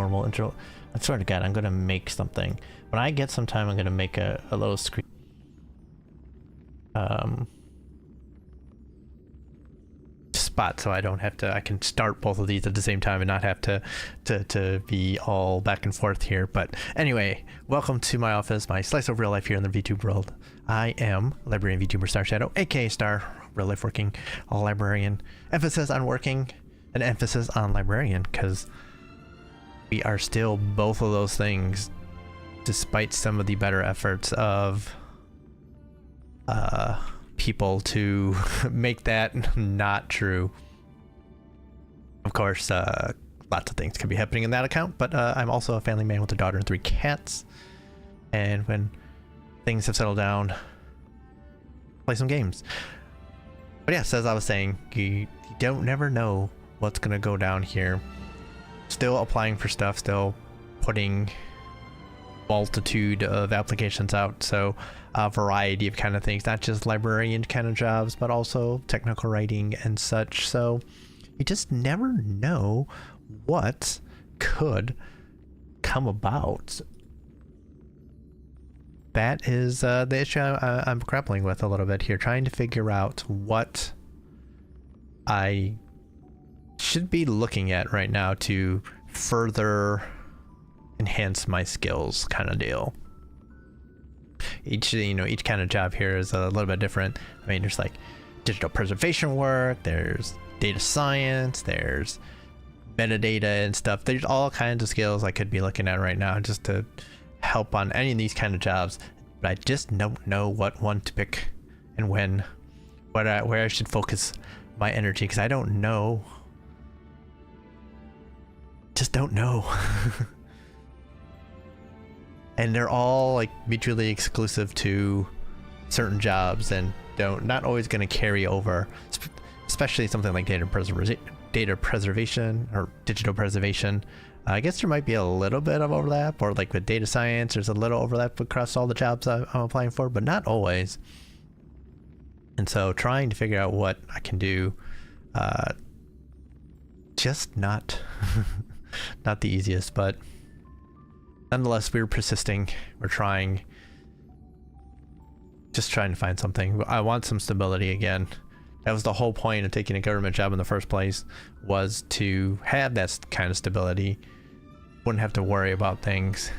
normal intro. I swear to God, I'm gonna make something. When I get some time, I'm gonna make a little screen. Spot so I don't have to. I can start both of these at the same time and not have to be all back and forth here. But anyway, welcome to my office, my slice of real life here in the VTube world. I am librarian VTuber Star Shadow, aka Star, real life working librarian. Emphasis on working, and emphasis on librarian, because we are still both of those things, despite some of the better efforts of people to make that not true. Of course, lots of things could be happening in that account, but I'm also a family man with a daughter and 3 cats. And when things have settled down, play some games. But yes, as I was saying, you don't never know what's gonna go down here. Still applying for stuff, still putting multitude of applications out, so a variety of kind of things, not just librarian kind of jobs, but also technical writing and such. So you just never know what could come about. That is the issue I'm grappling with a little bit here, trying to figure out what I should be looking at right now to further enhance my skills, kind of deal. Each kind of job here is a little bit different. I mean, there's like digital preservation work, there's data science, there's metadata and stuff. There's all kinds of skills I could be looking at right now just to help on any of these kind of jobs, but I just don't know what one to pick and when, where I should focus my energy, because I don't know. Just don't know. And they're all like mutually exclusive to certain jobs and not always going to carry over, especially something like data preservation or digital preservation. I guess there might be a little bit of overlap, or like with data science, there's a little overlap across all the jobs I'm applying for, but not always. And so trying to figure out what I can do, just not the easiest, but nonetheless, we're persisting. We're trying, just trying to find something. I want some stability again. That was the whole point of taking a government job in the first place, was to have that kind of stability. Wouldn't have to worry about things.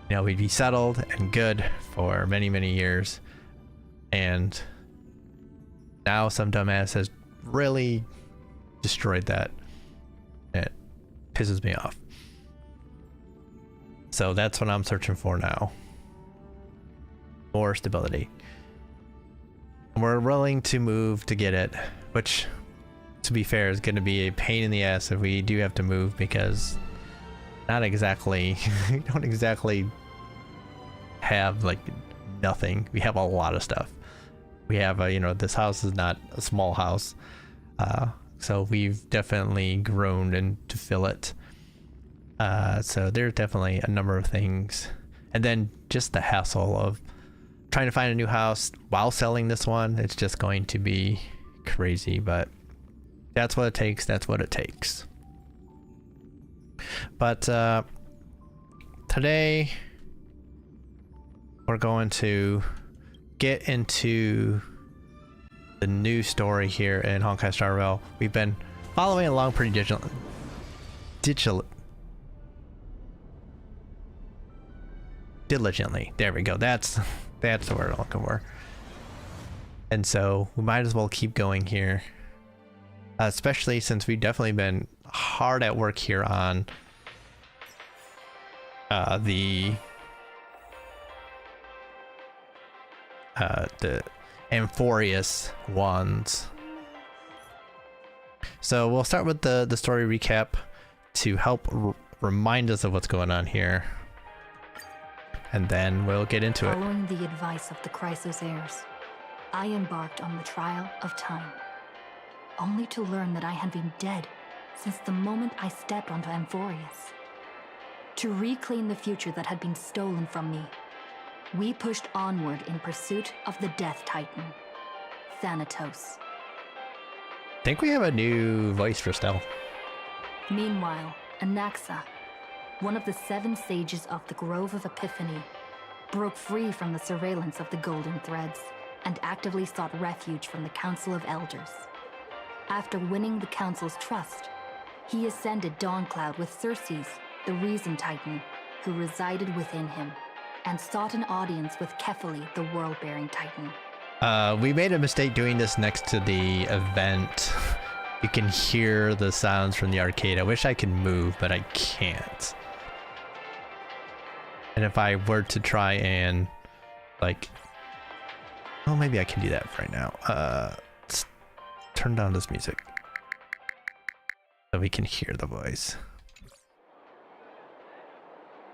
You know, we'd be settled and good for many, many years. And now some dumbass has really destroyed that. It pisses me off. So that's what I'm searching for now. More stability. We're willing to move to get it, which, to be fair, is going to be a pain in the ass if we do have to move, because not exactly, we don't exactly have like nothing. We have a lot of stuff. We have this house is not a small house, so we've definitely grown and to fill it. So there's definitely a number of things, and then just the hassle of trying to find a new house while selling this one. It's just going to be crazy, but that's what it takes. That's what it takes. But today we're going to get into the new story here in Honkai Star Rail. We've been following along pretty diligently. There we go. That's the word I'm looking for. And so we might as well keep going here, especially since we've definitely been hard at work here on the Amphorius ones. So we'll start with the story recap to help remind us of what's going on here, and then we'll get into it. Following the advice of the Crisis heirs, I embarked on the trial of time, only to learn that I had been dead since the moment I stepped onto Amphorius. To reclaim the future that had been stolen from me, we pushed onward in pursuit of the Death Titan, Thanatos. I think we have a new voice for Stell. Meanwhile, Anaxa, one of the 7 sages of the Grove of Epiphany, broke free from the surveillance of the Golden Threads and actively sought refuge from the Council of Elders. After winning the Council's trust, he ascended Dawncloud with Circes, the Reason Titan, who resided within him, and sought an audience with Kefali, the World-Bearing Titan. We made a mistake doing this next to the event. You can hear the sounds from the arcade. I wish I could move, but I can't. And if I were to try and, like... Oh, maybe I can do that right now. Let's turn down this music so we can hear the voice.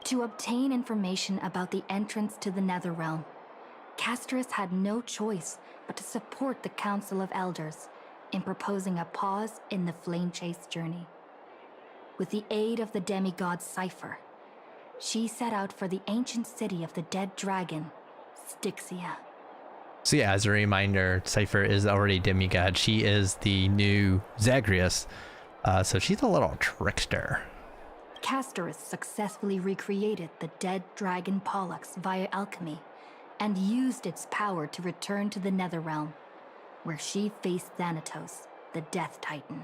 To obtain information about the entrance to the Netherrealm, Castorice had no choice but to support the Council of Elders in proposing a pause in the flame chase journey. With the aid of the demigod Cipher, she set out for the ancient city of the dead dragon, Styxia. So yeah, as a reminder, Cipher is already demigod. She is the new Zagreus, so she's a little trickster. Castorice successfully recreated the dead dragon Pollux via alchemy and used its power to return to the Netherrealm, where she faced Thanatos, the Death Titan.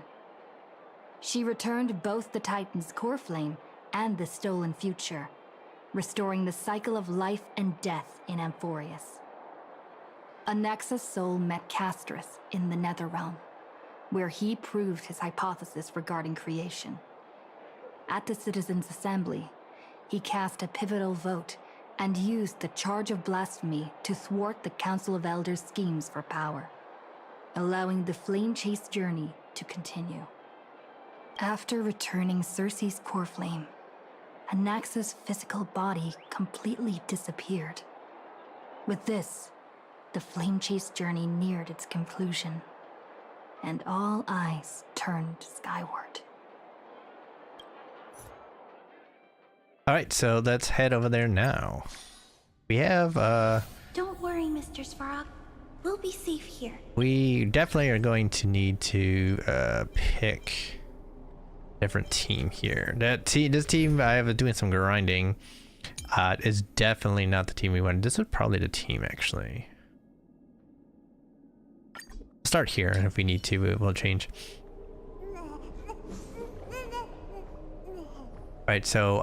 She returned both the Titan's core flame and the stolen future, restoring the cycle of life and death in Amphorius. Anaxa's soul met Castorice in the Netherrealm, where he proved his hypothesis regarding creation. At the Citizens' Assembly, he cast a pivotal vote and used the charge of blasphemy to thwart the Council of Elders' schemes for power, allowing the flame chase journey to continue. After returning Circe's core flame, Anaxa's physical body completely disappeared. With this, the flame chase journey neared its conclusion, and all eyes turned skyward. Alright, so let's head over there now. We have, Don't worry, Mr. Svarog. We'll be safe here. we definitely are going to need to, pick a different team here. This team, I have doing some grinding, is definitely not the team we wanted. This is probably the team, actually. Start here, and if we need to, we'll change. Alright, so,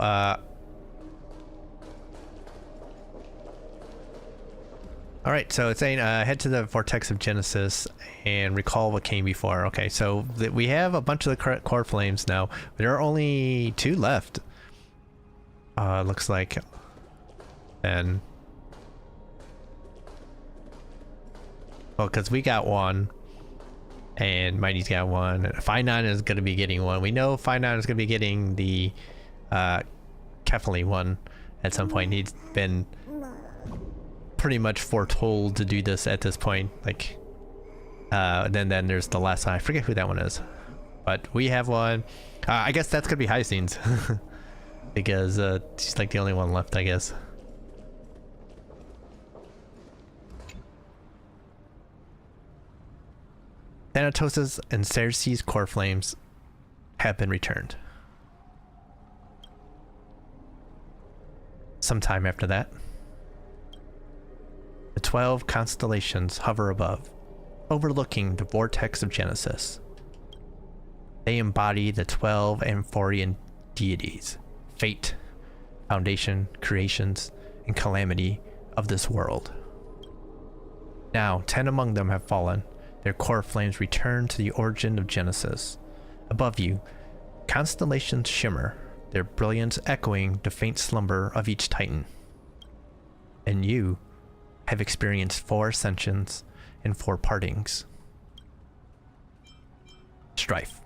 alright, so it's saying head to the Vortex of Genesis and recall what came before. Okay, so we have a bunch of the core flames now. There are only 2 left. Looks like. And well, because we got 1, and Mighty's got 1. Phi9 is going to be getting 1. We know Phi9 is going to be getting the Kefali one at some point. He's been pretty much foretold to do this at this point. Like, then there's the last one. I forget who that one is, but we have 1. I guess that's gonna be Hyacine's because she's like the only one left, I guess. Thanatos' and Circe's core flames have been returned. Sometime after that, the 12 constellations hover above, overlooking the Vortex of Genesis. They embody the 12 Amphorian deities, fate, foundation, creations, and calamity of this world. Now, 10 among them have fallen. Their core flames return to the origin of Genesis. Above you, constellations shimmer, their brilliance echoing the faint slumber of each Titan. And you have experienced 4 ascensions and 4 partings. Strife.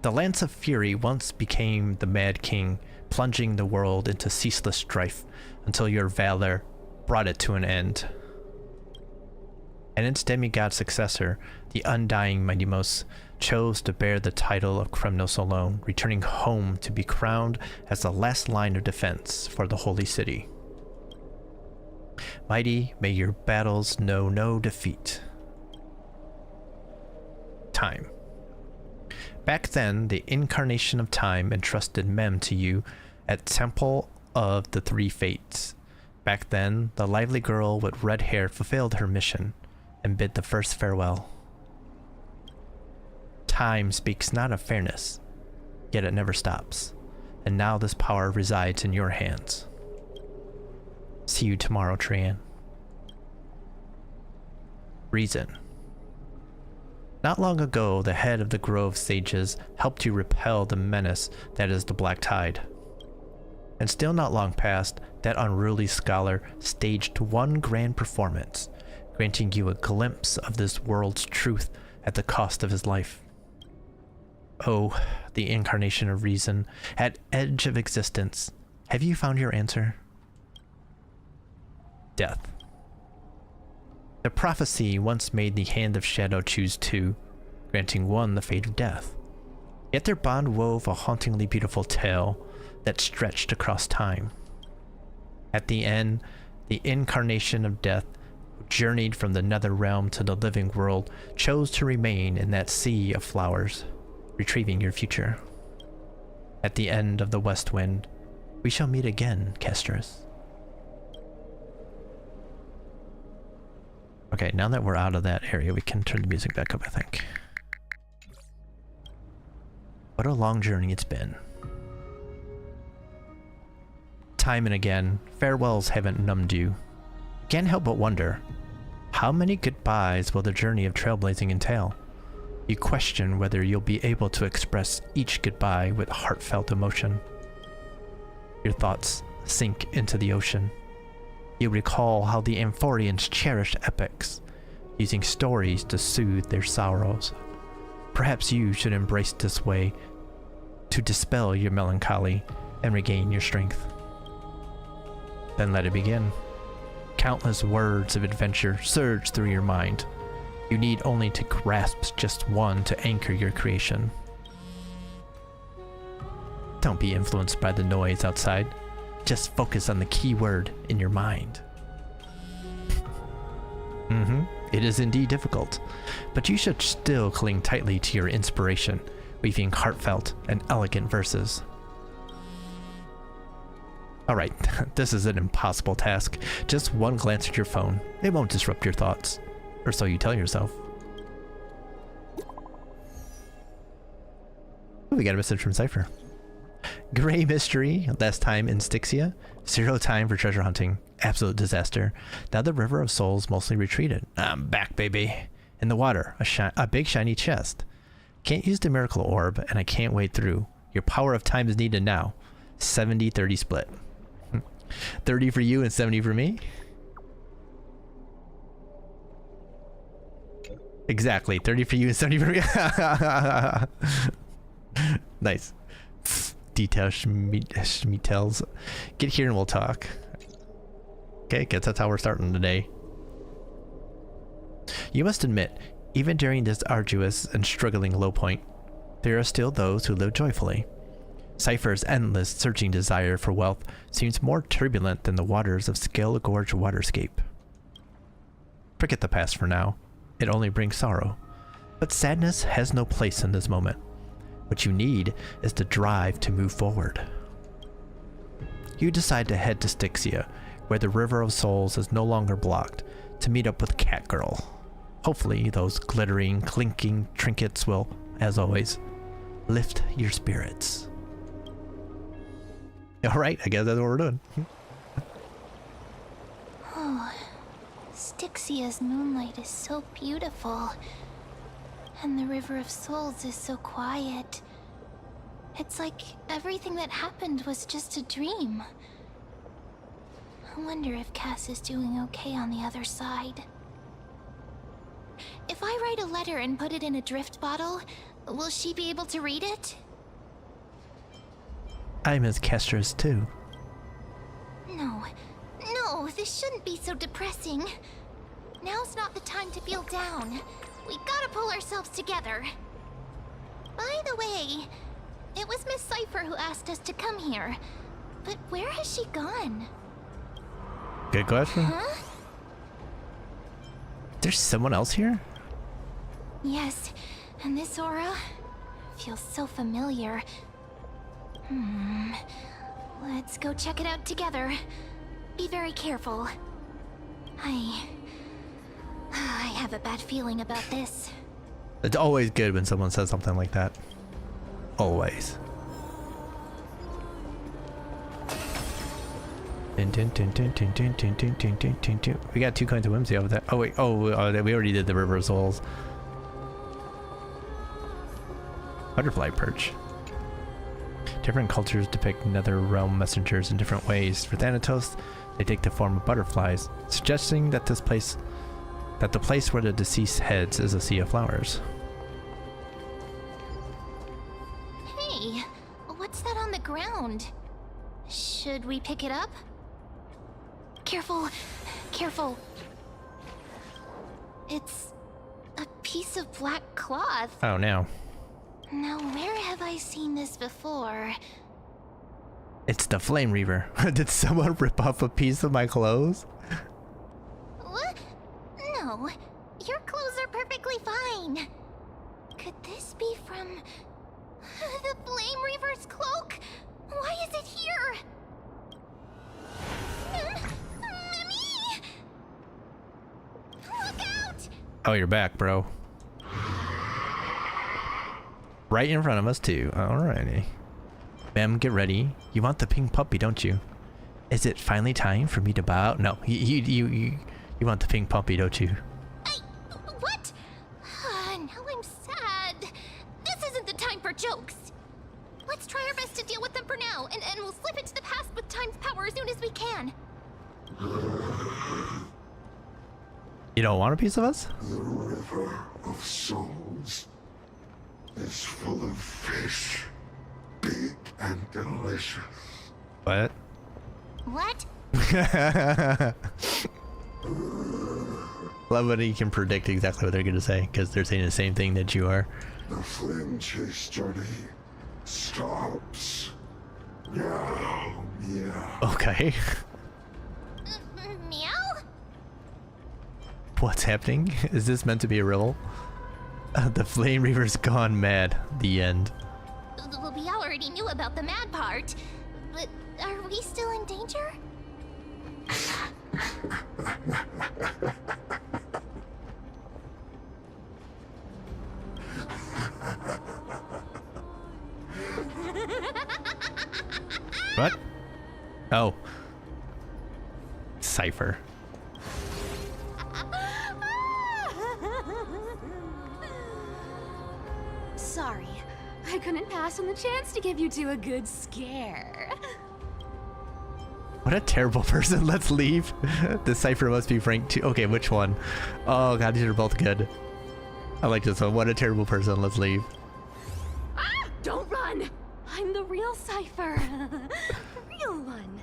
The Lance of Fury once became the Mad King, plunging the world into ceaseless strife until your valor brought it to an end. And its demigod successor, the undying Midimos, chose to bear the title of Kremnos alone, returning home to be crowned as the last line of defense for the Holy City. Mighty, may your battles know no defeat. Time. Back then, the incarnation of time entrusted Mem to you at Temple of the Three Fates. Back then, the lively girl with red hair fulfilled her mission and bid the first farewell. Time speaks not of fairness, yet it never stops, and now this power resides in your hands. See you tomorrow, Trian. Reason. Not long ago, the head of the Grove Sages helped you repel the menace that is the Black Tide. And still not long past, that unruly scholar staged one grand performance, granting you a glimpse of this world's truth at the cost of his life. Oh, the incarnation of reason, at edge of existence, have you found your answer? Death. The prophecy once made the Hand of Shadow choose two, granting one the fate of death. Yet their bond wove a hauntingly beautiful tale that stretched across time. At the end, the incarnation of death, who journeyed from the nether realm to the living world, chose to remain in that sea of flowers, retrieving your future. At the end of the West Wind, we shall meet again, Castorice. Okay, now that we're out of that area, we can turn the music back up, I think. What a long journey it's been. Time and again, farewells haven't numbed you. Can't help but wonder, how many goodbyes will the journey of trailblazing entail? You question whether you'll be able to express each goodbye with heartfelt emotion. Your thoughts sink into the ocean. You recall how the Amphorians cherished epics, using stories to soothe their sorrows. Perhaps you should embrace this way to dispel your melancholy and regain your strength. Then let it begin. Countless words of adventure surge through your mind. You need only to grasp just one to anchor your creation. Don't be influenced by the noise outside. Just focus on the key word in your mind. It is indeed difficult, but you should still cling tightly to your inspiration, weaving heartfelt and elegant verses. Alright, this is an impossible task. Just one glance at your phone. It won't disrupt your thoughts. Or so you tell yourself. Ooh, we got a message from Cipher. Gray mystery, last time in Styxia. 0 time for treasure hunting. Absolute disaster. Now the River of Souls mostly retreated. I'm back, baby. In the water, a big shiny chest. Can't use the miracle orb, and I can't wade through. Your power of time is needed now. 70-30 split. 30 for you and 70 for me? Exactly, 30 for you and 70 for me. Nice. Detail schmeetels. Get here and we'll talk. Okay, guess that's how we're starting today. You must admit, even during this arduous and struggling low point, there are still those who live joyfully. Cipher's endless searching desire for wealth seems more turbulent than the waters of Scale Gorge waterscape. Forget the past for now. It only brings sorrow. But sadness has no place in this moment. What you need is the drive to move forward. You decide to head to Styxia, where the River of Souls is no longer blocked, to meet up with Catgirl. Hopefully those glittering, clinking trinkets will, as always, lift your spirits. Alright, I guess that's what we're doing. Oh, Styxia's moonlight is so beautiful. And the River of Souls is so quiet. It's like everything that happened was just a dream. I wonder if Cass is doing okay on the other side. If I write a letter and put it in a drift bottle, will she be able to read it? I'm as Castorice too. No, this shouldn't be so depressing. Now's not the time to feel down. We gotta pull ourselves together. By the way, it was Miss Cipher who asked us to come here. But where has she gone? Good question. Huh? There's someone else here? Yes, and this aura, feels so familiar. Let's go check it out together. Be very careful. I have a bad feeling about this. It's always good when someone says something like that. Always. We got 2 coins of whimsy over there. Oh wait, we already did the River of Souls. Butterfly perch. Different cultures depict nether realm messengers in different ways. For Thanatos, they take the form of butterflies, suggesting that the place where the deceased heads is a sea of flowers. Hey, what's that on the ground? Should we pick it up? Careful, careful. It's a piece of black cloth. Oh no. Now, where have I seen this before? It's the Flame Reaver. Did someone rip off a piece of my clothes? What? No, your clothes are perfectly fine. Could this be from the Flame Reaver's cloak? Why is it here? Mimi! Look out! Oh, you're back, bro. Right in front of us too. Alrighty. Mem, get ready. You want the pink puppy, don't you? Is it finally time for me to bow out? No, you want the pink puppy, don't you? What? Now I'm sad. This isn't the time for jokes. Let's try our best to deal with them for now, and we'll slip into the past with time's power as soon as we can. You don't want a piece of us? The River of Souls is full of fish, big and delicious. What? What? Love when he can predict exactly what they're gonna say, because they're saying the same thing that you are. The flame chase journey stops. Meow, meow. Okay. Meow? What's happening? Is this meant to be a riddle? The Flame Reaver's gone mad. The end. Well, we already knew about the mad part, but are we still in danger? What? Oh. Cipher. Sorry, I couldn't pass on the chance to give you two a good scare. What a terrible person. Let's leave. The Cipher must be Frank too. Okay, which one? Oh god, these are both good. I like this one. What a terrible person. Let's leave. Ah! Don't run! I'm the real Cipher. The real one.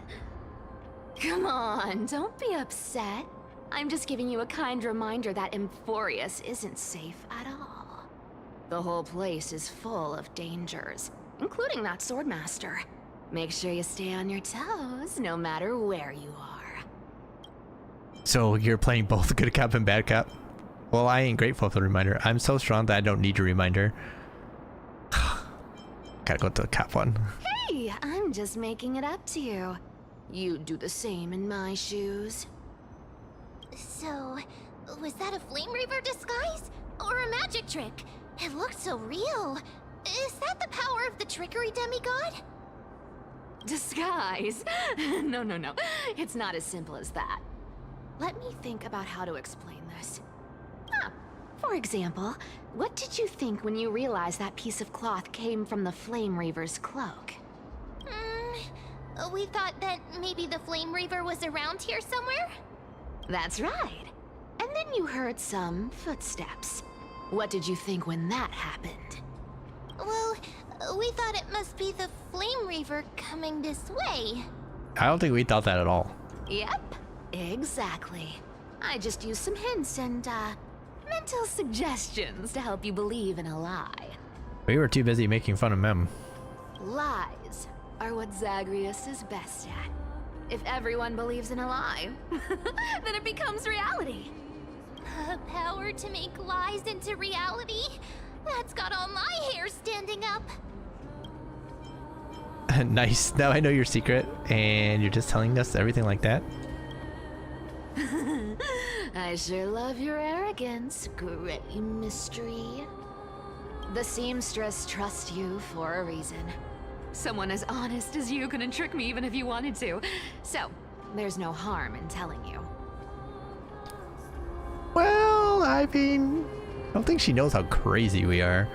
Come on, don't be upset. I'm just giving you a kind reminder that Emphorius isn't safe at all. The whole place is full of dangers, including that swordmaster. Make sure you stay on your toes, no matter where you are. So you're playing both good cop and bad cop? Well, I ain't grateful for the reminder. I'm so strong that I don't need a reminder. Gotta go to the cop one. Hey, I'm just making it up to you. You'd do the same in my shoes. So, was that a Flame Reaver disguise? Or a magic trick? It looked so real. Is that the power of the trickery demigod? Disguise? No. It's not as simple as that. Let me think about how to explain this. For example, what did you think when you realized that piece of cloth came from the Flame Reaver's cloak? We thought that maybe the Flame Reaver was around here somewhere? That's right. And then you heard some footsteps. What did you think when that happened? Well, we thought it must be the Flame Reaver coming this way. I don't think we thought that at all. Yep, exactly. I just used some hints and, mental suggestions to help you believe in a lie. We were too busy making fun of Mem. Lies are what Zagreus is best at. If everyone believes in a lie, then it becomes reality. A power to make lies into reality? That's got all my hair standing up. Nice. Now I know your secret, and you're just telling us everything like that. I sure love your arrogance, Gray Mystery. The seamstress trusts you for a reason. Someone as honest as you couldn't trick me even if you wanted to. So, there's no harm in telling you. Well, I mean, I don't think she knows how crazy we are.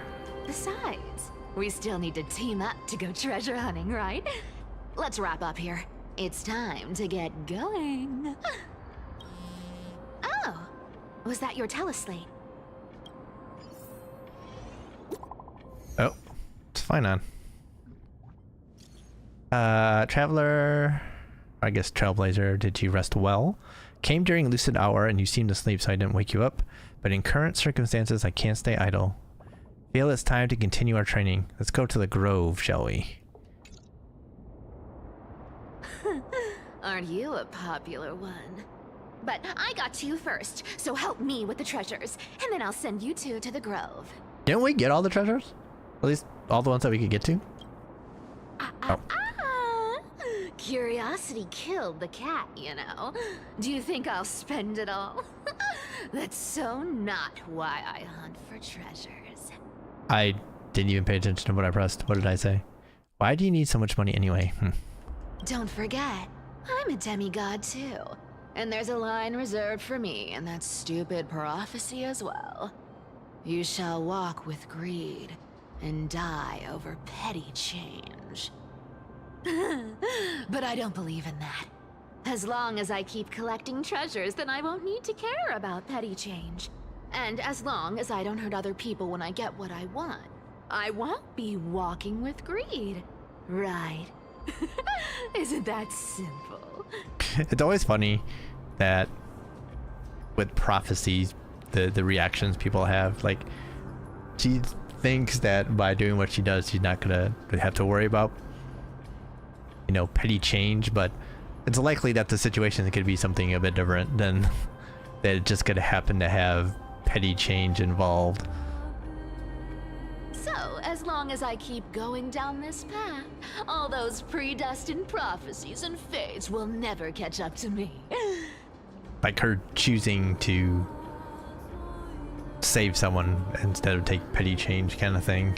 Besides, we still need to team up to go treasure hunting, right? Let's wrap up here. It's time to get going. Oh, was that your teleslate? Oh, it's fine on. Traveler, I guess Trailblazer, did you rest well? Came during lucid hour and you seemed to sleep, so I didn't wake you up. But in current circumstances, I can't stay idle. Feel it's time to continue our training. Let's go to the Grove, shall we? Aren't you a popular one? But I got to you first, so help me with the treasures, and then I'll send you two to the Grove. Didn't we get all the treasures? At least all the ones that we could get to? Oh. Curiosity killed the cat, you know. Do you think I'll spend it all? That's so not why I hunt for treasures. I didn't even pay attention to what I pressed. What did I say? Why do you need so much money anyway? Don't forget, I'm a demigod too. And there's a line reserved for me in that stupid prophecy as well. You shall walk with greed and die over petty change. But I don't believe in that. As long as I keep collecting treasures, then I won't need to care about petty change. And as long as I don't hurt other people when I get what I want, I won't be walking with greed. Right? Isn't that simple? It's always funny that with prophecies, the reactions people have. Like, she thinks that by doing what she does, she's not gonna have to worry about, you know, petty change, but it's likely that the situation could be something a bit different than that it's just gonna happen to have petty change involved. So, as long as I keep going down this path, all those predestined prophecies and fates will never catch up to me. Like her choosing to save someone instead of take petty change kind of thing.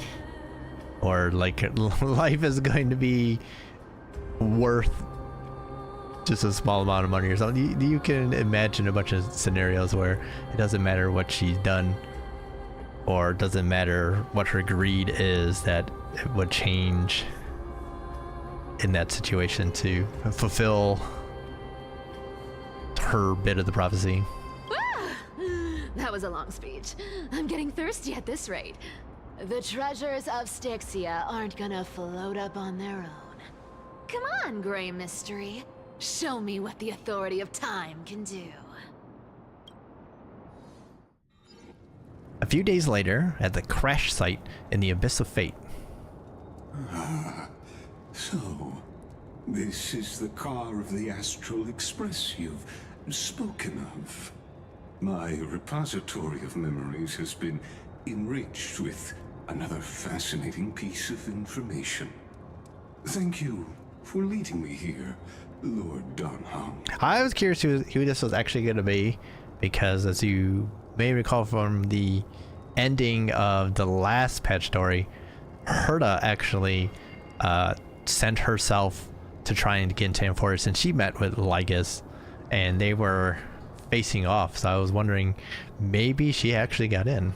Or like life is going to be worth just a small amount of money or something. You can imagine a bunch of scenarios where it doesn't matter what she's done, or it doesn't matter what her greed is, that it would change in that situation to fulfill her bit of the prophecy. That was a long speech. I'm getting thirsty at this rate. The treasures of Styxia aren't gonna float up on their own. Come on, Gray Mystery. Show me what the authority of time can do. A few days later, at the crash site in the Abyss of Fate. So, this is the car of the Astral Express you've spoken of. My repository of memories has been enriched with another fascinating piece of information. Thank you for leading me here, Lord Donham. I was curious who this was actually going to be, because as you may recall from the ending of the last patch story, Herta actually sent herself to try and get into Amphorus, and she met with Lygus, and they were facing off, so I was wondering maybe she actually got in.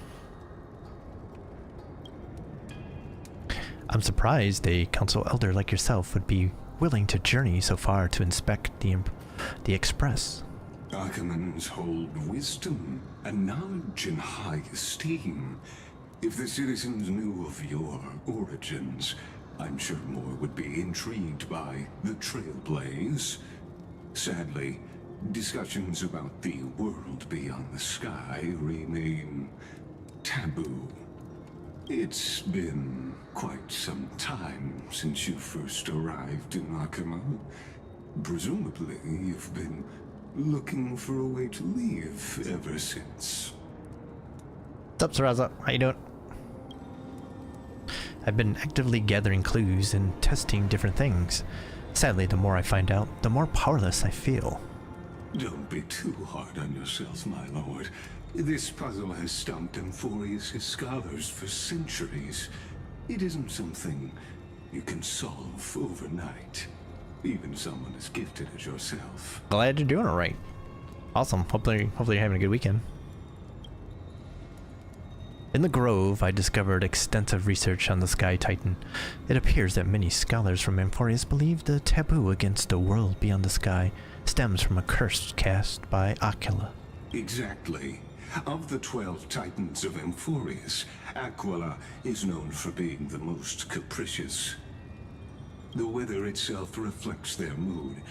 I'm surprised a council elder like yourself would be willing to journey so far to inspect the Express. Archimans hold wisdom and knowledge in high esteem. If the citizens knew of your origins, I'm sure more would be intrigued by the Trailblaze. Sadly, discussions about the world beyond the sky remain taboo. It's been quite some time since you first arrived in Arkham. Presumably, you've been looking for a way to leave ever since. What's up, Saraza? How you doing? I've been actively gathering clues and testing different things. Sadly, the more I find out, the more powerless I feel. Don't be too hard on yourself, my lord. This puzzle has stumped Amphorius' scholars for centuries. It isn't something you can solve overnight. Even someone as gifted as yourself. Glad you're doing it right. Awesome. Hopefully you're having a good weekend. In the Grove, I discovered extensive research on the Sky Titan. It appears that many scholars from Amphorius believe the taboo against a world beyond the sky stems from a curse cast by Aquila. Exactly. Of the 12 Titans of Amphorius, Aquila is known for being the most capricious. The weather itself reflects their mood.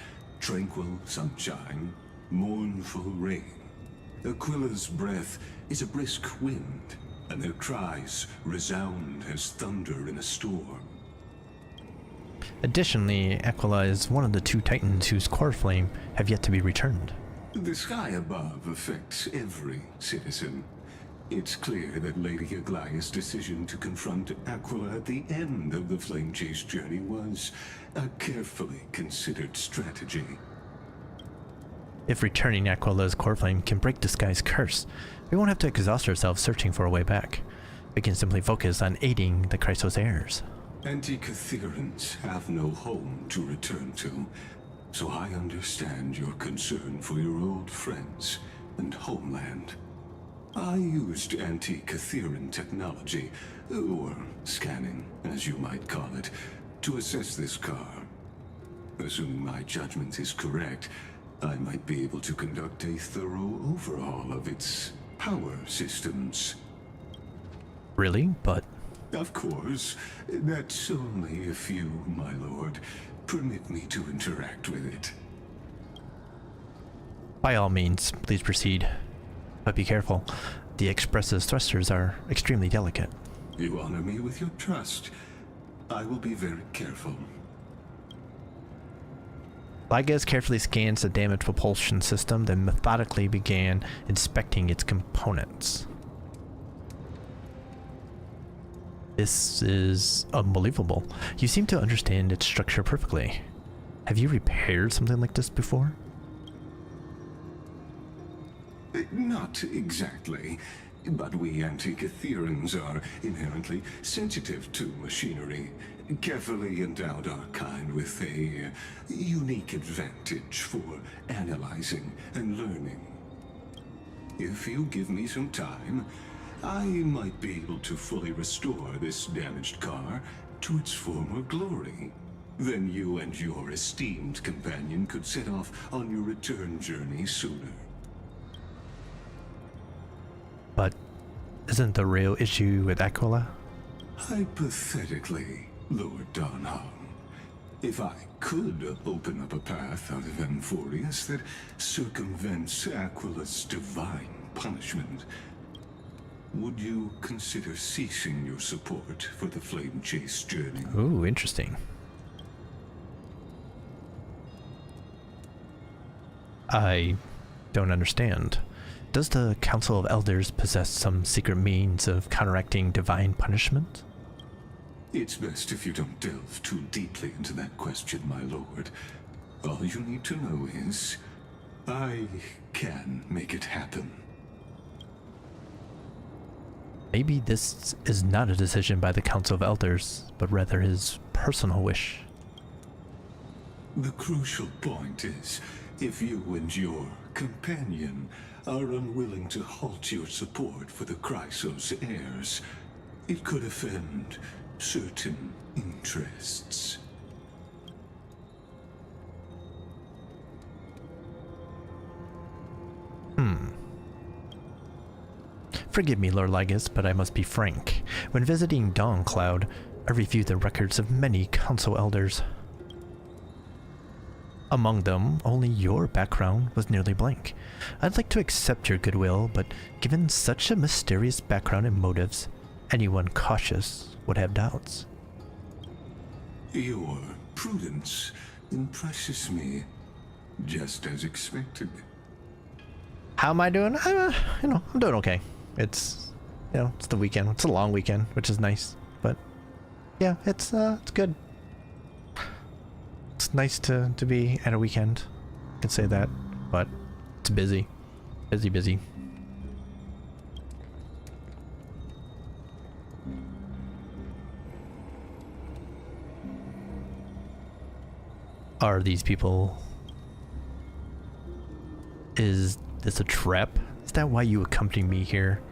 Tranquil sunshine, mournful rain. Aquila's breath is a brisk wind, and their cries resound as thunder in a storm. Additionally, Aquila is one of the 2 Titans whose core flame have yet to be returned. The sky above affects every citizen. It's clear that Lady Aglaya's decision to confront Aquila at the end of the Flame Chase journey was a carefully considered strategy. If returning Aquila's core flame can break the sky's curse, we won't have to exhaust ourselves searching for a way back. We can simply focus on aiding the Chrysos heirs. Anti-Catherians have no home to return to, so I understand your concern for your old friends and homeland. I used anti-Catherian technology, or scanning, as you might call it, to assess this car. Assuming my judgment is correct, I might be able to conduct a thorough overhaul of its power systems. Really? But... Of course. That's only if you, my lord, permit me to interact with it. By all means, please proceed. But be careful. The Express's thrusters are extremely delicate. You honor me with your trust. I will be very careful. Lygas carefully scans the damaged propulsion system, then methodically began inspecting its components. This is unbelievable. You seem to understand its structure perfectly. Have you repaired something like this before? Not exactly, but we anti-Catherians are inherently sensitive to machinery. Carefully endowed our kind with a unique advantage for analyzing and learning. If you give me some time, I might be able to fully restore this damaged car to its former glory. Then you and your esteemed companion could set off on your return journey sooner. But isn't the real issue with Aquila? Hypothetically, Lord Donham, if I could open up a path out of Amphorius that circumvents Aquila's divine punishment, would you consider ceasing your support for the Flame Chase journey? Ooh, interesting. I don't understand. Does the Council of Elders possess some secret means of counteracting divine punishment? It's best if you don't delve too deeply into that question, my lord. All you need to know is, I can make it happen. Maybe this is not a decision by the Council of Elders, but rather his personal wish. The crucial point is, if you and your companion are unwilling to halt your support for the Chrysos heirs, it could offend certain interests. Forgive me, Lord Lygas, but I must be frank. When visiting Dawn Cloud, I reviewed the records of many Council Elders. Among them, only your background was nearly blank. I'd like to accept your goodwill, but given such a mysterious background and motives, anyone cautious would have doubts. Your prudence impresses me, just as expected. How am I doing? I'm doing okay. It's, it's the weekend. It's a long weekend, which is nice, but Yeah, it's good. It's nice to be at a weekend. I can say that, but it's busy. Busy. Are these people... Is this a trap? Is that why you accompany me here?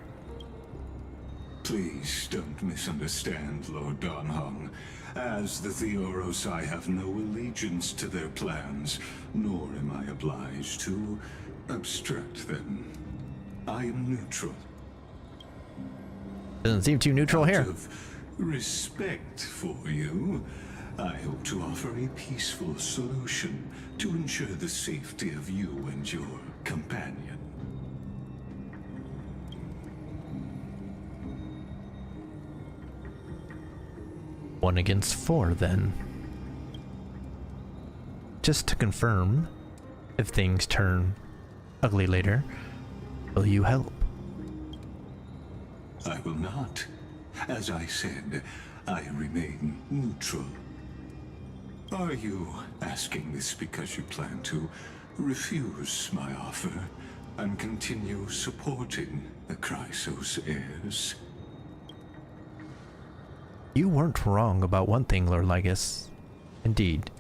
Please don't misunderstand, Lord Donhong. As the Theoros, I have no allegiance to their plans, nor am I obliged to obstruct them. I am neutral. Doesn't seem too neutral here. Out of respect for you, I hope to offer a peaceful solution to ensure the safety of you and your companion. One against 4, then. Just to confirm, if things turn ugly later, will you help? I will not. As I said, I remain neutral. Are you asking this because you plan to refuse my offer and continue supporting the Chrysos heirs? You weren't wrong about one thing, Lord Lygus. Indeed,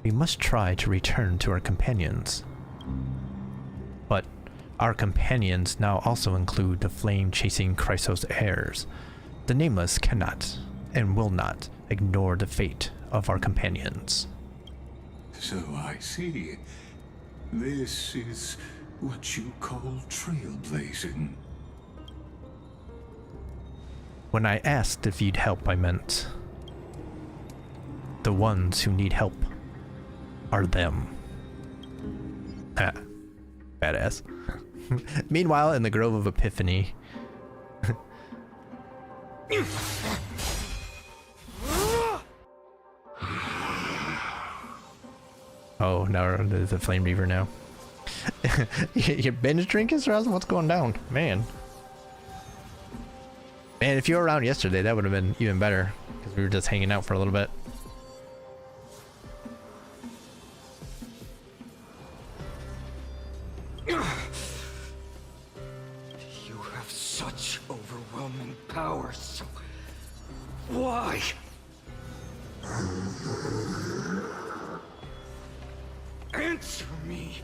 we must try to return to our companions. But our companions now also include the flame-chasing Chrysos heirs. The Nameless cannot and will not ignore the fate of our companions. So I see. This is what you call trailblazing. When I asked if you'd help, I meant the ones who need help are them. Ah, badass. Meanwhile, in the Grove of Epiphany, oh, now there's a Flame Reaver now. Your binge drinking, Strauss? What's going down? Man, if you were around yesterday, that would have been even better, because we were just hanging out for a little bit. You have such overwhelming power, so why? Answer me.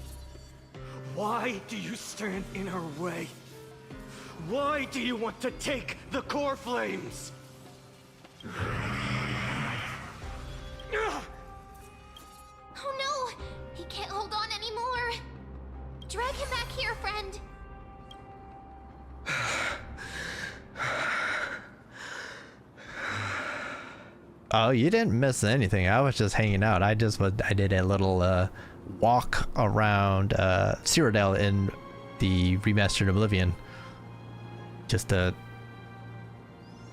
Why do you stand in her way? Why do you want to take the core flames? Oh no! He can't hold on anymore! Drag him back here, friend! Oh, you didn't miss anything. I was just hanging out. I did a little walk around Cyrodiil in the remastered Oblivion. Just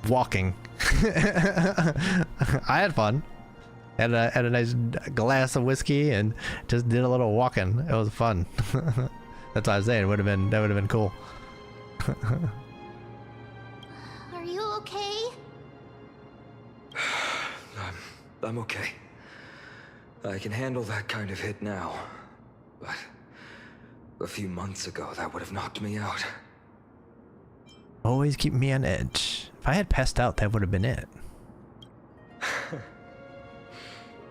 walking. I had fun. Had a nice glass of whiskey and just did a little walking. It was fun. That's what I was saying. That would have been cool. Are you okay? I'm okay. I can handle that kind of hit now. But a few months ago, that would have knocked me out. Always keep me on edge. If I had passed out, that would have been it.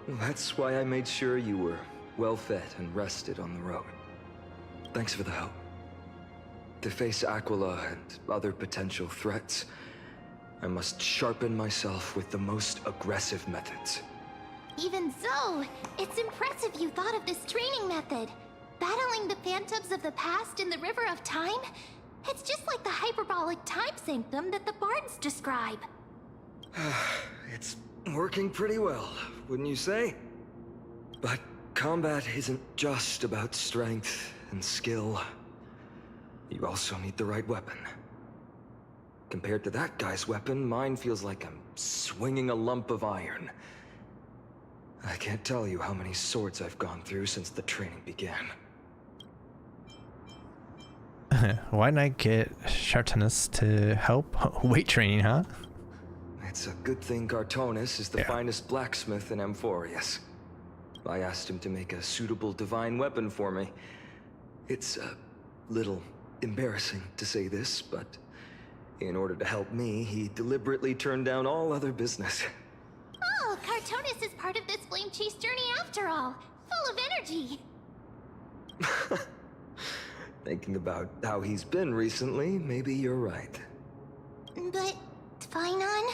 That's why I made sure you were well fed and rested on the road. Thanks for the help. To face Aquila and other potential threats, I must sharpen myself with the most aggressive methods. Even so, it's impressive you thought of this training method. Battling the phantoms of the past in the River of Time? It's just like the hyperbolic time sanctum that the bards describe. It's working pretty well, wouldn't you say? But combat isn't just about strength and skill. You also need the right weapon. Compared to that guy's weapon, mine feels like I'm swinging a lump of iron. I can't tell you how many swords I've gone through since the training began. Why not get Shartanus to help? Weight training, huh? It's a good thing Cartonis is the Yeah. finest blacksmith in Amphorius. I asked him to make a suitable divine weapon for me. It's a little embarrassing to say this, but in order to help me, he deliberately turned down all other business. Oh, Cartonis is part of this flame chase journey after all. Full of energy. Thinking about how he's been recently, maybe you're right. But, Finon,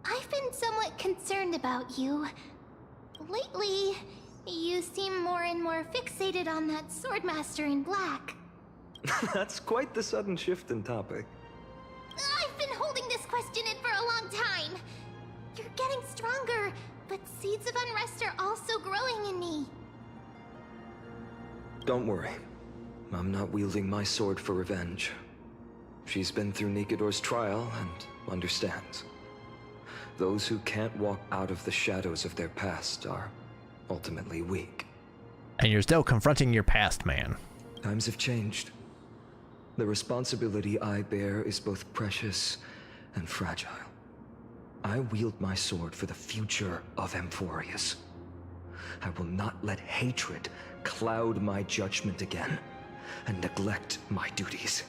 I've been somewhat concerned about you. Lately, you seem more and more fixated on that Swordmaster in black. That's quite the sudden shift in topic. I've been holding this question in for a long time. You're getting stronger, but seeds of unrest are also growing in me. Don't worry. I'm not wielding my sword for revenge. She's been through Nikador's trial and understands. Those who can't walk out of the shadows of their past are ultimately weak. And you're still confronting your past, man. Times have changed. The responsibility I bear is both precious and fragile. I wield my sword for the future of Amphorius. I will not let hatred cloud my judgment again and neglect my duties.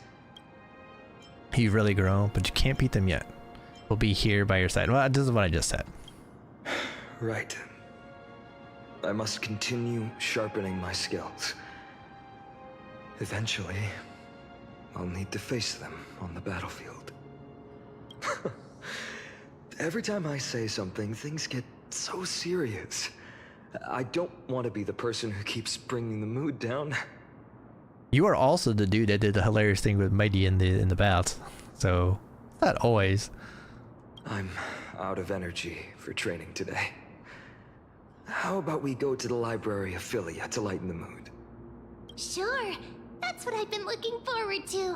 You've really grown, but you can't beat them yet. We'll be here by your side. Well, this is what I just said. Right. I must continue sharpening my skills. Eventually, I'll need to face them on the battlefield. Every time I say something, things get so serious. I don't want to be the person who keeps bringing the mood down. You are also the dude that did the hilarious thing with Mighty in the bouts. So, not always. I'm out of energy for training today. How about we go to the library of Philia to lighten the mood? Sure, that's what I've been looking forward to.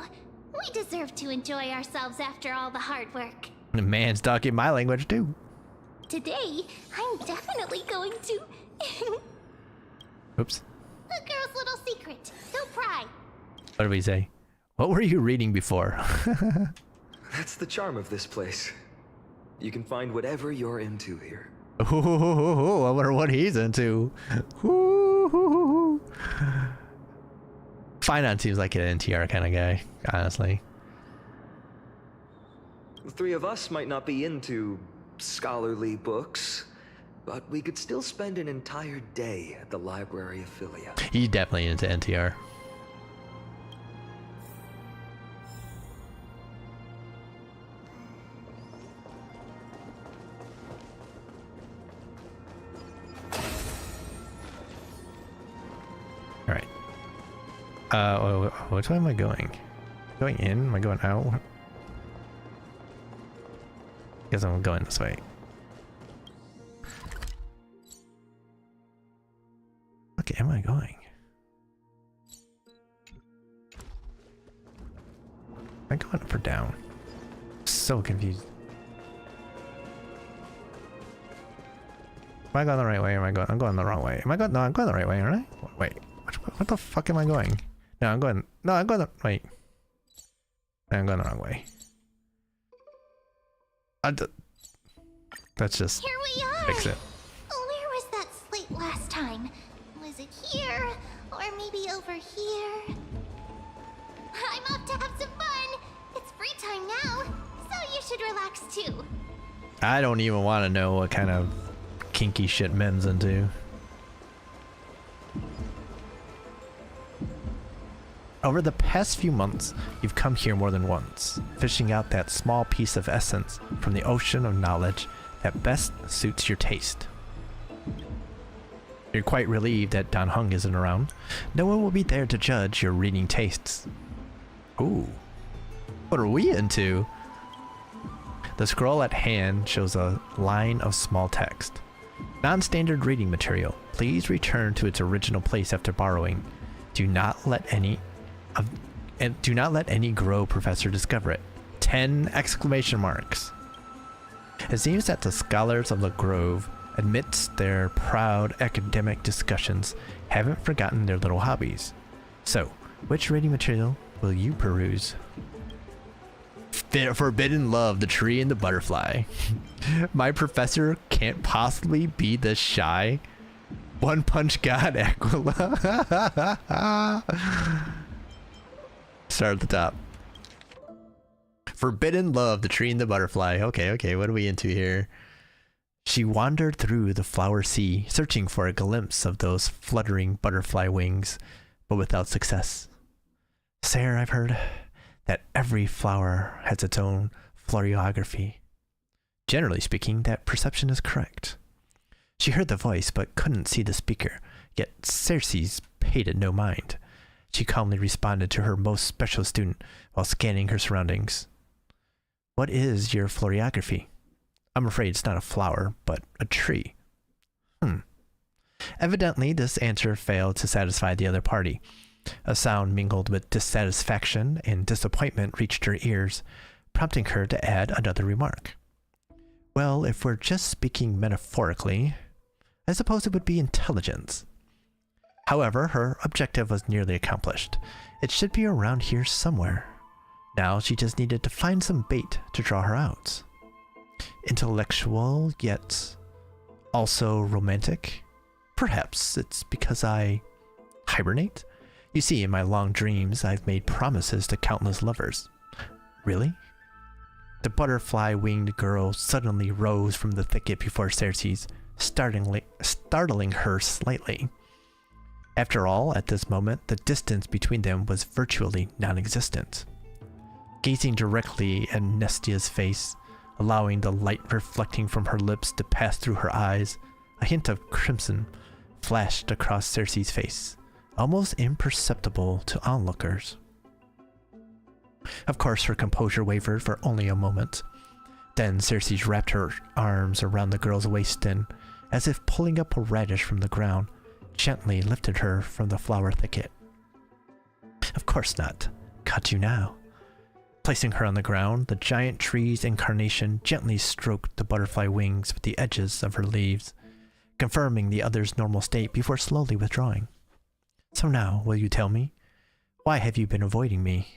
We deserve to enjoy ourselves after all the hard work. The man's talking my language too. Today, I'm definitely going to... Oops. A girl's little secret. Don't pry. What did we say? What were you reading before? That's the charm of this place. You can find whatever you're into here. Ooh, I wonder what he's into. Ooh. Finon seems like an NTR kind of guy, honestly. The three of us might not be into scholarly books, but we could still spend an entire day at the library of Philia. He's definitely into NTR. Alright. Which way am I going? Going in? Am I going out? Guess I'm going this way. Okay, am I going? Am I going up or down? So confused. Am I going the right way or am I going? I'm going the wrong way. Am I going? No, I'm going the right way, aren't I? Wait, what the fuck am I going? No, I'm going. No, I'm going the. Wait. I'm going the wrong way. Let's just Here we are! fix it. Where was that slate last time? Was it here? Or maybe over here? I'm up to have some fun! It's free time now, so you should relax too. I don't even want to know what kind of kinky shit men's into. Over the past few months, you've come here more than once, fishing out that small piece of essence from the ocean of knowledge that best suits your taste. You're quite relieved that Dan Heng isn't around. No one will be there to judge your reading tastes. Ooh, what are we into? The scroll at hand shows a line of small text. Non-standard reading material. Please return to its original place after borrowing. Do not let any Grow professor discover it. 10 exclamation marks. It seems that the scholars of the Grove, amidst their proud academic discussions, haven't forgotten their little hobbies. So, which reading material will you peruse? Forbidden love, the tree and the butterfly. My professor can't possibly be this shy. One punch god Aquila. Start at the top. Forbidden love, the tree and the butterfly. Okay, what are we into here? She wandered through the flower sea, searching for a glimpse of those fluttering butterfly wings, but without success. Sir, I've heard that every flower has its own florography. Generally speaking, that perception is correct. She heard the voice, but couldn't see the speaker, yet Circe paid it no mind. She calmly responded to her most special student while scanning her surroundings. What is your florography? I'm afraid it's not a flower, but a tree. Evidently, this answer failed to satisfy the other party. A sound mingled with dissatisfaction and disappointment reached her ears, prompting her to add another remark. Well, if we're just speaking metaphorically, I suppose it would be intelligence. However, her objective was nearly accomplished. It should be around here somewhere. Now she just needed to find some bait to draw her out. Intellectual, yet also romantic? Perhaps it's because I hibernate? You see, in my long dreams, I've made promises to countless lovers. Really? The butterfly-winged girl suddenly rose from the thicket before Circe, startling her slightly. After all, at this moment, the distance between them was virtually non-existent. Gazing directly at Nestia's face, allowing the light reflecting from her lips to pass through her eyes, a hint of crimson flashed across Circe's face, almost imperceptible to onlookers. Of course, her composure wavered for only a moment. Then Circe wrapped her arms around the girl's waist and, as if pulling up a radish from the ground, gently lifted her from the flower thicket. Of course not. Caught you now. Placing her on the ground, the giant tree's incarnation gently stroked the butterfly wings with the edges of her leaves, confirming the other's normal state before slowly withdrawing. So now, will you tell me? Why have you been avoiding me?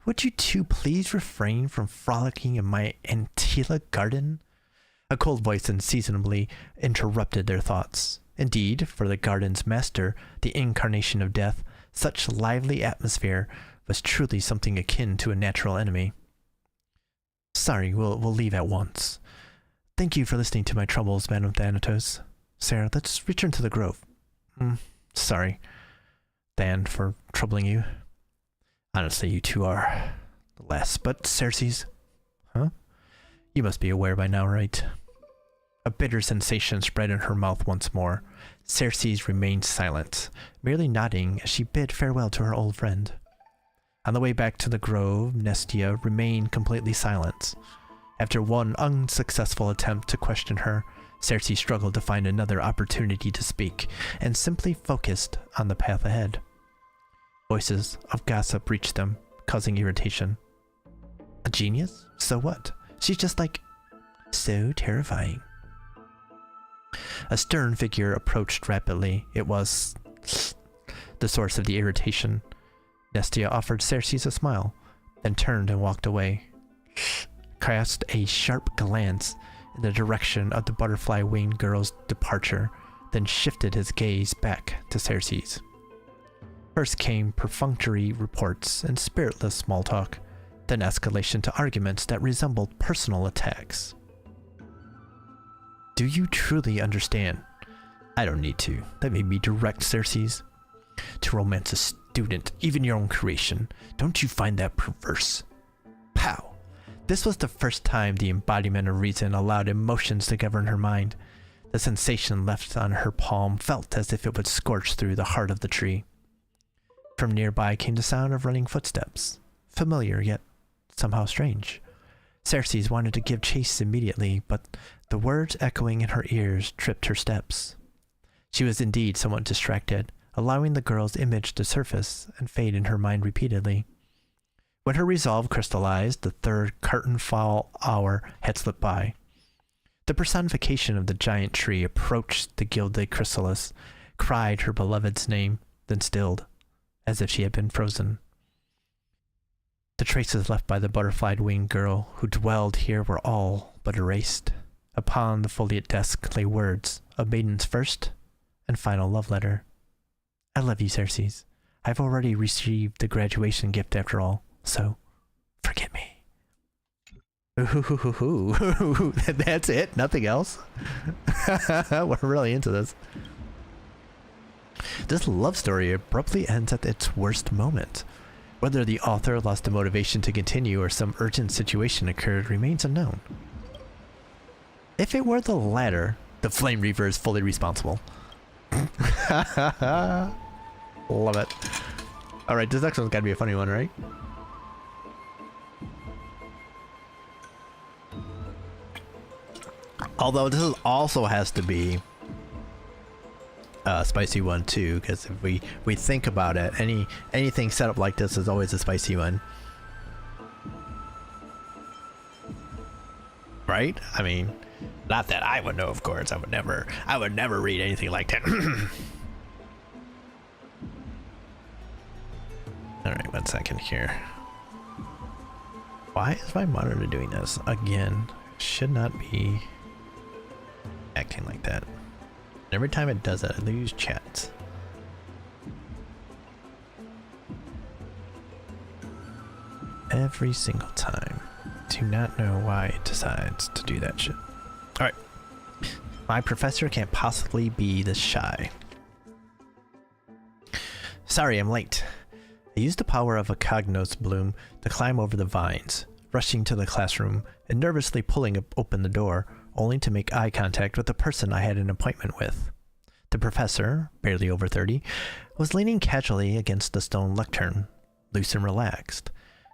Would you two please refrain from frolicking in my Antilla garden? A cold voice unseasonably interrupted their thoughts. Indeed, for the garden's master, the incarnation of death, such lively atmosphere was truly something akin to a natural enemy. Sorry, we'll leave at once. Thank you for listening to my troubles, Madam Thanatos. Sarah, let's return to the grove. Sorry, Dan, for troubling you. Honestly, you two are less, but Circe's... Huh? You must be aware by now, right? A bitter sensation spread in her mouth once more. Circe remained silent, merely nodding as she bid farewell to her old friend. On the way back to the grove, Nestia remained completely silent. After one unsuccessful attempt to question her, Circe struggled to find another opportunity to speak, and simply focused on the path ahead. Voices of gossip reached them, causing irritation. A genius? So what? She's just like... so terrifying. A stern figure approached rapidly. It was... the source of the irritation. Nestia offered Circe a smile, then turned and walked away. Cast a sharp glance in the direction of the butterfly-winged girl's departure, then shifted his gaze back to Circe's. First came perfunctory reports and spiritless small talk, then escalation to arguments that resembled personal attacks. Do you truly understand? I don't need to. Let me be direct, Circe. To romance a student, even your own creation, don't you find that perverse? Pow! This was the first time the embodiment of reason allowed emotions to govern her mind. The sensation left on her palm felt as if it would scorch through the heart of the tree. From nearby came the sound of running footsteps, familiar yet somehow strange. Circe wanted to give chase immediately, but the words echoing in her ears tripped her steps. She was indeed somewhat distracted, allowing the girl's image to surface and fade in her mind repeatedly. When her resolve crystallized, the third curtain-fall hour had slipped by. The personification of the giant tree approached the gilded chrysalis, cried her beloved's name, then stilled, as if she had been frozen. The traces left by the butterfly-winged girl who dwelled here were all but erased. Upon the foliate desk lay words, a maiden's first and final love letter. I love you, Circes. I've already received the graduation gift after all, so forgive me. Ooh, that's it? Nothing else? We're really into this. This love story abruptly ends at its worst moment. Whether the author lost the motivation to continue or some urgent situation occurred remains unknown. If it were the latter, the Flame Reaver is fully responsible. Love it. Alright, this next one's gotta be a funny one, right? Although this also has to be a spicy one too, because if we think about it, anything set up like this is always a spicy one. Right? I mean, not that I would know, of course. I would never read anything like that. Alright, 1 second here. Why is my monitor doing this? Again, should not be acting like that. Every time it does that, I lose chats. Every single time. Do not know why it decides to do that shit. Alright. My professor can't possibly be this shy. Sorry, I'm late. I used the power of a cognos bloom to climb over the vines, rushing to the classroom and nervously pulling open the door, only to make eye contact with the person I had an appointment with. The professor, barely over 30, was leaning casually against the stone lectern, loose and relaxed.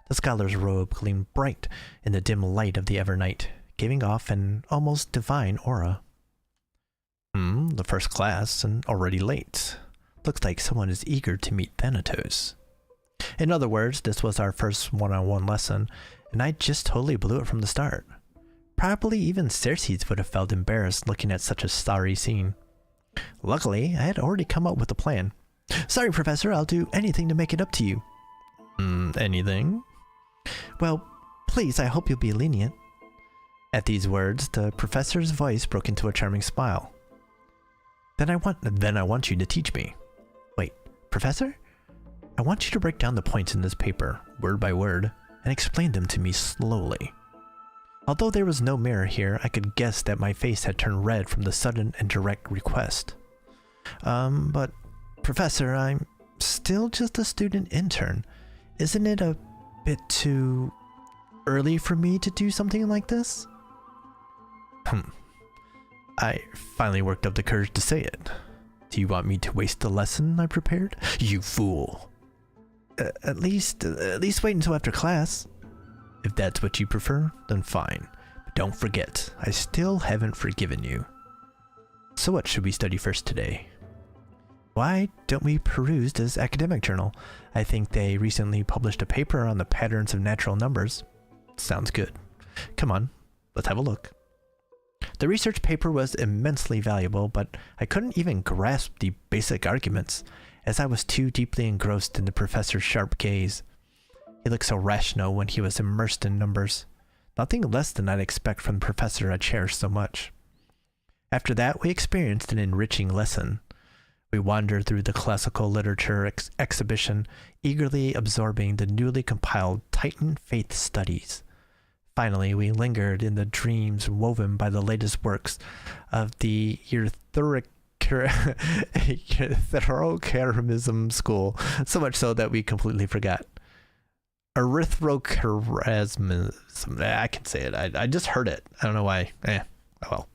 The scholar's robe gleamed bright in the dim light of the Evernight, giving off an almost divine aura. The first class, and already late. Looks like someone is eager to meet Thanatos. In other words, this was our first one-on-one lesson, and I just totally blew it from the start. Probably even Circes would have felt embarrassed looking at such a starry scene. Luckily, I had already come up with a plan. Sorry, Professor, I'll do anything to make it up to you. Anything? Well, please, I hope you'll be lenient. At these words, the professor's voice broke into a charming smile. Then I want you to teach me. Wait, Professor? I want you to break down the points in this paper, word by word, and explain them to me slowly. Although there was no mirror here, I could guess that my face had turned red from the sudden and direct request. But, Professor, I'm still just a student intern. Isn't it a bit too early for me to do something like this? I finally worked up the courage to say it. Do you want me to waste the lesson I prepared? You fool! At least wait until after class. If that's what you prefer, then fine. But don't forget, I still haven't forgiven you. So what should we study first today? Why don't we peruse this academic journal? I think they recently published a paper on the patterns of natural numbers. Sounds good. Come on, let's have a look. The research paper was immensely valuable, but I couldn't even grasp the basic arguments, as I was too deeply engrossed in the professor's sharp gaze. He looked so rational when he was immersed in numbers. Nothing less than I'd expect from the professor I cherished so much. After that, we experienced an enriching lesson. We wandered through the classical literature exhibition, eagerly absorbing the newly compiled Titan Faith Studies. Finally, we lingered in the dreams woven by the latest works of the Erythrochromism school, so much so that we completely forgot. Erythrochromism. I can say it. I just heard it. I don't know why. Oh well.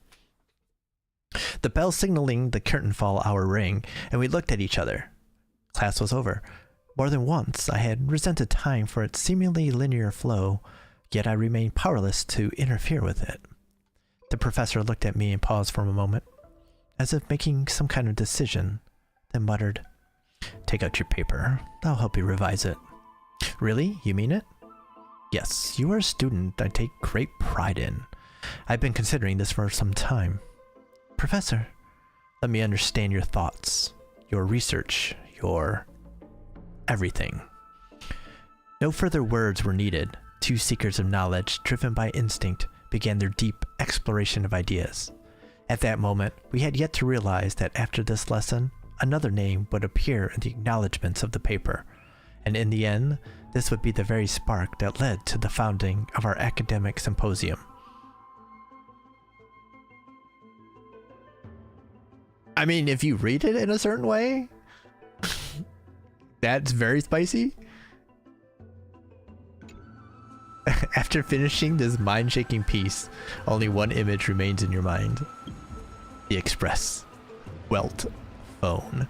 The bell signaling the curtain fall hour rang, and we looked at each other. Class was over. More than once, I had resented time for its seemingly linear flow, yet I remained powerless to interfere with it. The professor looked at me and paused for a moment, as if making some kind of decision, then muttered, "Take out your paper. I'll help you revise it." "Really? You mean it?" "Yes, you are a student I take great pride in. I've been considering this for some time." "Professor, let me understand your thoughts, your research, your everything." No further words were needed. Two seekers of knowledge, driven by instinct, began their deep exploration of ideas. At that moment, we had yet to realize that after this lesson, another name would appear in the acknowledgments of the paper, and in the end, this would be the very spark that led to the founding of our academic symposium. I mean, if you read it in a certain way, that's very spicy. After finishing this mind-shaking piece, only one image remains in your mind. The Express. Welt phone.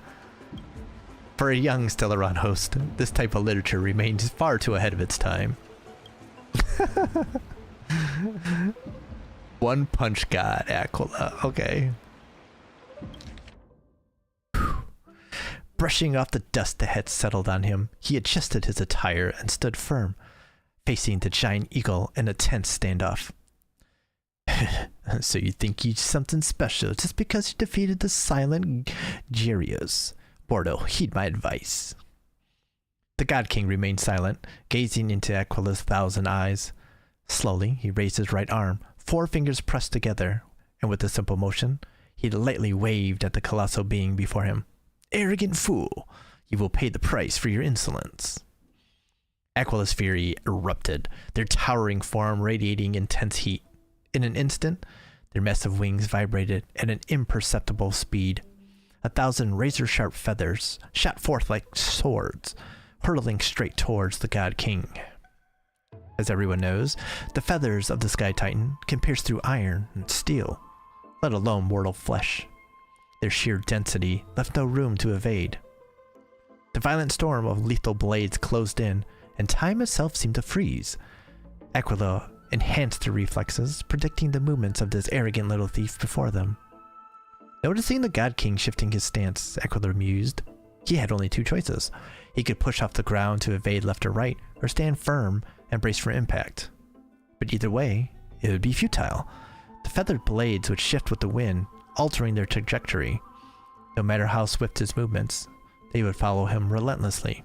For a young Stellaron host, this type of literature remains far too ahead of its time. One Punch God, Aquila. Okay. Brushing off the dust that had settled on him, he adjusted his attire and stood firm, facing the giant eagle in a tense standoff. So you think you're something special just because you defeated the silent Gyrios. Bordo, heed my advice. The God King remained silent, gazing into Aquila's 1,000 eyes. Slowly, he raised his right arm, 4 fingers pressed together, and with a simple motion, he lightly waved at the colossal being before him. Arrogant fool, you will pay the price for your insolence. Aquila's fury erupted, their towering form radiating intense heat. In an instant, their massive wings vibrated at an imperceptible speed. 1,000 razor-sharp feathers shot forth like swords, hurtling straight towards the God King. As everyone knows, the feathers of the Sky Titan can pierce through iron and steel, let alone mortal flesh. Their sheer density left no room to evade. The violent storm of lethal blades closed in, and time itself seemed to freeze. Aquila enhanced her reflexes, predicting the movements of this arrogant little thief before them. Noticing the God King shifting his stance, Aquila mused. He had only 2 choices. He could push off the ground to evade left or right, or stand firm and brace for impact. But either way, it would be futile. The feathered blades would shift with the wind, altering their trajectory. No matter how swift his movements, they would follow him relentlessly.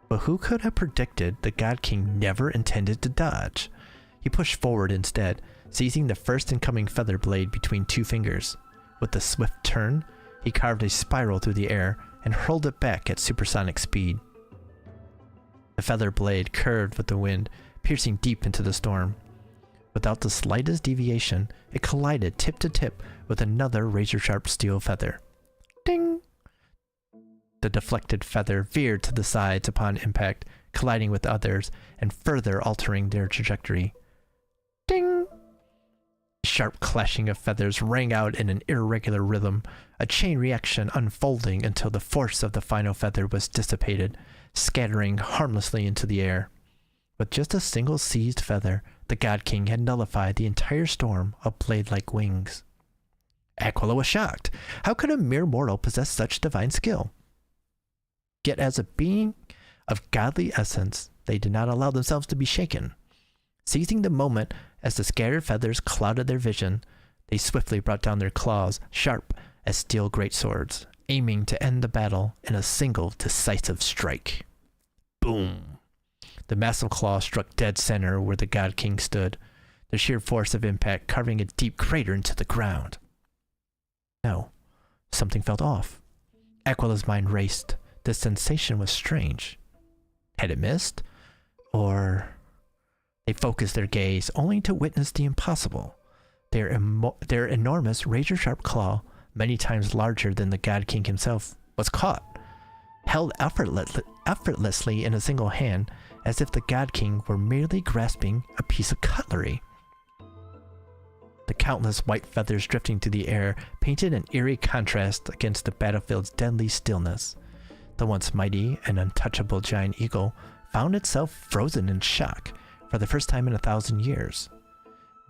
But who could have predicted the God King never intended to dodge? He pushed forward instead, seizing the first incoming feather blade between 2 fingers. With a swift turn, he carved a spiral through the air and hurled it back at supersonic speed. The feather blade curved with the wind, piercing deep into the storm. Without the slightest deviation, it collided tip to tip with another razor-sharp steel feather. Ding! The deflected feather veered to the sides upon impact, colliding with others and further altering their trajectory. Ding! Sharp clashing of feathers rang out in an irregular rhythm, a chain reaction unfolding until the force of the final feather was dissipated, scattering harmlessly into the air. With just a single seized feather, the God King had nullified the entire storm of blade-like wings. Aquila was shocked. How could a mere mortal possess such divine skill? Yet as a being of godly essence, they did not allow themselves to be shaken. Seizing the moment as the scattered feathers clouded their vision, they swiftly brought down their claws, sharp as steel greatswords, aiming to end the battle in a single decisive strike. Boom! The massive claw struck dead center where the God King stood, the sheer force of impact carving a deep crater into the ground. No, something felt off. Aquila's mind raced. The sensation was strange. Had it missed? Or... They focused their gaze only to witness the impossible. Their enormous razor-sharp claw, many times larger than the God King himself, was caught, held effortlessly in a single hand, as if the God King were merely grasping a piece of cutlery. The countless white feathers drifting through the air painted an eerie contrast against the battlefield's deadly stillness. The once mighty and untouchable giant eagle found itself frozen in shock for the first time in 1,000 years.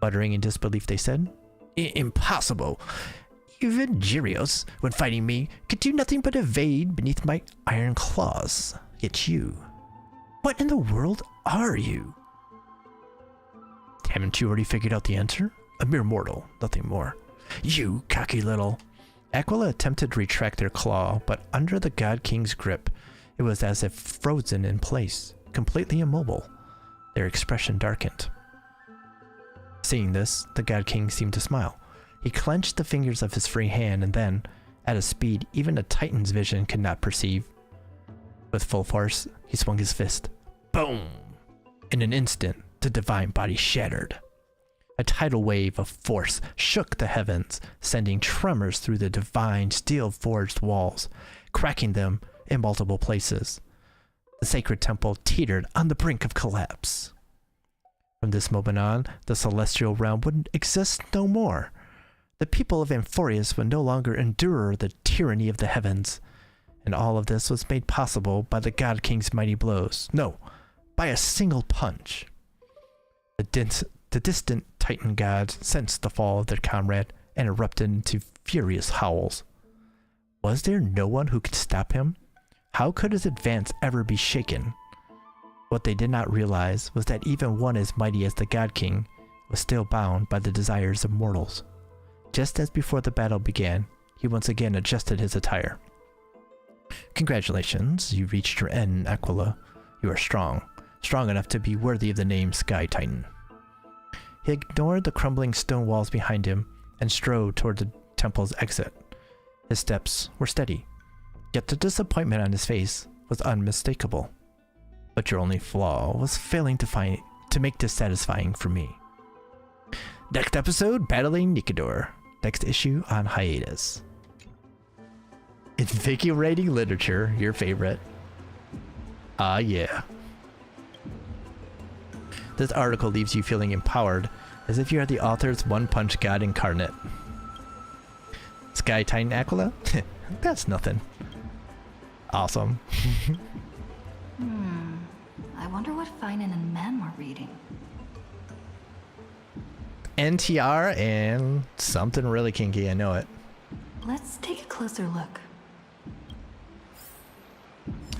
Muttering in disbelief, they said, "Impossible! Even Gyrios, when fighting me, could do nothing but evade beneath my iron claws. Yet you... What in the world are you?" Haven't you already figured out the answer? A mere mortal, nothing more. You cocky little... Aquila attempted to retract their claw, but under the God King's grip, it was as if frozen in place. completely immobile. Their expression darkened. Seeing this, the God King seemed to smile. He clenched the fingers of his free hand and then, at a speed even a Titan's vision could not perceive, with full force, he swung his fist. Boom! In an instant, the divine body shattered. A tidal wave of force shook the heavens, sending tremors through the divine steel-forged walls, cracking them in multiple places. The sacred temple teetered on the brink of collapse. From this moment on, the celestial realm would exist no more. The people of Amphorius would no longer endure the tyranny of the heavens, and all of this was made possible by the God King's mighty blows. No, by a single punch. The distant Titan gods sensed the fall of their comrade and erupted into furious howls. Was there no one who could stop him? How could his advance ever be shaken? What they did not realize was that even one as mighty as the God King was still bound by the desires of mortals. Just as before the battle began, he once again adjusted his attire. Congratulations, you reached your end, Aquila. You are strong enough to be worthy of the name Sky Titan. He ignored the crumbling stone walls behind him and strode toward the temple's exit. His steps were steady, yet the disappointment on his face was unmistakable. But your only flaw was failing to make this satisfying for me. Next episode, Battling Nikador. Next issue on hiatus. Invigorating literature, your favorite. Ah, yeah. This article leaves you feeling empowered, as if you are the author's one-punch god incarnate. Sky Titan Aquila? That's nothing. Awesome. I wonder what Finan and Mem are reading. NTR and something really kinky, I know it. Let's take a closer look.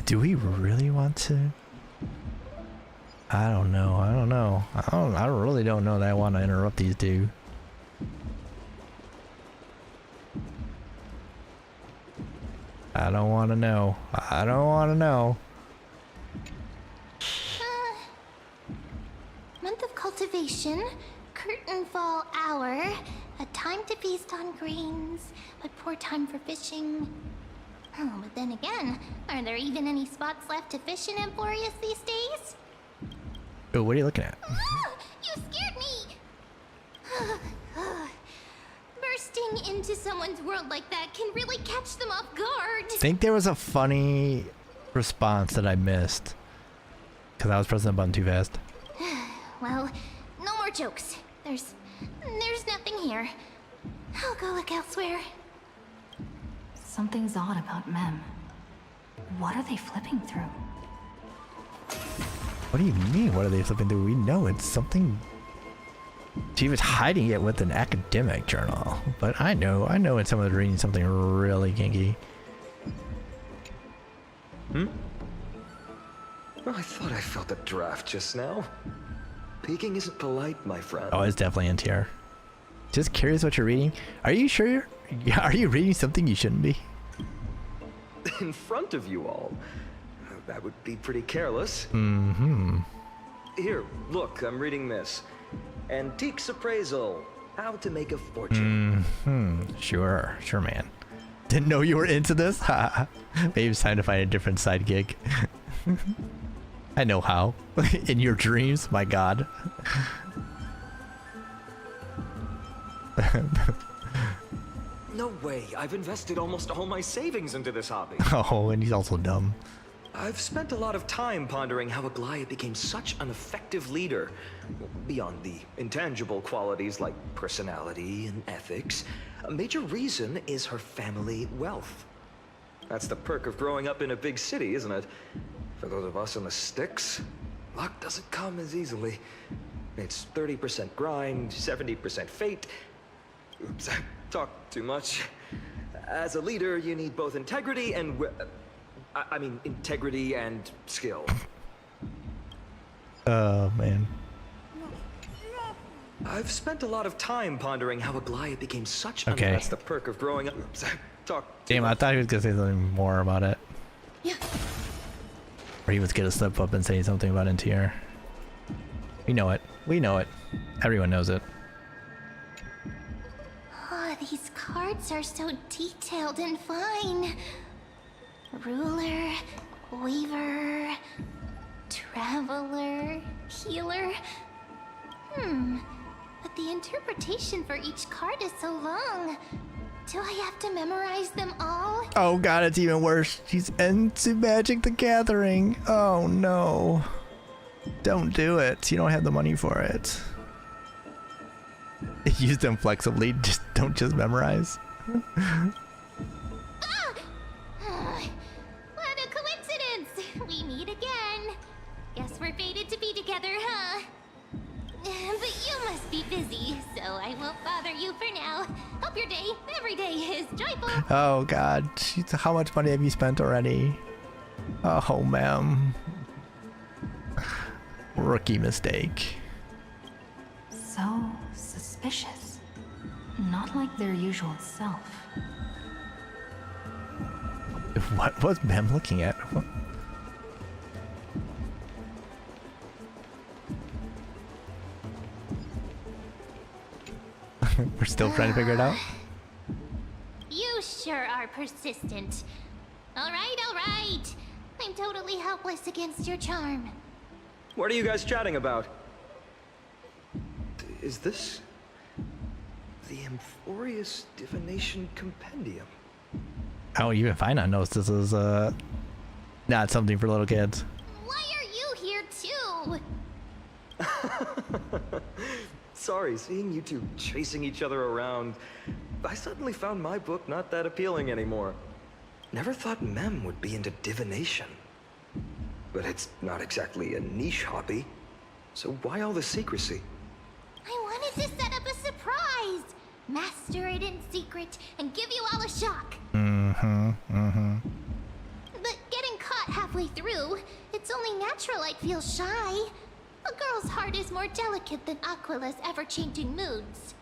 Do we really want to? I don't know. I really don't know that I want to interrupt these two. I don't want to know. Month of cultivation, curtain fall hour, a time to feast on grains, but poor time for fishing. Oh, but then again, are there even any spots left to fish in Amphorius these days? Oh, what are you looking at? You scared me! Bursting into someone's world like that can really catch them off guard. I think there was a funny response that I missed because I was pressing the button too fast. Well, no more jokes. There's nothing here. I'll go look elsewhere. Something's odd about Mem. What are they flipping through? What do you mean? What are they flipping through? We know it's something. She was hiding it with an academic journal, but I know when someone's reading something really kinky. Well, I thought I felt a draft just now. Peeking isn't polite, my friend. Oh, it's definitely NTR. Just curious what you're reading. Are you sure? Are you reading something you shouldn't be? In front of you all. That would be pretty careless. Here, look, I'm reading this. Antiques Appraisal. How to Make a Fortune. Sure, man. Didn't know you were into this? Maybe it's time to find a different side gig. I know how. In your dreams, my god. No way. I've invested almost all my savings into this hobby. Oh, and he's also dumb. I've spent a lot of time pondering how Aglaia became such an effective leader. Beyond the intangible qualities like personality and ethics, a major reason is her family wealth. That's the perk of growing up in a big city, isn't it? For those of us in the sticks, luck doesn't come as easily. It's 30% grind, 70% fate. Oops, I talked too much. As a leader, you need both integrity and integrity and skill. Oh, man. I've spent a lot of time pondering how Aglaia became such Okay. That's the perk of growing up. Oops, I talked too much. Damn, I thought he was gonna say something more about it. Yeah. I've spent a lot of time pondering how Aglaia became such Okay. an... Damn, I thought he was gonna say something more about it. Yeah. Or he was gonna slip up and say something about NTR. We know it. We know it. Everyone knows it. Oh, these cards are so detailed and fine. Ruler, weaver, traveler, healer. But the interpretation for each card is so long. Do I have to memorize them all? Oh god, it's even worse. She's into Magic the Gathering. Oh no. Don't do it. You don't have the money for it. Use them flexibly. Don't just memorize. What a coincidence! We meet again. Guess we're fated to be together, huh? But you must be busy, so I won't bother you for now. Hope your day, every day, is joyful. Oh god. How much money have you spent already? Oh, ma'am. Rookie mistake. So suspicious. Not like their usual self. What was ma'am looking at? What? We're still trying to figure it out? You sure are persistent. All right. I'm totally helpless against your charm. What are you guys chatting about? Is this the Amphorius Divination Compendium? Oh, even Fina knows this is not something for little kids. Why are you here too? Sorry, seeing you two chasing each other around, I suddenly found my book not that appealing anymore. Never thought Mem would be into divination. But it's not exactly a niche hobby, so why all the secrecy? I wanted to set up a surprise! Master it in secret and give you all a shock. But getting caught halfway through, it's only natural I'd feel shy. A girl's heart is more delicate than Aquila's ever-changing moods.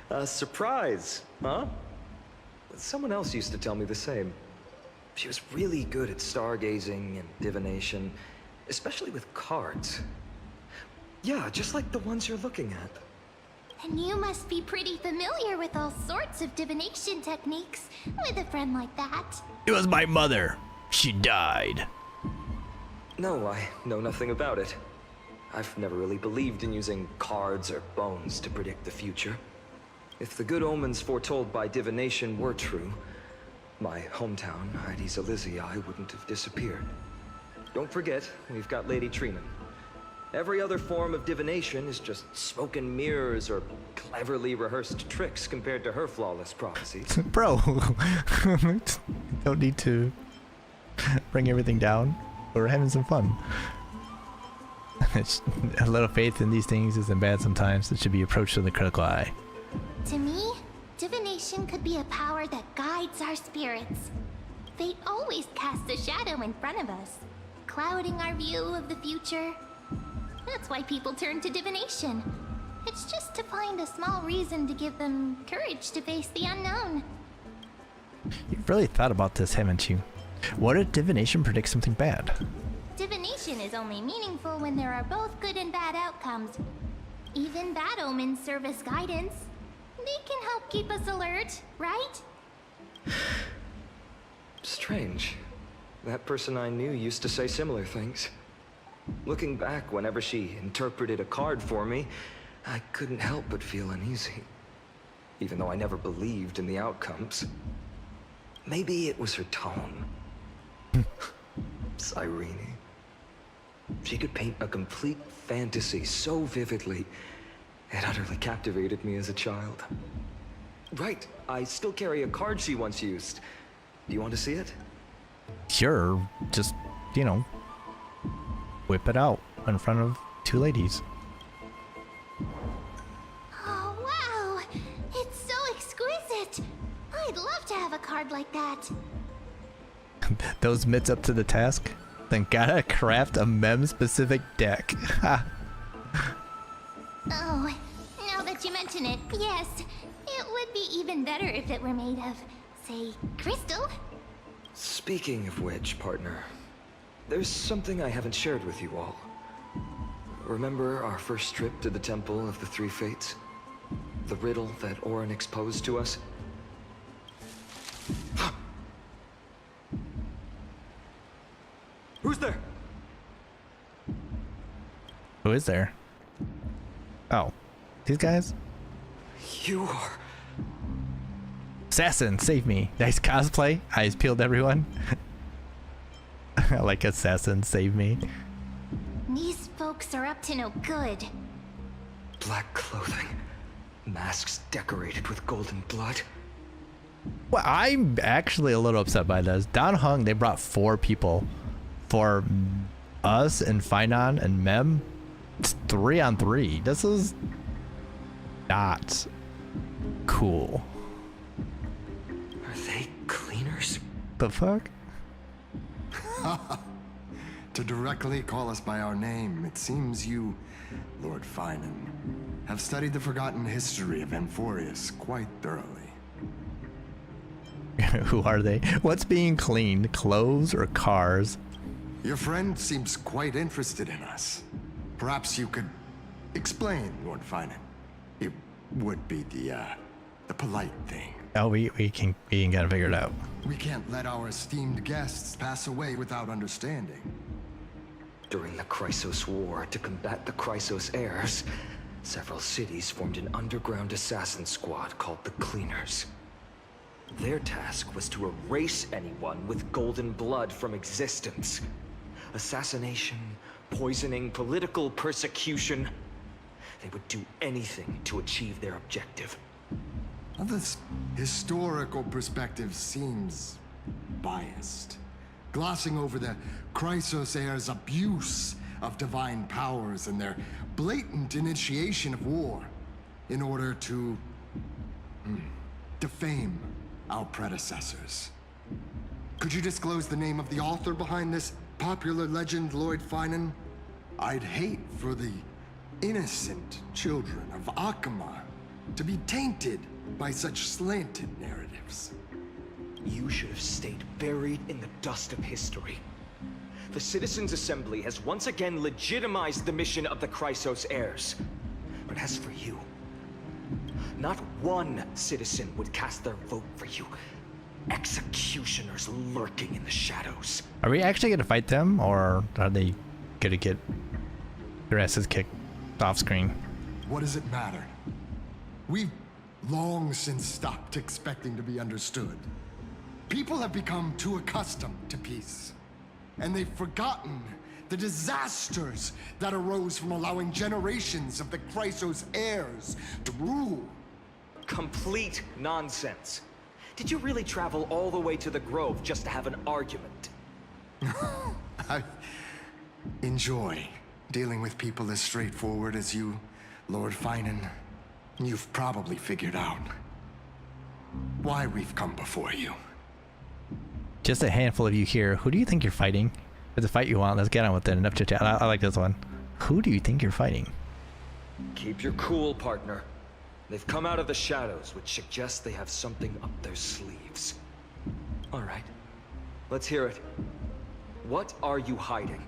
A surprise, huh? Someone else used to tell me the same. She was really good at stargazing and divination, especially with cards. Yeah, just like the ones you're looking at. And you must be pretty familiar with all sorts of divination techniques with a friend like that. It was my mother. She died. No, I know nothing about it. I've never really believed in using cards or bones to predict the future. If the good omens foretold by divination were true, my hometown, Hydes Elysiae, wouldn't have disappeared. Don't forget, we've got Lady Trina. Every other form of divination is just smoke and mirrors or cleverly rehearsed tricks compared to her flawless prophecies. Bro, don't need to bring everything down. We're having some fun. A little faith in these things isn't bad sometimes. It should be approached with a critical eye. To me, divination could be a power that guides our spirits. Fate always casts a shadow in front of us, clouding our view of the future. That's why people turn to divination. It's just to find a small reason to give them courage to face the unknown. You've really thought about this, haven't you? What if divination predicts something bad? Divination is only meaningful when there are both good and bad outcomes. Even bad omens serve as guidance. They can help keep us alert, right? Strange. That person I knew used to say similar things. Looking back, whenever she interpreted a card for me, I couldn't help but feel uneasy. Even though I never believed in the outcomes. Maybe it was her tone. Cyrene. She could paint a complete fantasy so vividly, it utterly captivated me as a child. Right, I still carry a card she once used. Do you want to see it? Sure, just, you know, whip it out in front of two ladies. Oh, wow! It's so exquisite! I'd love to have a card like that. Those mitts up to the task? Then gotta craft a mem-specific deck. Ha! Oh, now that you mention it, yes. It would be even better if it were made of, say, crystal? Speaking of which, partner, there's something I haven't shared with you all. Remember our first trip to the Temple of the Three Fates? The riddle that Orin exposed to us? Who's there? Who is there? Oh, these guys? You are... Assassin, save me. Nice cosplay. Eyes peeled, everyone. I like Assassin, save me. These folks are up to no good. Black clothing. Masks decorated with golden blood. Well, I'm actually a little upset by this. Down Hung, they brought 4 people. For us and Finon and Mem, it's 3 on 3. This is not cool. Are they cleaners? The fuck? To directly call us by our name, it seems you, Lord Finan, have studied the forgotten history of Amphorius quite thoroughly. Who are they? What's being cleaned? Clothes or cars? Your friend seems quite interested in us. Perhaps you could explain, Lord Finan. It would be the polite thing. Oh, we can get it figured out. We can't let our esteemed guests pass away without understanding. During the Chrysos War, to combat the Chrysos heirs, several cities formed an underground assassin squad called the Cleaners. Their task was to erase anyone with golden blood from existence. Assassination, poisoning, political persecution. They would do anything to achieve their objective. Well, this historical perspective seems biased, glossing over the Chrysos heirs' abuse of divine powers and their blatant initiation of war in order to defame our predecessors. Could you disclose the name of the author behind this popular legend, Lord Finan? I'd hate for the innocent children of Akama to be tainted by such slanted narratives. You should have stayed buried in the dust of history. The Citizens' Assembly has once again legitimized the mission of the Chrysos heirs. But as for you, not one citizen would cast their vote for you. Executioners lurking in the shadows. Are we actually going to fight them, or are they going to get their asses kicked off screen? What does it matter? We've long since stopped expecting to be understood. People have become too accustomed to peace, and they've forgotten the disasters that arose from allowing generations of the Chrysos heirs to rule. Complete nonsense. Did you really travel all the way to the Grove just to have an argument? I enjoy dealing with people as straightforward as you, Lord Finan. You've probably figured out why we've come before you. Just a handful of you here. Who do you think you're fighting? It's a fight you want. Let's get on with it. Enough chit chat. I like this one. Who do you think you're fighting? Keep your cool, partner. They've come out of the shadows, which suggests they have something up their sleeves. All right, let's hear it. What are you hiding?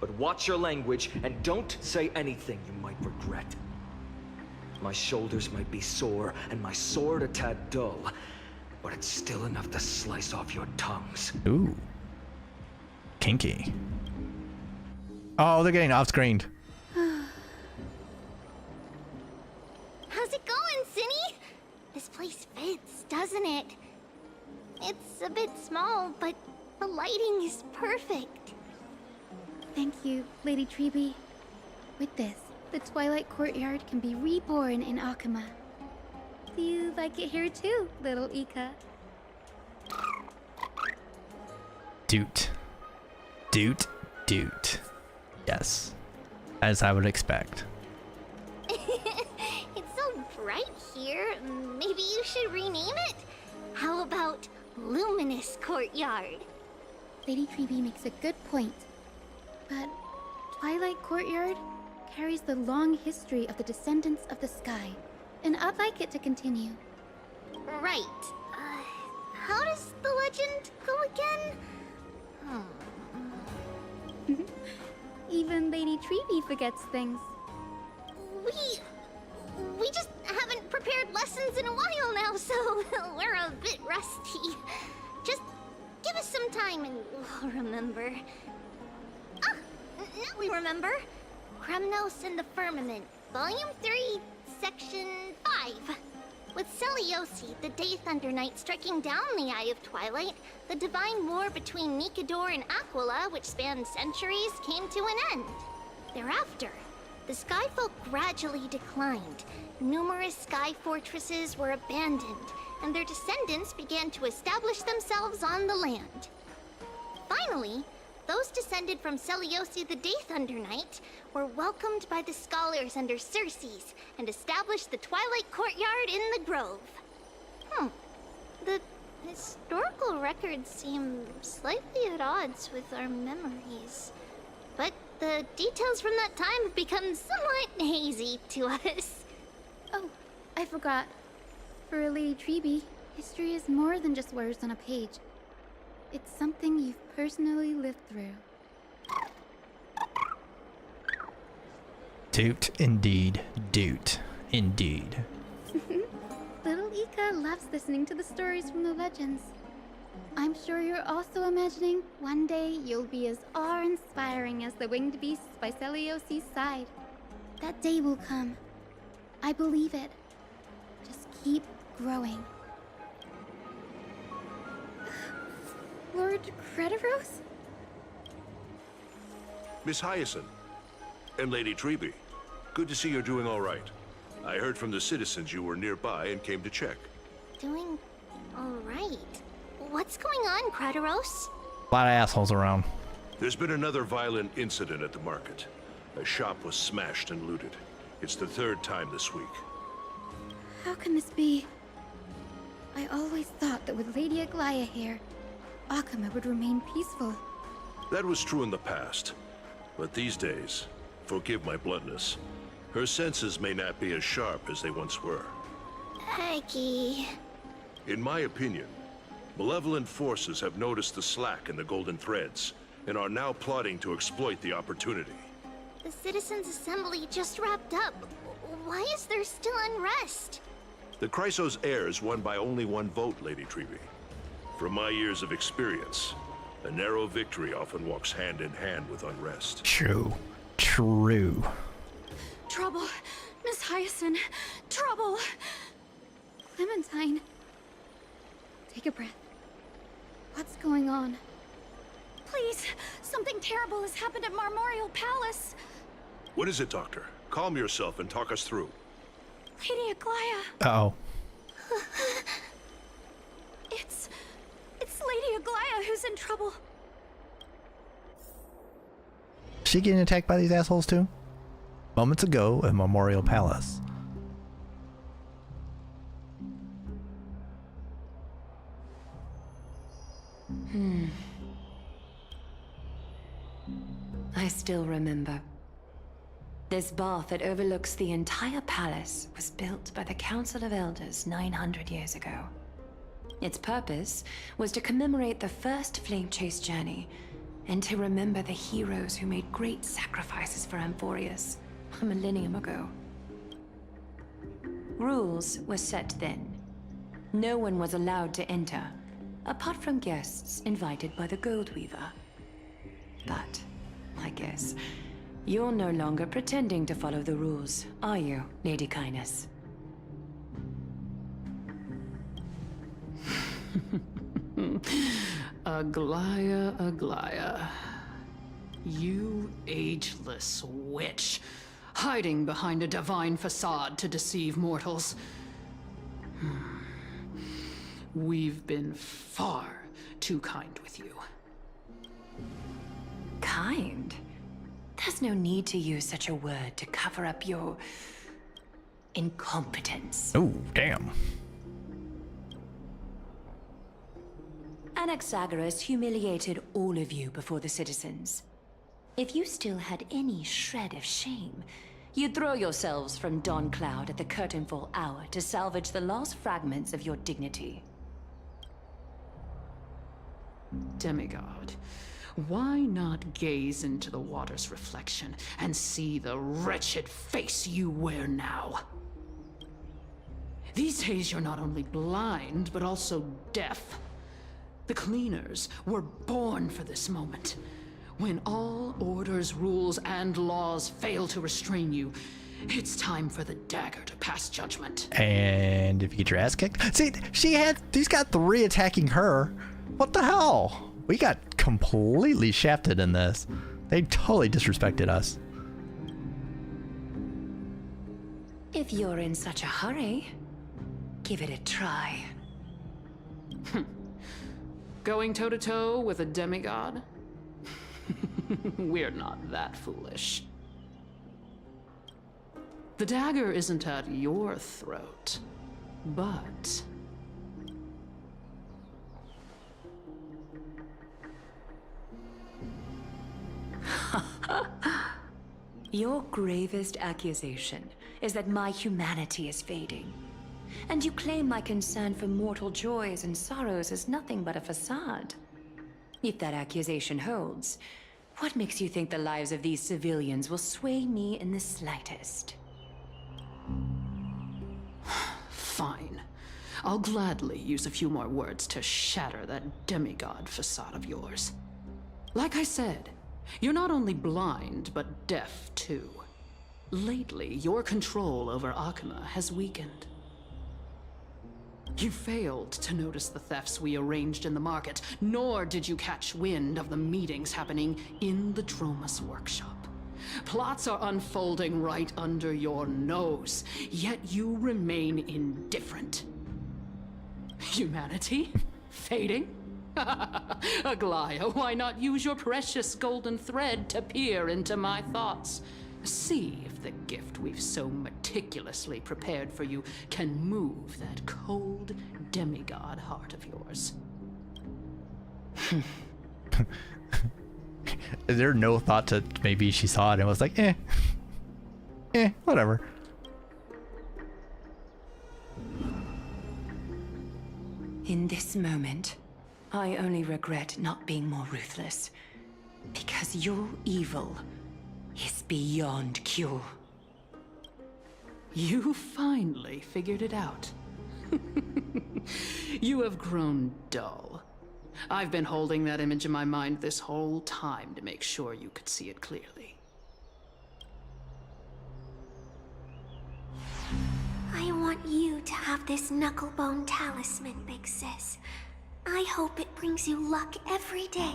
But watch your language and don't say anything you might regret. My shoulders might be sore and my sword a tad dull, but it's still enough to slice off your tongues. Ooh. Kinky. Oh, they're getting off-screened. How's it going, Cinny? This place fits, doesn't it? It's a bit small, but the lighting is perfect. Thank you, Lady Treeby. With this, the Twilight Courtyard can be reborn in Akama. Do you like it here too, little Ika? Doot. Doot. Doot. Yes. As I would expect. It's so bright here. Maybe you should rename it? How about Luminous Courtyard? Lady Treeby makes a good point. But Twilight Courtyard carries the long history of the descendants of the sky, and I'd like it to continue. Right. How does the legend go again? Even Lady Treeby forgets things. We just haven't prepared lessons in a while now, so we're a bit rusty. Just give us some time and we'll remember. Ah, now we remember. Kremnos and the Firmament, Volume 3, Section 5. With Celiosi, the Day Thunder Knight, striking down the Eye of Twilight, the divine war between Mikador and Aquila, which spanned centuries, came to an end. Thereafter, the Skyfolk gradually declined. Numerous sky fortresses were abandoned, and their descendants began to establish themselves on the land. Finally, those descended from Celiosi the Day Thunder Knight were welcomed by the scholars under Circes and established the Twilight Courtyard in the Grove. The historical records seem slightly at odds with our memories, but the details from that time have become somewhat hazy to us. Oh, I forgot. For Lady Treeby, history is more than just words on a page. It's something you've personally lived through. Doot indeed. Doot indeed. Little Ika loves listening to the stories from the legends. I'm sure you're also imagining one day you'll be as awe-inspiring as the winged beasts by Celiosi's side. That day will come. I believe it. Just keep growing. Lord Crediros? Miss Hyacin and Lady Treeby, good to see you're doing all right. I heard from the citizens you were nearby and came to check. Doing all right. What's going on, Crediros? A lot of assholes around. There's been another violent incident at the market. A shop was smashed and looted. It's the third time this week. How can this be? I always thought that with Lady Aglaya here, Akama would remain peaceful. That was true in the past. But these days, forgive my bluntness, her senses may not be as sharp as they once were. Aggie. In my opinion, malevolent forces have noticed the slack in the Golden Threads and are now plotting to exploit the opportunity. The Citizens' Assembly just wrapped up. Why is there still unrest? The Chrysos heirs won by only one vote, Lady Treeby. From my years of experience, a narrow victory often walks hand in hand with unrest. True. True. Trouble. Miss Hyacin. Trouble. Clementine. Take a breath. What's going on? Please, something terrible has happened at Marmorial Palace. What is it, Doctor? Calm yourself and talk us through. Lady Aglaya. Uh-oh. It's Lady Aglaya who's in trouble. She getting attacked by these assholes too? Moments ago at Memorial Palace. I still remember. This bath that overlooks the entire palace was built by the Council of Elders 900 years ago. Its purpose was to commemorate the first flame chase journey and to remember the heroes who made great sacrifices for Amphorius a millennium ago. Rules were set then. No one was allowed to enter, apart from guests invited by the Gold Weaver. But, I guess, you're no longer pretending to follow the rules, are you, Lady Kindness? Aglaya, Aglaya. You ageless witch, hiding behind a divine facade to deceive mortals. We've been far too kind with you. Kind? There's no need to use such a word to cover up your incompetence. Oh, damn. Anaxagoras humiliated all of you before the citizens. If you still had any shred of shame, you'd throw yourselves from Dawn Cloud at the curtainfall hour to salvage the last fragments of your dignity. Demigod, Why not gaze into the water's reflection and see the wretched face you wear now? These days you're not only blind, but also deaf. The cleaners were born for this moment. When all orders, rules, and laws fail to restrain you, it's time for the dagger to pass judgment. And if you get your ass kicked, see, he's got 3 attacking her. What the hell? We got completely shafted in this. They totally disrespected us. If you're in such a hurry, give it a try. Going toe-to-toe with a demigod? We're not that foolish. The dagger isn't at your throat, but... Your gravest accusation is that my humanity is fading. And you claim my concern for mortal joys and sorrows is nothing but a facade. If that accusation holds, what makes you think the lives of these civilians will sway me in the slightest? Fine. I'll gladly use a few more words to shatter that demigod facade of yours. Like I said, you're not only blind, but deaf too. Lately, your control over Akama has weakened. You failed to notice the thefts we arranged in the market, nor did you catch wind of the meetings happening in the Dromus workshop. Plots are unfolding right under your nose, yet you remain indifferent. Humanity? Fading? Aglaya, why not use your precious golden thread to peer into my thoughts? See if the gift we've so meticulously prepared for you can move that cold demigod heart of yours. Is there no thought to maybe she saw it and was like, whatever. In this moment, I only regret not being more ruthless. Because your evil is beyond cure. You finally figured it out. You have grown dull. I've been holding that image in my mind this whole time to make sure you could see it clearly. I want you to have this knucklebone talisman, Big Sis. I hope it brings you luck every day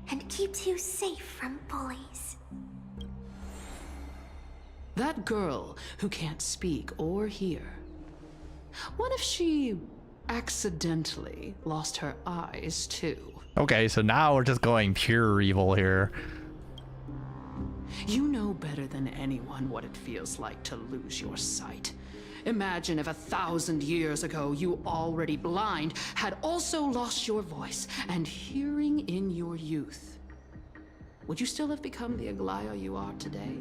and keeps you safe from bullies. That girl who can't speak or hear. What if she accidentally lost her eyes too? Okay, so now we're just going pure evil here. You know better than anyone what it feels like to lose your sight. Imagine if 1,000 years ago you, already blind, had also lost your voice and hearing in your youth. Would you still have become the Aglaya you are today?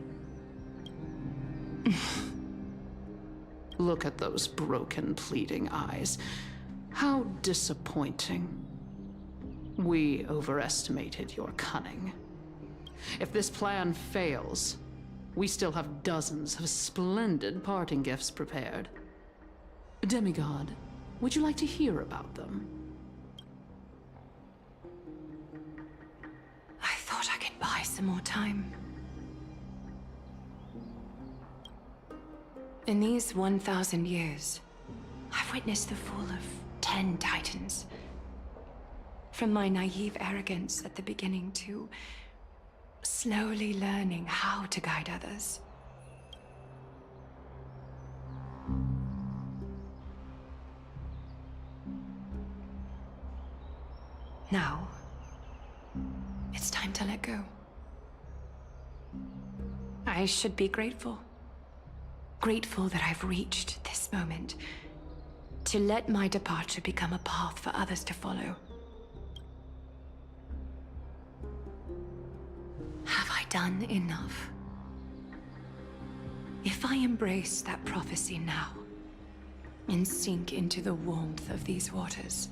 Look at those broken, pleading eyes. How disappointing. We overestimated your cunning. If this plan fails, we still have dozens of splendid parting gifts prepared. Demigod, would you like to hear about them? I thought I could buy some more time. In these 1,000 years, I've witnessed the fall of 10 titans. From my naive arrogance at the beginning to slowly learning how to guide others. Now, it's time to let go. I should be grateful. Grateful that I've reached this moment. To let my departure become a path for others to follow. Have I done enough? If I embrace that prophecy now, and sink into the warmth of these waters,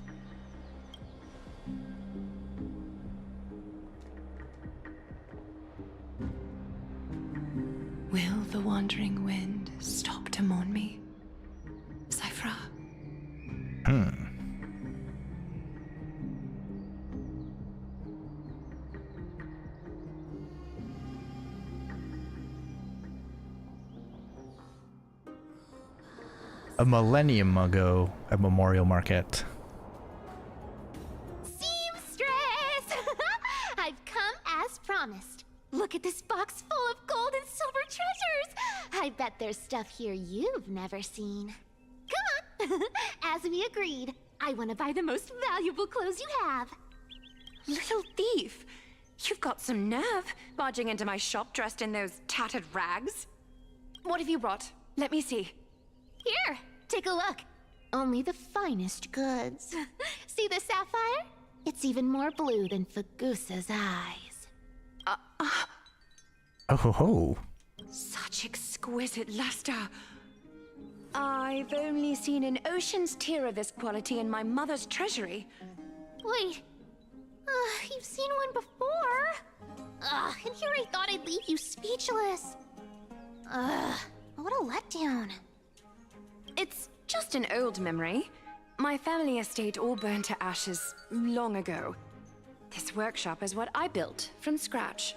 Will the wandering wind stop to mourn me? Cipher. A millennium ago at Memorial Market. Seamstress! I've come as promised. Look at this box full of gold and silver treasures. I bet there's stuff here you've never seen. Come on. As we agreed, I want to buy the most valuable clothes you have. Little thief! You've got some nerve, barging into my shop dressed in those tattered rags. What have you brought? Let me see. Here, take a look. Only the finest goods. See the sapphire? It's even more blue than Fagusa's eyes. Oh ho ho. Such exquisite luster. I've only seen an ocean's tier of this quality in my mother's treasury. Wait. You've seen one before. And here I thought I'd leave you speechless. What a letdown. It's just an old memory. My family estate all burned to ashes long ago. This workshop is what I built from scratch.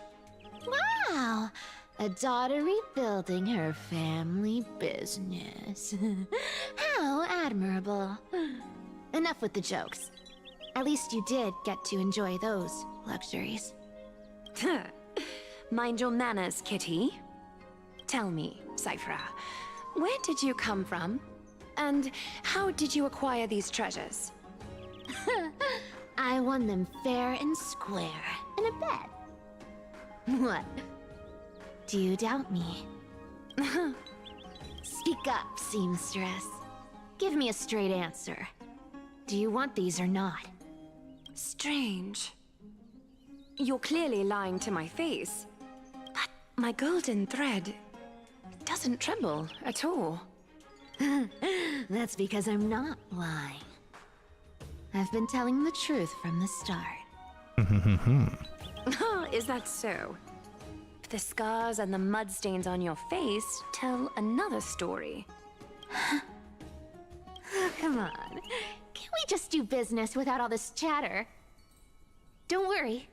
Wow! A daughter rebuilding her family business. How admirable. Enough with the jokes. At least you did get to enjoy those luxuries. Mind your manners, kitty. Tell me, Cipher, where did you come from? And how did you acquire these treasures? I won them fair and square in a bet. What? Do you doubt me? Speak up, seamstress. Give me a straight answer. Do you want these or not? Strange. You're clearly lying to my face. But my golden thread doesn't tremble at all. That's because I'm not lying. I've been telling the truth from the start. Is that so? The scars and the mud stains on your face tell another story. Come on. Can't we just do business without all this chatter? Don't worry.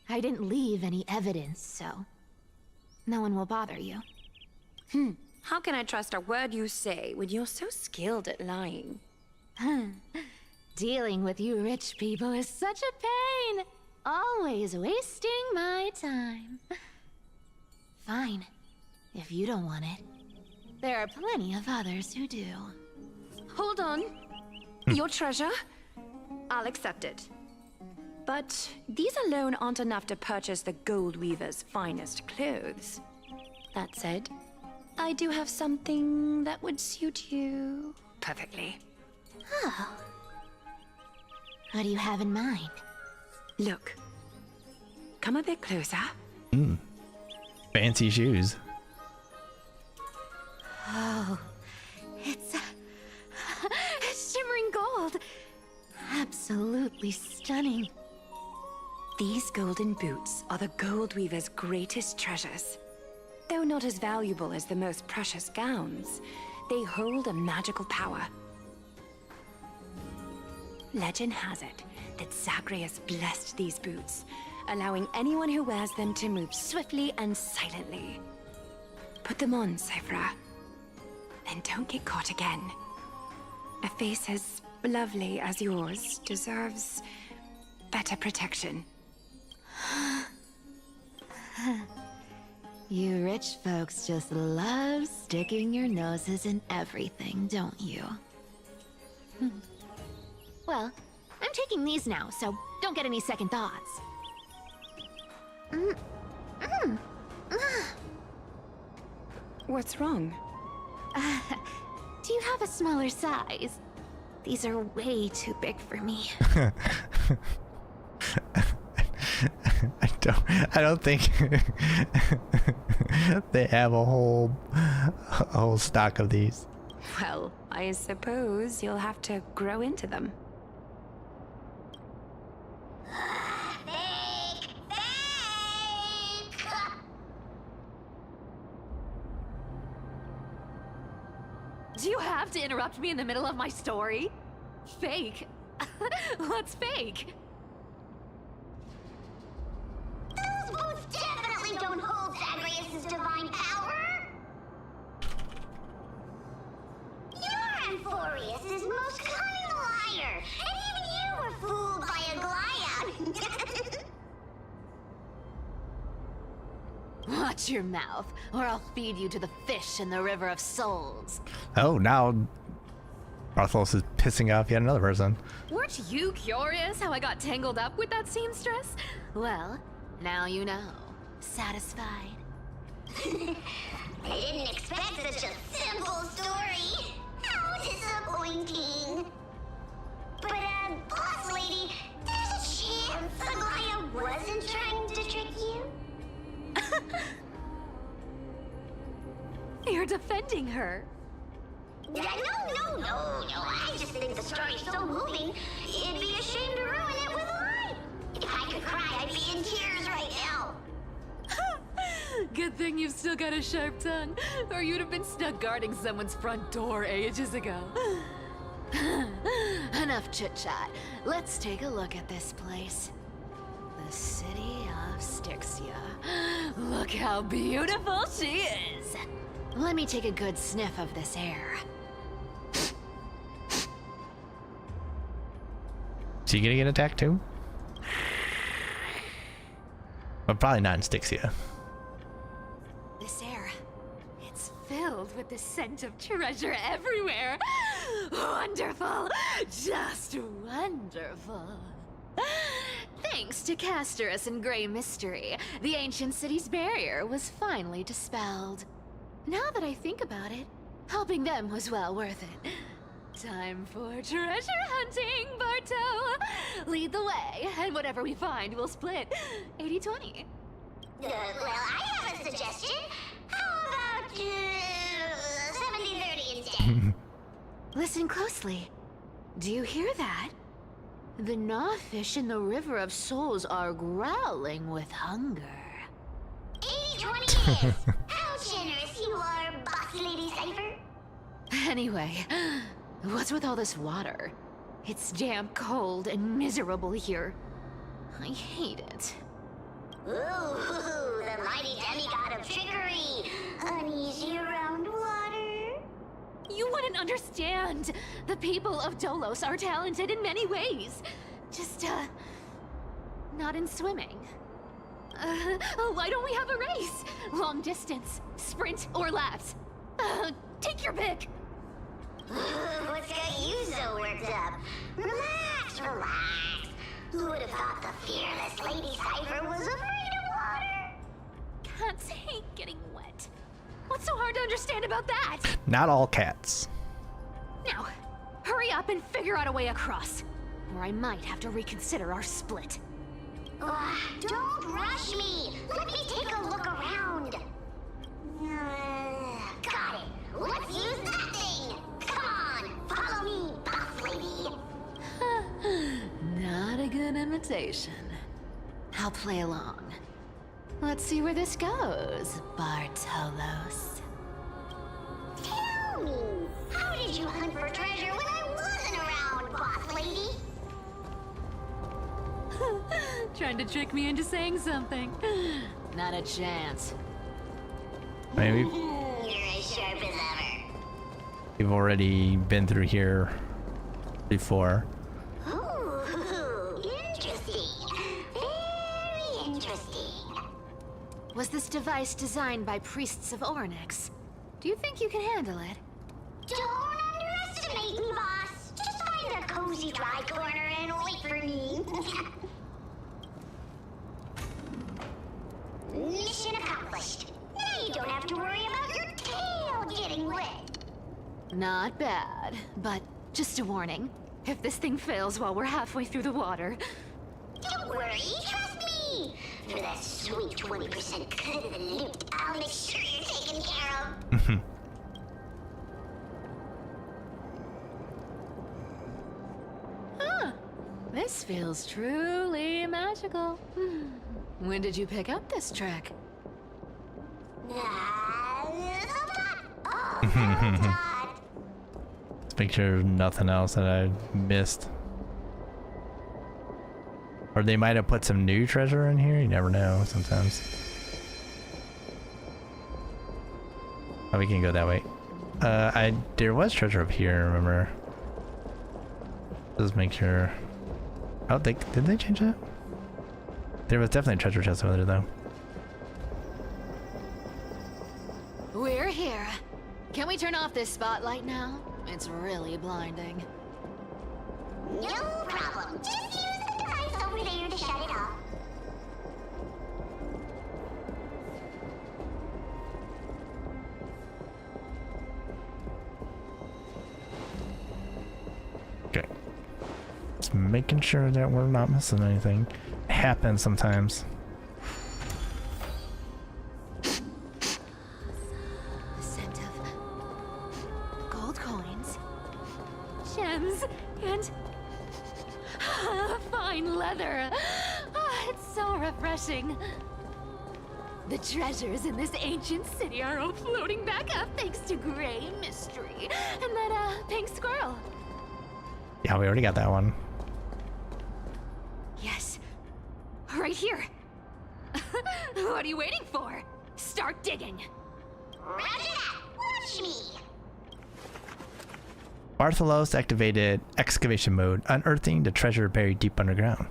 I didn't leave any evidence, so no one will bother you. How can I trust a word you say when you're so skilled at lying? Dealing with you rich people is such a pain. Always wasting my time. Fine, if you don't want it. There are plenty of others who do. Hold on. Your treasure? I'll accept it. But these alone aren't enough to purchase the gold weaver's finest clothes. That said, I do have something that would suit you perfectly. Oh. What do you have in mind? Look. Come a bit closer. Fancy shoes. Oh, it's shimmering gold. Absolutely stunning. These golden boots are the gold weaver's greatest treasures. Though not as valuable as the most precious gowns, they hold a magical power. Legend has it that Zagreus blessed these boots, allowing anyone who wears them to move swiftly and silently. Put them on, Cipher. And don't get caught again. A face as lovely as yours deserves better protection. You rich folks just love sticking your noses in everything, don't you? Well, I'm taking these now, so don't get any second thoughts. What's wrong? Do you have a smaller size? These are way too big for me. I don't think they have a whole stock of these. Well, I suppose you'll have to grow into them. Do you have to interrupt me in the middle of my story? Fake? What's fake? Those boots definitely don't hold Zagreus' divine power! Your Amphorius is most cunning liar, and even you were fooled by a Glion! Watch your mouth, or I'll feed you to the fish in the River of Souls. Oh, now Barthos is pissing off yet another person. Weren't you curious how I got tangled up with that seamstress? Well, now you know. Satisfied? I didn't expect such a simple story. How disappointing. But, boss lady, there's a chance Aglaya wasn't trying to trick you? You're defending her. No. I just think the story's so moving, it'd be a shame to ruin it with a lie. If I could cry, I'd be in tears right now. Good thing you've still got a sharp tongue, or you'd have been stuck guarding someone's front door ages ago. Enough chit-chat. Let's take a look at this place. The city of Styxia. Look how beautiful she is! Let me take a good sniff of this air. Is he gonna get attacked too? But probably not in Styxia. This air, it's filled with the scent of treasure everywhere. Wonderful, just wonderful. Thanks to Castorice and Grey Mystery, the ancient city's barrier was finally dispelled. Now that I think about it, helping them was well worth it. Time for treasure hunting, Barto! Lead the way, and whatever we find, we'll split 80-20. Well, I have a suggestion. How about, 70-30 instead? Listen closely. Do you hear that? The gnawfish in the River of Souls are growling with hunger. 80-20 it is. How generous you are, Boss Lady Cipher. Anyway, what's with all this water? It's damp, cold, and miserable here. I hate it. Ooh, the mighty demigod of trickery. Uneasy around water. You wouldn't understand. The people of Dolos are talented in many ways. Just, not in swimming. Why don't we have a race? Long distance, sprint, or laps? Take your pick. What's got you so worked up? Relax. Who would have thought the fearless Lady Cipher was afraid of water? Cats hate getting wet. What's so hard to understand about that? Not all cats. Now, hurry up and figure out a way across, or I might have to reconsider our split. Don't rush me. Let me take a look around. Got it. Let's use that thing. Come on, follow me, boss lady. Not a good invitation. I'll play along. Let's see where this goes, Bartolos. Tell me, how did you hunt for treasure when I wasn't around, boss lady? Trying to trick me into saying something. Not a chance. Maybe You're as sharp as ever. we've already been through here before. Ooh, interesting. Very interesting. Was this device designed by priests of Ornyx? Do you think you can handle it? Don't underestimate me, boss. Just find a cozy dry corner and wait for me. Mission accomplished. Now you don't have to worry about your tail getting wet. Not bad, but just a warning. If this thing fails while we're halfway through the water... Don't worry, trust me. For that sweet 20% cut of the loot, I'll make sure you're taken care of. Huh. This feels truly magical. When did you pick up this trick? Oh, well done. make sure there's nothing else that I missed. Or they might have put some new treasure in here. You never know sometimes. Oh, we can go that way. There was treasure up here, remember? Just make sure. Oh, did they change that? There was definitely a treasure chest over there, though. We're here. Can we turn off this spotlight now? It's really blinding. No problem. Just use the device over there to shut it off. Okay. Just making sure that we're not missing anything. It happens sometimes. The scent of gold coins, gems, and fine leather. It's so refreshing. The treasures in this ancient city are all floating back up thanks to Gray Mystery and that pink squirrel. Yeah, we already got that one. Yes, right here. What are you waiting for? Start digging. Roger that. Watch me. Bartholos activated excavation mode, unearthing the treasure buried deep underground.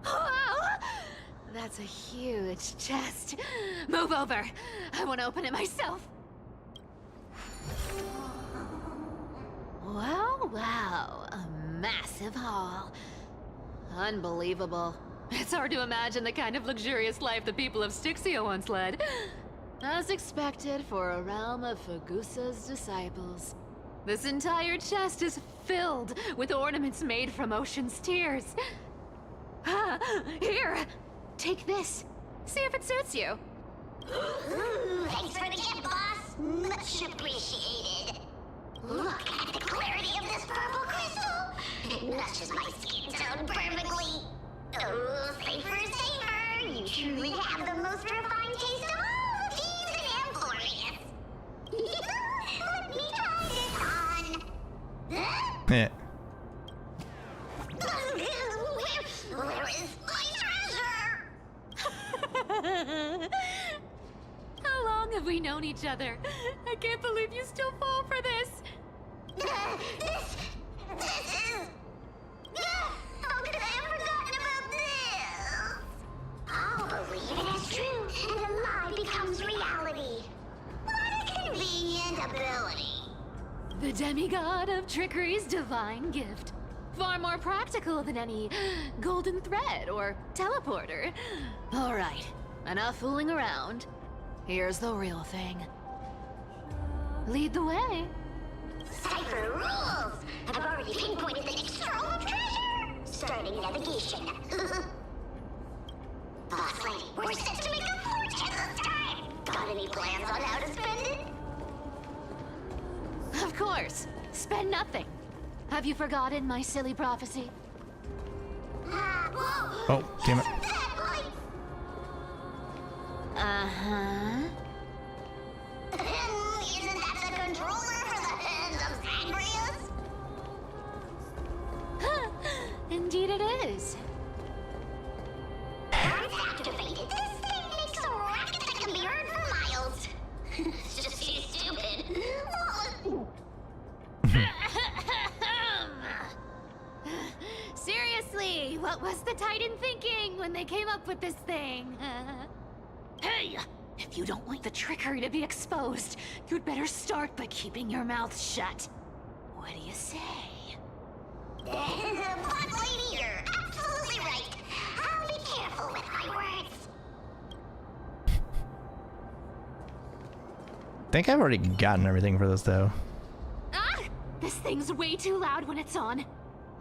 Wow! That's a huge chest. Move over. I want to open it myself. Wow. A massive haul. Unbelievable. It's hard to imagine the kind of luxurious life the people of Styxia once led. As expected for a realm of Fagusa's disciples. This entire chest is filled with ornaments made from ocean's tears. Here, take this. See if it suits you. Thanks for the gift, boss. Much appreciated. Look at the clarity of this purple crystal. It matches my skin tone perfectly. Oh, Cipher, you truly have the most refined taste of all thieves in Amphorius. Let me try this on. Yeah. Where is my treasure? How long have we known each other? I can't believe you still fall for this. This is... How could I have forgotten about this? I'll believe it is true, and a lie becomes reality. What a convenient ability. The demigod of trickery's divine gift. Far more practical than any golden thread or teleporter. All right, enough fooling around. Here's the real thing. Lead the way. Cipher rules! I've already pinpointed the next trove of treasure! Starting navigation. Boss lady, we're set to make a fortune this time! Got any plans on how to spend it? Of course. Spend nothing. Have you forgotten my silly prophecy? Oh, damn it. Uh-huh. Isn't that the controller for the hands of Zagreus? Indeed it is. Once activated, this thing makes a racket that can be heard for miles. It's just too stupid. Seriously, what was the Titan thinking when they came up with this thing? Hey! If you don't want the trickery to be exposed, you'd better start by keeping your mouth shut. What do you say? Boss lady, you're absolutely right. I'll be careful with my words. I think I've already gotten everything for this, though. Ah! This thing's way too loud when it's on.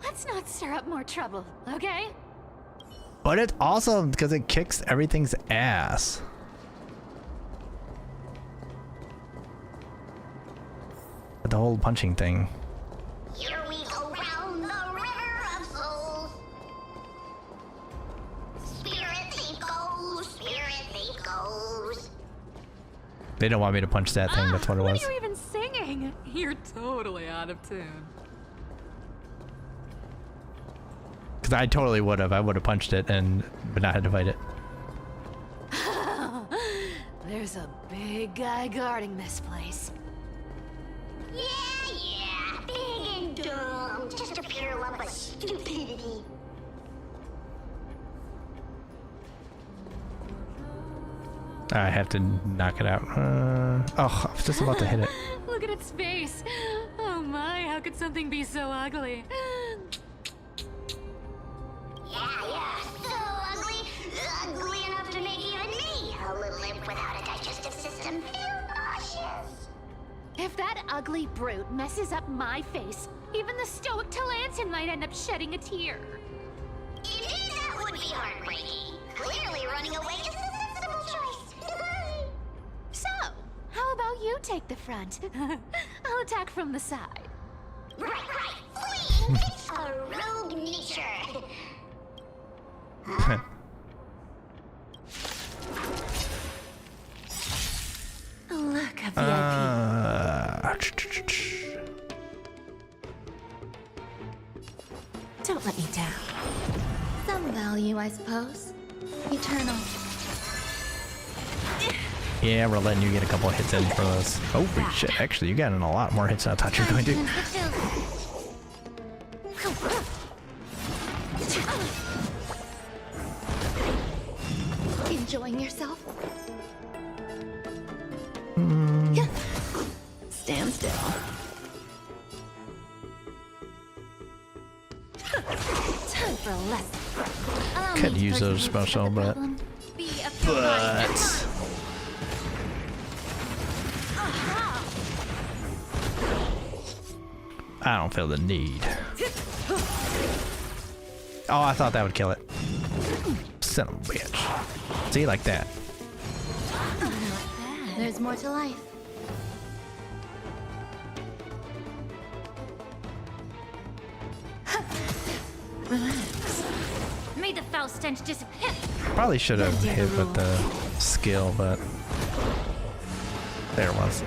Let's not stir up more trouble, okay? But it's awesome because it kicks everything's ass. The whole punching thing. Here we go round the river of souls. Spirit thief goes, spirit thief goes. They don't want me to punch that thing, that's what it was. What are you even singing? doing? You're totally out of tune. Because I totally would have. I would have punched it and but not had to fight it. There's a big guy guarding this place. Yeah, big and dumb. Just a pure love of stupidity. I have to knock it out. Oh, I was just about to hit it. Look at its face. Oh my, how could something be so ugly? Yeah, so ugly. Ugly enough to make even me, a little imp without a digestive system, feel nauseous. If that ugly brute messes up my face, even the stoic Talantin might end up shedding a tear. If that would be heartbreaking. Clearly running away is the sensible choice. So, how about you take the front? I'll attack from the side. Right. Flee! It's a rogue nature. Huh? Look, a VIP. Don't let me down. Some value, I suppose. Eternal. Yeah, we're letting you get a couple of hits in for those. Holy shit, actually, you got in a lot more hits than I thought you were going to. Enjoying yourself? Stand still. Time for a lesson. Could use those special, but I don't feel the need. Oh, I thought that would kill it. Son of a bitch. See, like that. There's more to life. Relax. May the foul stench disappear. Probably should have hit with the skill, but there it was.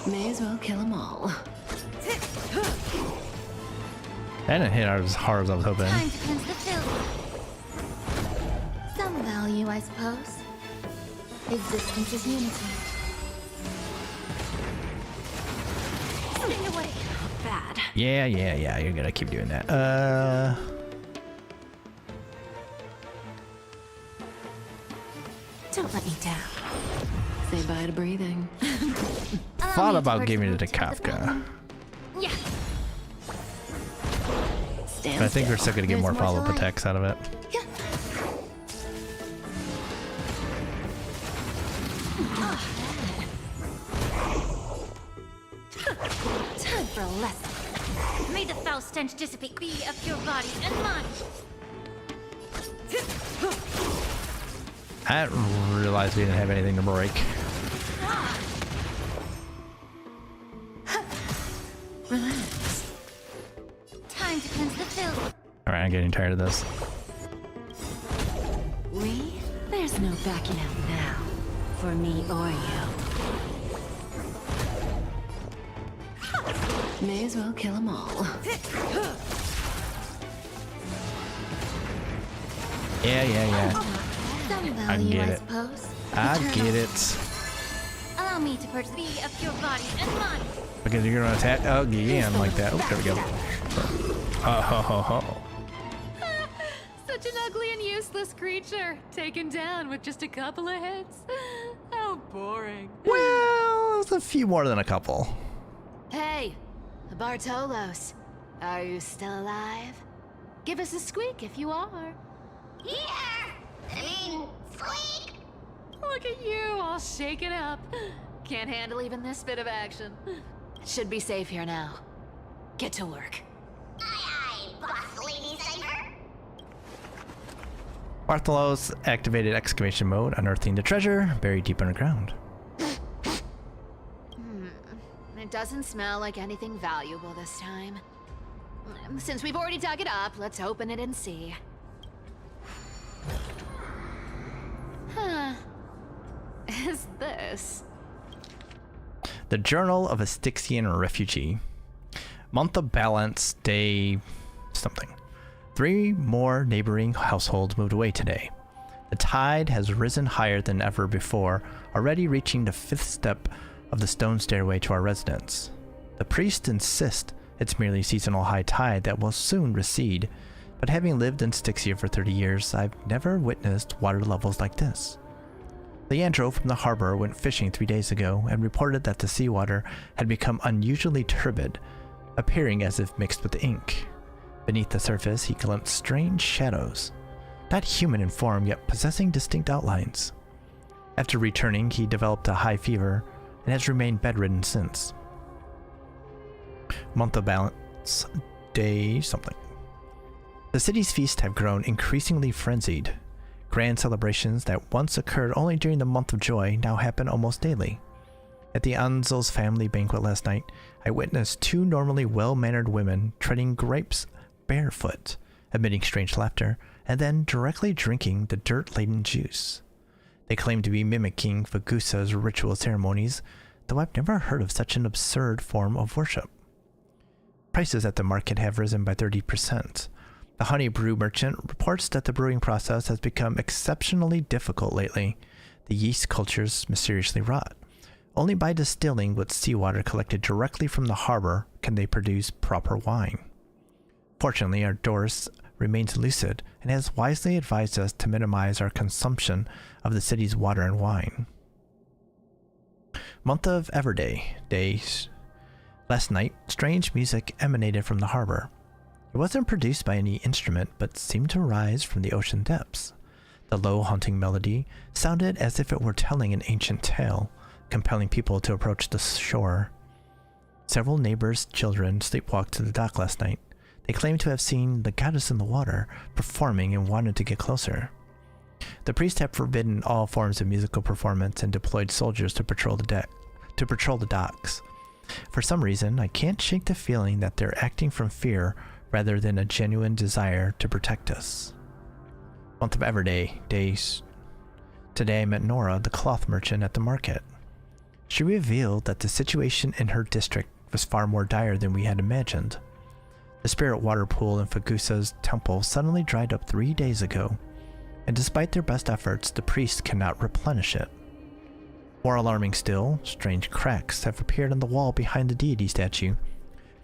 May as well kill them all. That didn't hit as hard as I was hoping. Time to cleanse the filth. Some value, I suppose. Existence is unity. Stay away. Bad. Yeah, you're gonna keep doing that. Don't let me down. Say bye to breathing. Thought about giving it to Kafka. Yeah. But I think we're still gonna get more follow-up attacks out of it. Time for a lesson. May the foul stench dissipate. Be of your body and mind. I didn't realize we didn't have anything to break. Relax. Time to cleanse the filth. Alright, I'm getting tired of this. There's no backing out now. For me or you. May as well kill them all. Yeah. Some I value, get I it. suppose. I Eternal. get it. Allow me to purchase the of your body and mind. Because you're gonna attack. Oh, yeah, I'm like that. Oh, there we go. Oh. Such an ugly and useless creature, taken down with just a couple of hits. How boring. Well, it's a few more than a couple. Hey, Bartolos, are you still alive? Give us a squeak if you are. Squeak! Look at you, all shaken up. Can't handle even this bit of action. Should be safe here now. Get to work. Aye, boss lady Cipher. Bartholos activated excavation mode, unearthing the treasure buried deep underground. It doesn't smell like anything valuable this time. Since we've already dug it up, let's open it and see. Huh. is this? The Journal of a Styxian Refugee. Month of balance, day something. 3 more neighboring households moved away today. The tide has risen higher than ever before, already reaching the 5th step of the stone stairway to our residence. The priest insists it's merely seasonal high tide that will soon recede, but having lived in Styxia for 30 years, I've never witnessed water levels like this. Leandro from the harbor went fishing 3 days ago and reported that the seawater had become unusually turbid, appearing as if mixed with ink. Beneath the surface, he glimpsed strange shadows, not human in form yet possessing distinct outlines. After returning, he developed a high fever and has remained bedridden since. Month of balance, day something. The city's feasts have grown increasingly frenzied. Grand celebrations that once occurred only during the month of joy now happen almost daily. At the Anzo's family banquet last night, I witnessed 2 normally well-mannered women treading grapes barefoot, emitting strange laughter, and then directly drinking the dirt-laden juice. They claim to be mimicking Fagusa's ritual ceremonies, though I've never heard of such an absurd form of worship. Prices at the market have risen by 30%. The honey brew merchant reports that the brewing process has become exceptionally difficult lately. The yeast cultures mysteriously rot. Only by distilling with seawater collected directly from the harbor can they produce proper wine. Fortunately, our Doris remains lucid and has wisely advised us to minimize our consumption of the city's water and wine. Month of Everday, days. Last night, strange music emanated from the harbor. It wasn't produced by any instrument, but seemed to rise from the ocean depths. The low, haunting melody sounded as if it were telling an ancient tale, compelling people to approach the shore. Several neighbors' children sleepwalked to the dock last night. They claimed to have seen the goddess in the water performing and wanted to get closer. The priest had forbidden all forms of musical performance and deployed soldiers to patrol the docks. For some reason, I can't shake the feeling that they're acting from fear rather than a genuine desire to protect us. Month of Everday, days. Today I met Nora, the cloth merchant, at the market. She revealed that the situation in her district was far more dire than we had imagined. The spirit water pool in Fagusa's temple suddenly dried up 3 days ago, and despite their best efforts, the priests cannot replenish it. More alarming still, strange cracks have appeared on the wall behind the deity statue,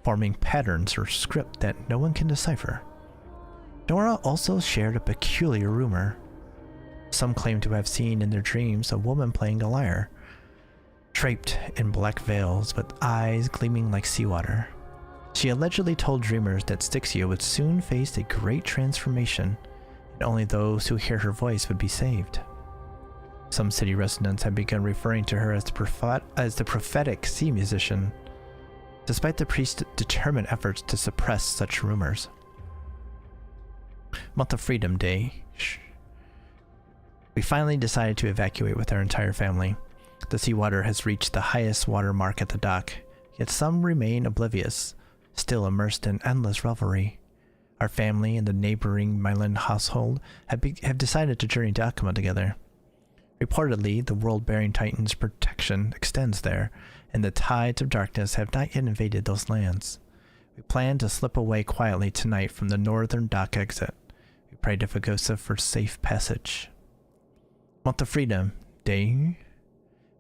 forming patterns or script that no one can decipher. Nora also shared a peculiar rumor. Some claim to have seen in their dreams a woman playing a lyre, draped in black veils with eyes gleaming like seawater. She allegedly told dreamers that Styxia would soon face a great transformation, and only those who hear her voice would be saved. Some city residents have begun referring to her as the prophetic sea musician, despite the priest's determined efforts to suppress such rumors. Month of Freedom Day. We finally decided to evacuate with our entire family. The seawater has reached the highest water mark at the dock, yet some remain oblivious, still immersed in endless revelry. Our family and the neighboring Milan household have decided to journey to Akama together. Reportedly, the world-bearing Titan's protection extends there, and the tides of darkness have not yet invaded those lands. We plan to slip away quietly tonight from the northern dock exit. We pray to Fagosa for safe passage. Month of Freedom Day.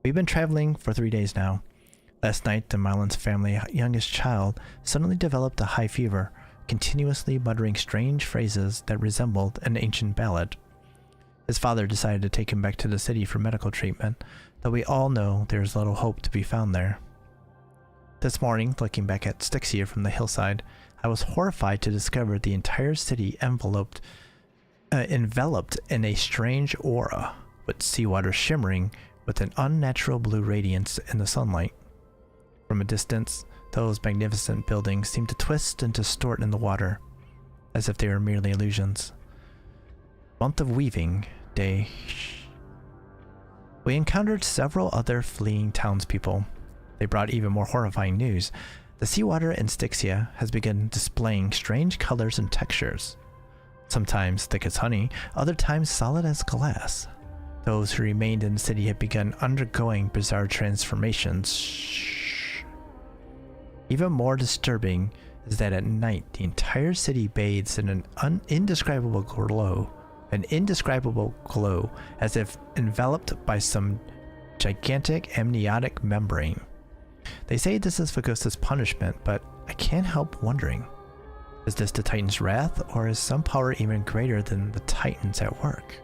We've been traveling for 3 days now. Last night, the Milan's family youngest child suddenly developed a high fever, continuously muttering strange phrases that resembled an ancient ballad. His father decided to take him back to the city for medical treatment, though we all know there is little hope to be found there. This morning, looking back at Styxia from the hillside, I was horrified to discover the entire city enveloped in a strange aura, with seawater shimmering with an unnatural blue radiance in the sunlight. From a distance, those magnificent buildings seemed to twist and distort in the water, as if they were merely illusions. Month of Weaving Day. We encountered several other fleeing townspeople. They brought even more horrifying news. The seawater in Styxia has begun displaying strange colors and textures. Sometimes thick as honey, other times solid as glass. Those who remained in the city had begun undergoing bizarre transformations. Shh. Even more disturbing is that at night the entire city bathes in an indescribable glow. An indescribable glow, as if enveloped by some gigantic amniotic membrane. They say this is Fagosta's punishment, but I can't help wondering. Is this the Titan's wrath, or is some power even greater than the Titans at work?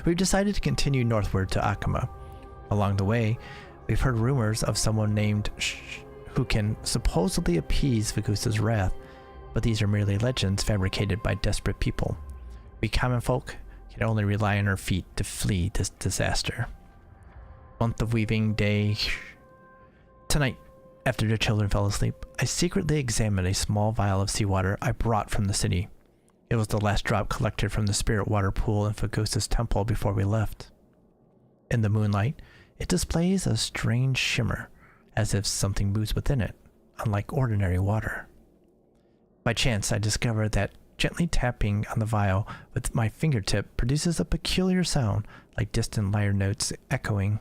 We've decided to continue northward to Akama. Along the way, we've heard rumors of someone named who can supposedly appease Fagosta's wrath, but these are merely legends fabricated by desperate people. We common folk can only rely on our feet to flee this disaster. Month of weaving day. Tonight, after the children fell asleep, I secretly examined a small vial of seawater I brought from the city. It was the last drop collected from the spirit water pool in Fagosta's temple before we left. In the moonlight, it displays a strange shimmer, as if something moves within it, unlike ordinary water. By chance, I discovered that gently tapping on the vial with my fingertip produces a peculiar sound, like distant lyre notes echoing.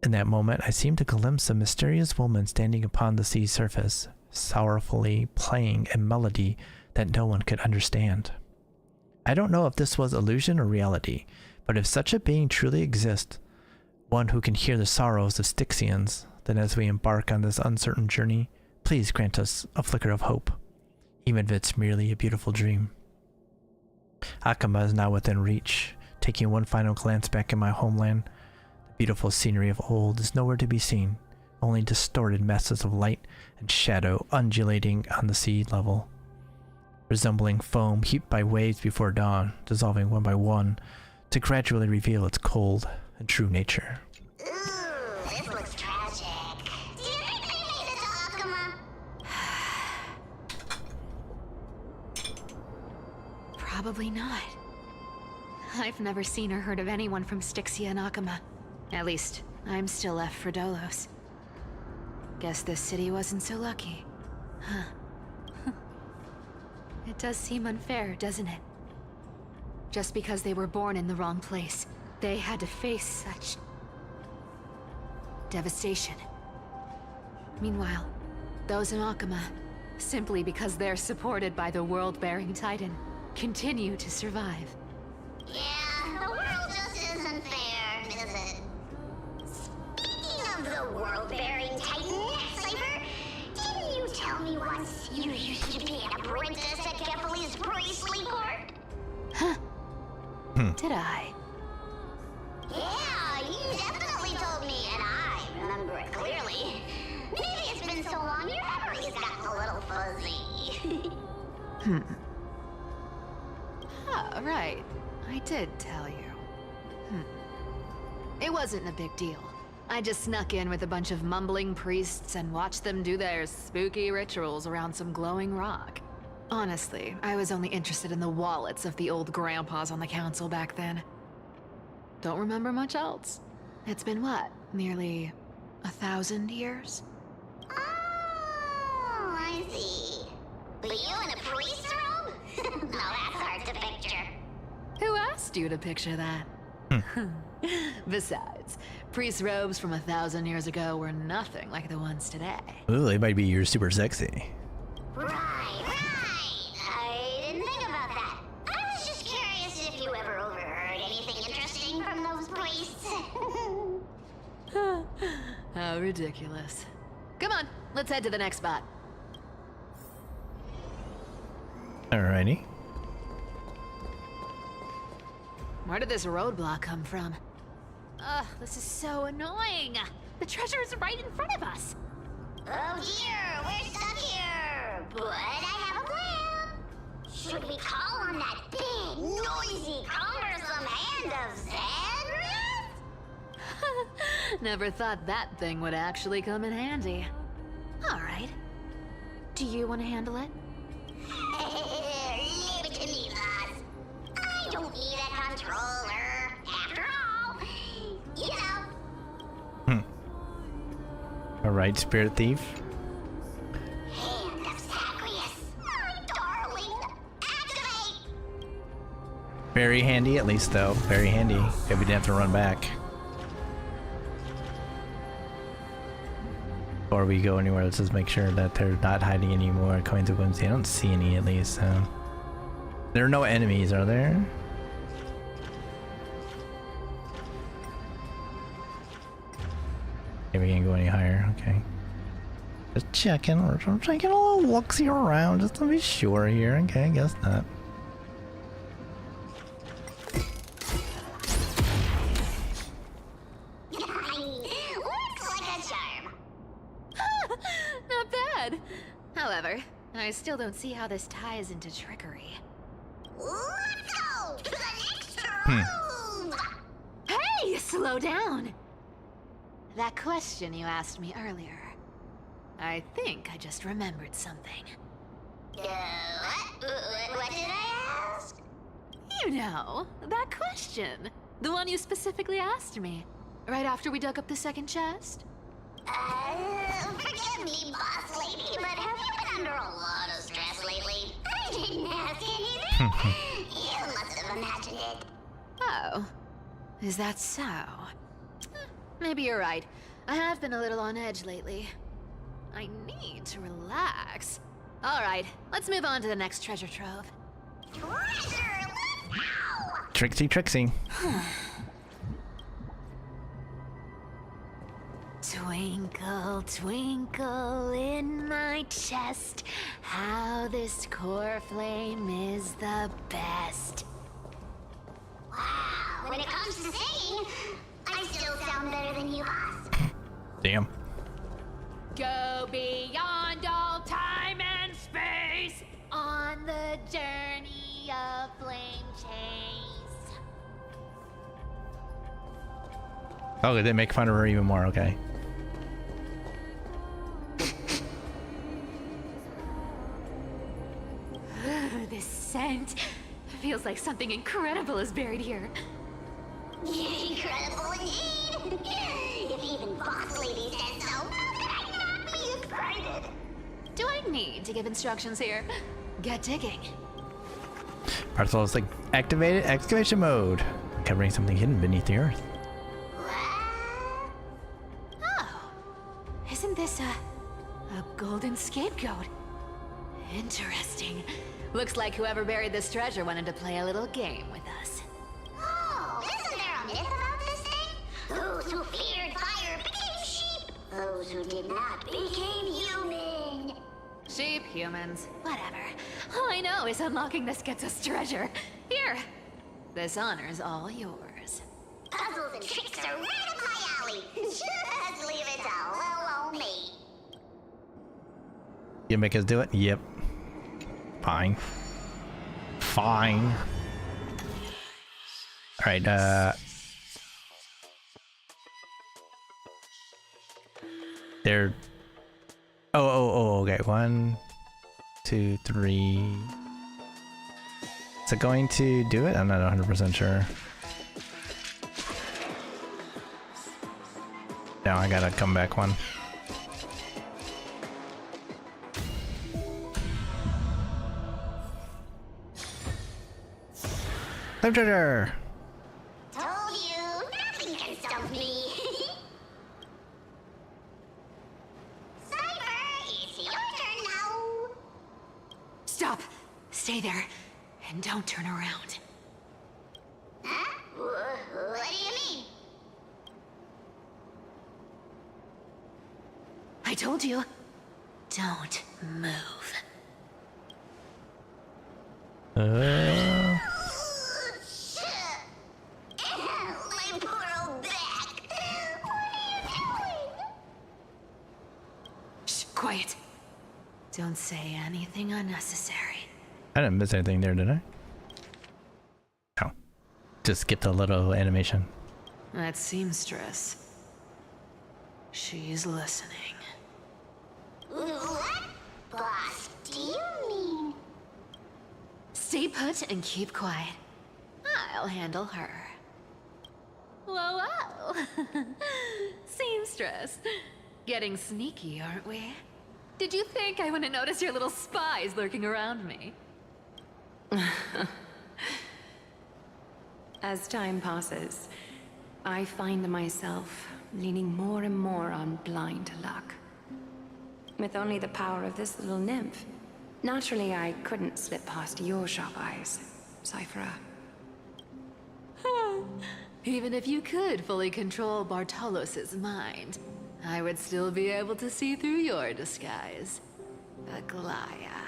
In that moment, I seemed to glimpse a mysterious woman standing upon the sea surface, sorrowfully playing a melody that no one could understand. I don't know if this was illusion or reality, but if such a being truly exists, one who can hear the sorrows of Styxians, then as we embark on this uncertain journey, please grant us a flicker of hope, even if it's merely a beautiful dream. Akama is now within reach. Taking one final glance back in my homeland, the beautiful scenery of old is nowhere to be seen, only distorted masses of light and shadow undulating on the sea level, resembling foam heaped by waves before dawn, dissolving one by one to gradually reveal its cold and true nature. Ooh, this looks tragic. Do you think they made it to Akama? Probably not. I've never seen or heard of anyone from Styxia and Akama. At least, I'm still left for Dolos. Guess this city wasn't so lucky. Huh. It does seem unfair, doesn't it? Just because they were born in the wrong place, they had to face such devastation. Meanwhile, those in Akama, simply because they're supported by the world-bearing Titan, continue to survive. Yeah, the world just isn't fair, is it? Speaking of the world-bearing Titan, Cipher, didn't you tell me once you used to be an apprentice at Kefali's priestly court? Huh. Did I? Yeah, you definitely told me, and I remember it clearly. Maybe it's been so long your memory's gotten a little fuzzy. Ah, right. I did tell you. It wasn't a big deal. I just snuck in with a bunch of mumbling priests and watched them do their spooky rituals around some glowing rock. Honestly, I was only interested in the wallets of the old grandpas on the council back then. Don't remember much else. It's been what, nearly 1,000 years? Oh, I see. But you in a priest robe? No, that's hard to picture. Who asked you to picture that? Besides, priest robes from 1,000 years ago were nothing like the ones today. Ooh, they might be you're super sexy. Right. I didn't think about that. I was just curious if you ever overheard anything interesting from those priests. How ridiculous. Come on, let's head to the next spot. Alrighty. Where did this roadblock come from? Ugh, this is so annoying. The treasure is right in front of us. Oh dear, we're stuck here. But I have a plan. Should we call on that big, noisy, cumbersome hand of Xanrith? Never thought that thing would actually come in handy. All right. Do you want to handle it? Leave it to me, Laz. I don't need a controller. After all, you know. Alright, Spirit Thief. Hand of Zagreus. My darling. Activate! Very handy, at least, though. Very handy. If we didn't have to run back. Before we go anywhere, let's just make sure that they're not hiding any more coins of whimsy. I don't see any, at least, so. There are no enemies, are there? Okay, we can't go any higher. Okay. Just checking. We're taking a little look-see around just to be sure here. Okay, I guess not. Not bad. However, I still don't see how this ties into trickery. Let's go to the next room! Hey, slow down! That question you asked me earlier. I think I just remembered something. What did I ask? You know, that question. The one you specifically asked me. Right after we dug up the second chest. Forgive me, boss lady, but have you been under a lot of stress lately? I didn't ask anything. You must have imagined it. Oh. Is that so? Maybe you're right. I have been a little on edge lately. I need to relax. Alright, let's move on to the next treasure trove. Treasure, let's go! Trixie, Trixie. Twinkle, twinkle in my chest, how this core flame is the best. Wow, when it comes to singing, I still sound better than you, boss. Damn. Go beyond all time and space on the journey of flame chase. Oh, they make fun of her even more. Okay. This scent feels like something incredible is buried here. Incredible indeed. If even boss lady said so, how could I not be excited? Do I need to give instructions here? Get digging. Parcel is like activated excavation mode, covering something hidden beneath the earth. Oh, isn't this a golden scapegoat? Interesting. Looks like whoever buried this treasure wanted to play a little game with us. Oh, isn't there a myth about this thing? Those who feared fire became sheep. Those who did not became human. Sheep, humans, whatever. All I know is unlocking this gets us treasure. Here, this honor's all yours. Puzzles and tricks are right up my alley. Just leave it to little old me. You make us do it? Yep. Fine. Fine. Alright, they're... Oh, okay. 1, 2, 3... Is it going to do it? I'm not 100% sure. Now I gotta come back one. Flame treasure! Told you, nothing can stump me. Cipher, it's your turn now. Stop! Stay there, and don't turn around. Huh? What do you mean? I told you, don't move. My poor old back. What are you doing? Shh, quiet. Don't say anything unnecessary. I didn't miss anything there, did I? Oh. Just skipped a little animation. That seamstress. She's listening. What? Boss, do you mean? Stay put and keep quiet. I'll handle her. Whoa, whoa. Seamstress. Getting sneaky, aren't we? Did you think I wouldn't notice your little spies lurking around me? As time passes, I find myself leaning more and more on blind luck. With only the power of this little nymph, naturally I couldn't slip past your sharp eyes, Cipher. Even if you could fully control Bartolos's mind, I would still be able to see through your disguise. Aglaya.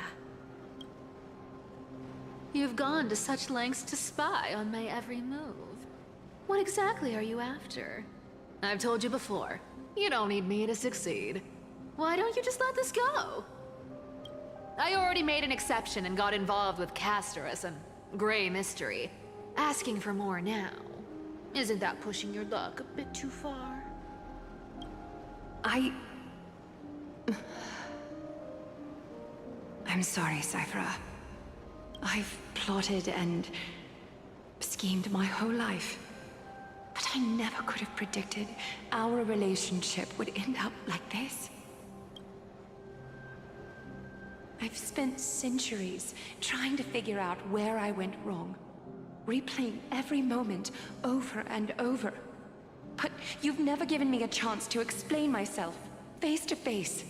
You've gone to such lengths to spy on my every move. What exactly are you after? I've told you before, you don't need me to succeed. Why don't you just let this go? I already made an exception and got involved with Castorice and Grey Mystery. Asking for more now. Isn't that pushing your luck a bit too far? I'm sorry, Cipher. I've plotted and schemed my whole life. But I never could have predicted our relationship would end up like this. I've spent centuries trying to figure out where I went wrong, replaying every moment over and over. But you've never given me a chance to explain myself, face to face.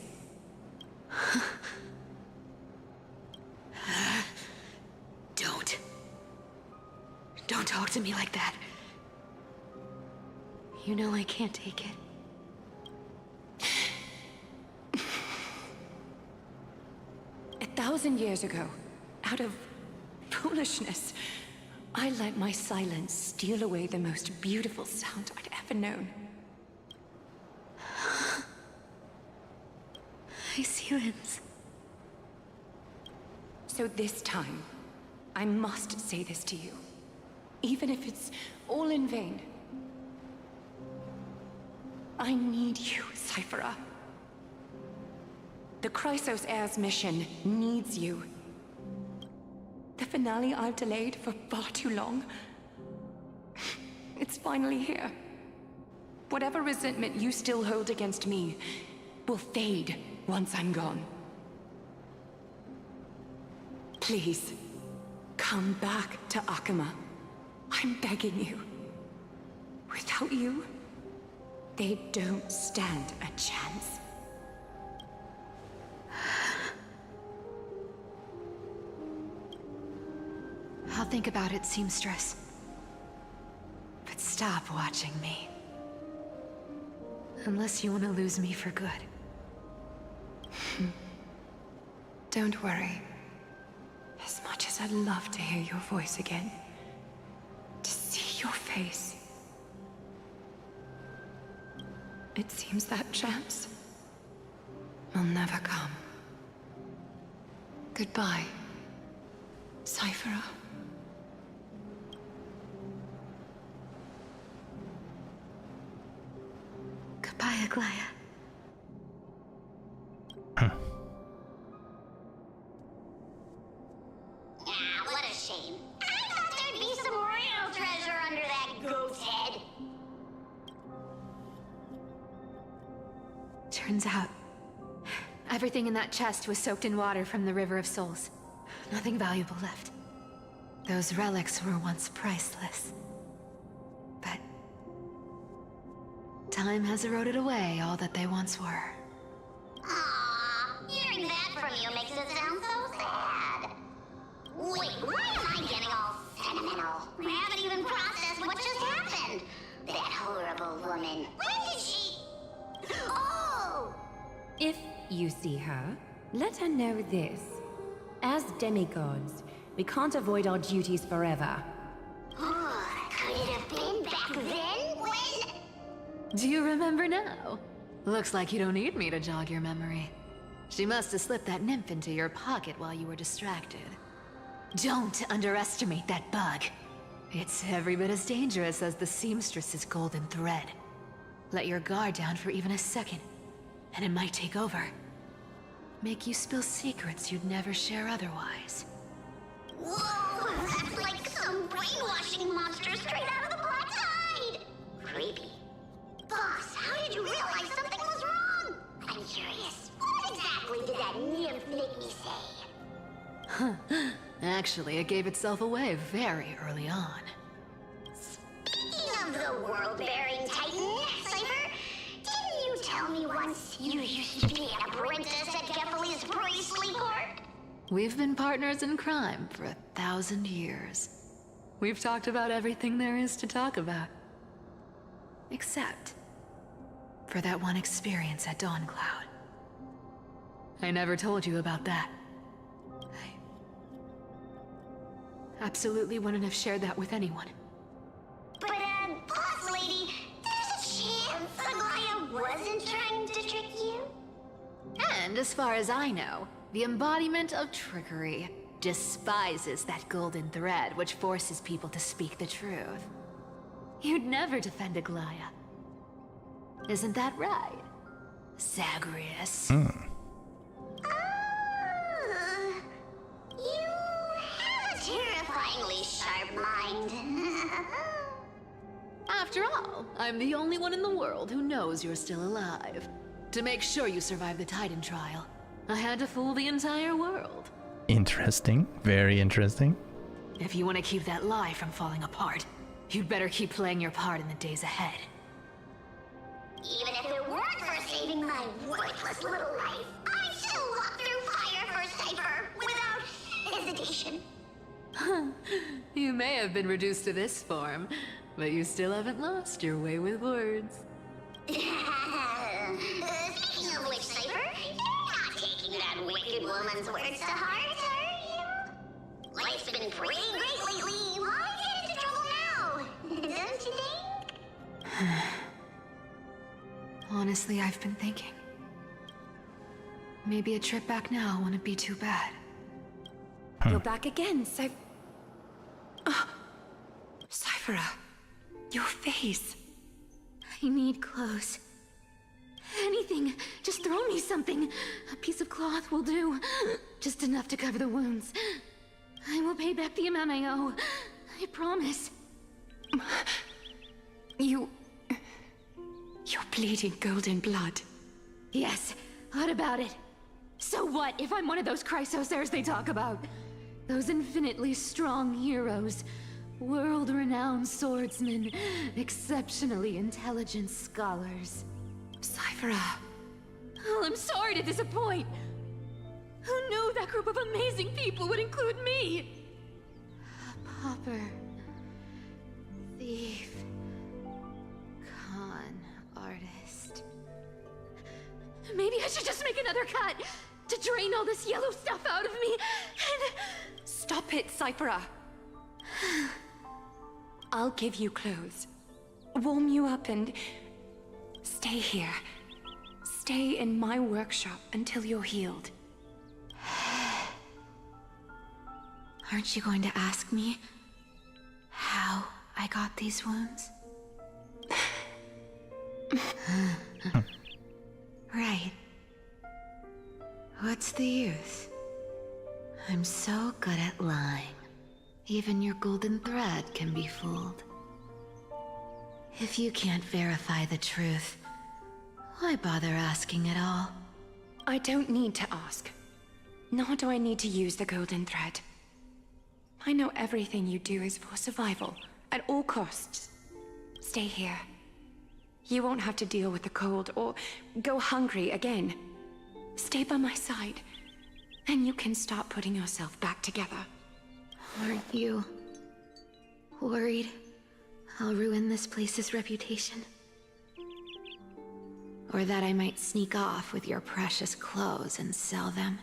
Don't talk to me like that. You know I can't take it. 1,000 years ago, out of foolishness, I let my silence steal away the most beautiful sound I'd ever known. Hyacines. So this time, I must say this to you, even if it's all in vain. I need you, Cipher. The Chrysos Heirs mission needs you. The finale I've delayed for far too long. It's finally here. Whatever resentment you still hold against me will fade once I'm gone. Please, come back to Akama. I'm begging you. Without you, they don't stand a chance. I'll think about it, seamstress. But stop watching me. Unless you want to lose me for good. Don't worry. As much as I'd love to hear your voice again, to see your face, it seems that chance will never come. Goodbye, Cipher. Goodbye, Aglaya. What a shame. I thought there'd be some real treasure under that goat's head. Turns out, everything in that chest was soaked in water from the River of Souls. Nothing valuable left. Those relics were once priceless. But time has eroded away all that they once were. Aww, hearing that from you makes it sound so sad. Wait, why am I getting all sentimental? I haven't even processed what just happened. That horrible woman. When did she... Oh! If you see her, let her know this. As demigods, we can't avoid our duties forever. Could it have been back then when... Do you remember now? Looks like you don't need me to jog your memory. She must have slipped that nymph into your pocket while you were distracted. Don't underestimate that bug. It's every bit as dangerous as the seamstress's golden thread. Let your guard down for even a second, and it might take over. Make you spill secrets you'd never share otherwise. Whoa, that's like some brainwashing monster straight out of the Black Tide! Creepy. Boss, how did you realize something was wrong? I'm curious, what exactly did that nymph make me say? Actually, it gave itself away very early on. the world-bearing titan, Cipher. Didn't you tell me once you used to be an apprentice at Kefali's priestly court? We've been partners in crime for 1,000 years. We've talked about everything there is to talk about. Except for that one experience at Dawncloud. I never told you about that. I absolutely wouldn't have shared that with anyone. But, boss lady, there's a chance Aglaia wasn't trying to trick you? And as far as I know, the embodiment of trickery despises that golden thread which forces people to speak the truth. You'd never defend Aglaia. Isn't that right, Zagreus? You have a terrifyingly sharp mind. After all, I'm the only one in the world who knows you're still alive. To make sure you survive the Titan trial, I had to fool the entire world. Interesting. Very interesting. If you want to keep that lie from falling apart, you'd better keep playing your part in the days ahead. Even if it weren't for saving my worthless little life, I'd still walk through fire for Cipher without hesitation. You may have been reduced to this form, but you still haven't lost your way with words. Speaking of which, Cipher, you're not taking that wicked woman's words to heart, are you? Life's been pretty great lately. Why get into trouble now? Don't you think? Honestly, I've been thinking. Maybe a trip back now wouldn't be too bad. You're back again, Cyphera, your face. I need clothes. Anything. Just throw me something. A piece of cloth will do. Just enough to cover the wounds. I will pay back the amount I owe. I promise. You're bleeding golden blood. Yes, what about it? So what if I'm one of those Chrysosairs they talk about? Those infinitely strong heroes. World-renowned swordsmen. Exceptionally intelligent scholars. Cyphera. Oh, I'm sorry to disappoint. Who knew that group of amazing people would include me? A pauper. Thief. Con artist. Maybe I should just make another cut to drain all this yellow stuff out of me and... Stop it, Cyphera. I'll give you clothes. Warm you up and... stay here. Stay in my workshop until you're healed. Aren't you going to ask me how I got these wounds? Right. What's the use? I'm so good at lying. Even your golden thread can be fooled. If you can't verify the truth, why bother asking at all? I don't need to ask. Nor do I need to use the golden thread. I know everything you do is for survival, at all costs. Stay here. You won't have to deal with the cold or go hungry again. Stay by my side, and you can start putting yourself back together. Aren't you worried I'll ruin this place's reputation? Or that I might sneak off with your precious clothes and sell them?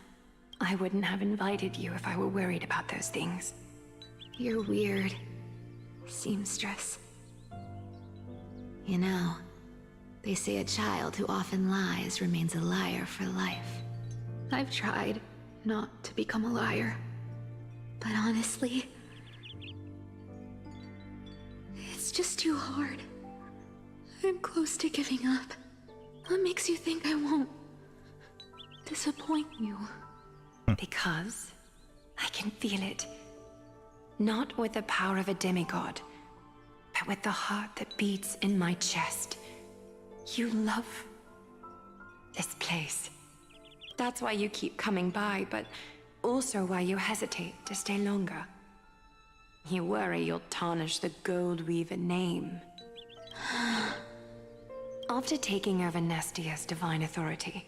I wouldn't have invited you if I were worried about those things. You're weird, seamstress. You know, they say a child who often lies remains a liar for life. I've tried not to become a liar, but honestly, it's just too hard. I'm close to giving up. What makes you think I won't disappoint you? Because I can feel it. Not with the power of a demigod, but with the heart that beats in my chest. You love this place. That's why you keep coming by, but also why you hesitate to stay longer. You worry you'll tarnish the Gold Weaver name. After taking over Nestia's divine authority,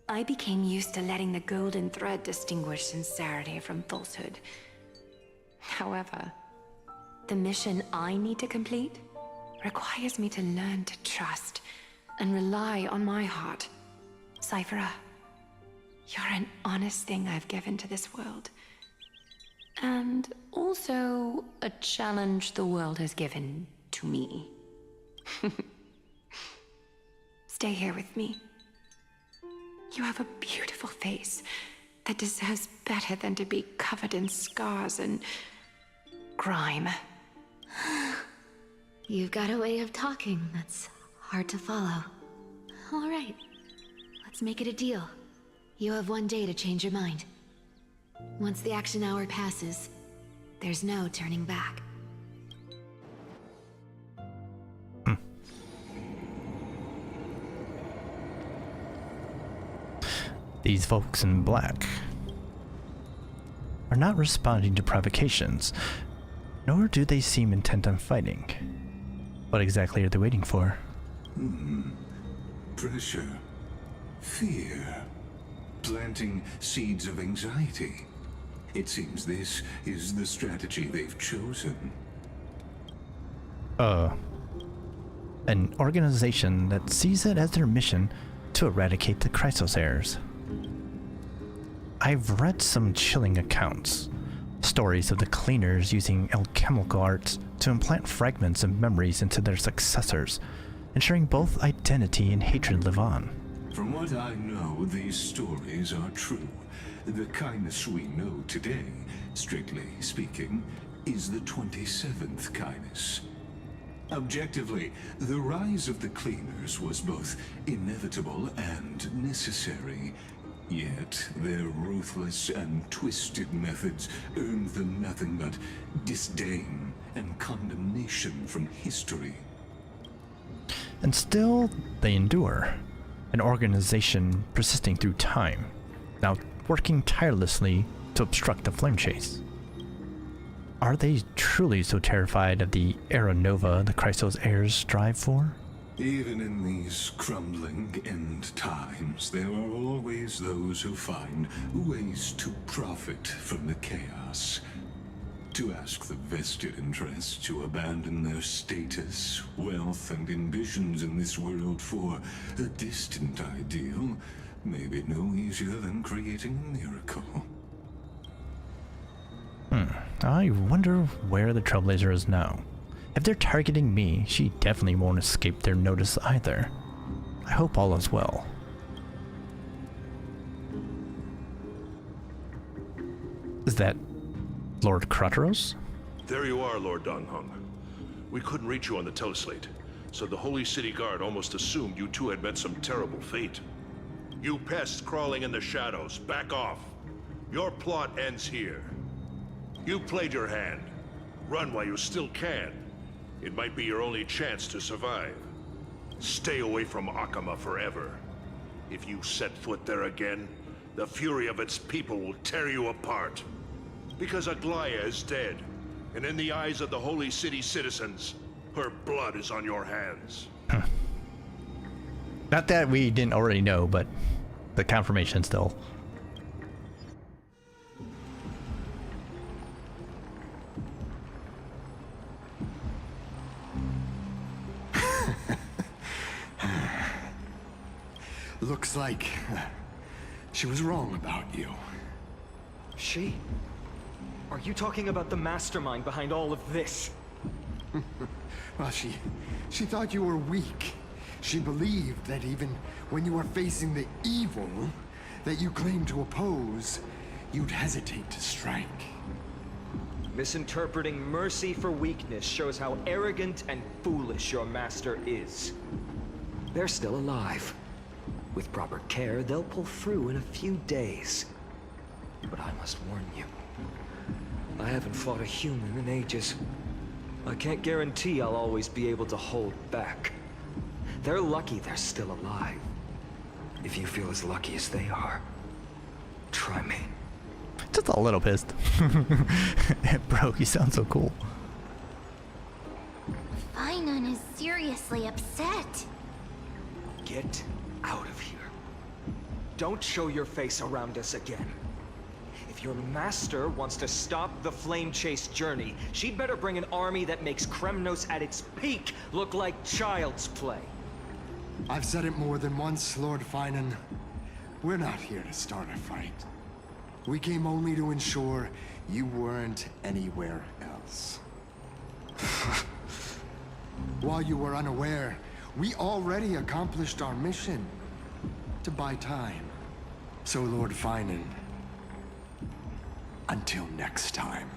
I became used to letting the golden thread distinguish sincerity from falsehood. However, the mission I need to complete requires me to learn to trust and rely on my heart. Cipher, you're an honest thing I've given to this world. And also a challenge the world has given to me. Stay here with me. You have a beautiful face that deserves better than to be covered in scars and grime. You've got a way of talking that's hard to follow. All right, let's make it a deal. You have 1 day to change your mind. Once the action hour passes, there's no turning back. These folks in black are not responding to provocations, nor do they seem intent on fighting. What exactly are they waiting for? Pressure. Fear. Planting seeds of anxiety. It seems this is the strategy they've chosen. An organization that sees it as their mission to eradicate the Chrysos heirs. I've read some chilling accounts. Stories of the cleaners using alchemical arts to implant fragments of memories into their successors, ensuring both identity and hatred live on. From what I know, these stories are true. The kindness we know today, strictly speaking, is the 27th kindness. Objectively, the rise of the cleaners was both inevitable and necessary. Yet, their ruthless and twisted methods earned them nothing but disdain and condemnation from history. And still, they endure. An organization persisting through time, now working tirelessly to obstruct the flame chase. Are they truly so terrified of the era nova the Chrysos heirs strive for? Even in these crumbling end times, there are always those who find ways to profit from the chaos. To ask the vested interests to abandon their status, wealth, and ambitions in this world for a distant ideal may be no easier than creating a miracle. I wonder where the Trailblazer is now. If they're targeting me, she definitely won't escape their notice either. I hope all is well. Is that Lord Kratos? There you are, Lord Donghung. We couldn't reach you on the teleslate, so the Holy City Guard almost assumed you two had met some terrible fate. You pests crawling in the shadows, back off. Your plot ends here. You played your hand. Run while you still can. It might be your only chance to survive. Stay away from Akama forever. If you set foot there again, the fury of its people will tear you apart. Because Aglaya is dead, and in the eyes of the Holy City citizens, her blood is on your hands. Not that we didn't already know, but the confirmation still. Looks like she was wrong about you. She? Are you talking about the mastermind behind all of this? Well, she thought you were weak. She believed that even when you were facing the evil that you claimed to oppose, you'd hesitate to strike. Misinterpreting mercy for weakness shows how arrogant and foolish your master is. They're still alive. With proper care, they'll pull through in a few days. But I must warn you, I haven't fought a human in ages. I can't guarantee I'll always be able to hold back. They're lucky they're still alive. If you feel as lucky as they are, try me. Just a little pissed. Bro, you sound so cool. Fainon is seriously upset. Get out of here. Don't show your face around us again. If your master wants to stop the flame chase journey, she'd better bring an army that makes Kremnos at its peak look like child's play. I've said it more than once, Lord Finan. We're not here to start a fight. We came only to ensure you weren't anywhere else. While you were unaware, we already accomplished our mission to buy time. So, Lord Finan, until next time.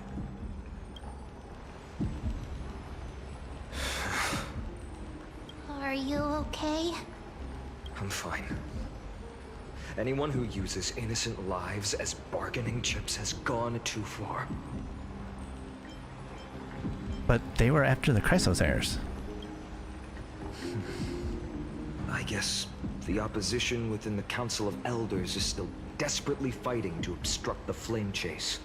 Are you okay? I'm fine. Anyone who uses innocent lives as bargaining chips has gone too far. But they were after the Chrysos heirs. I guess the opposition within the Council of Elders is still desperately fighting to obstruct the flame chase.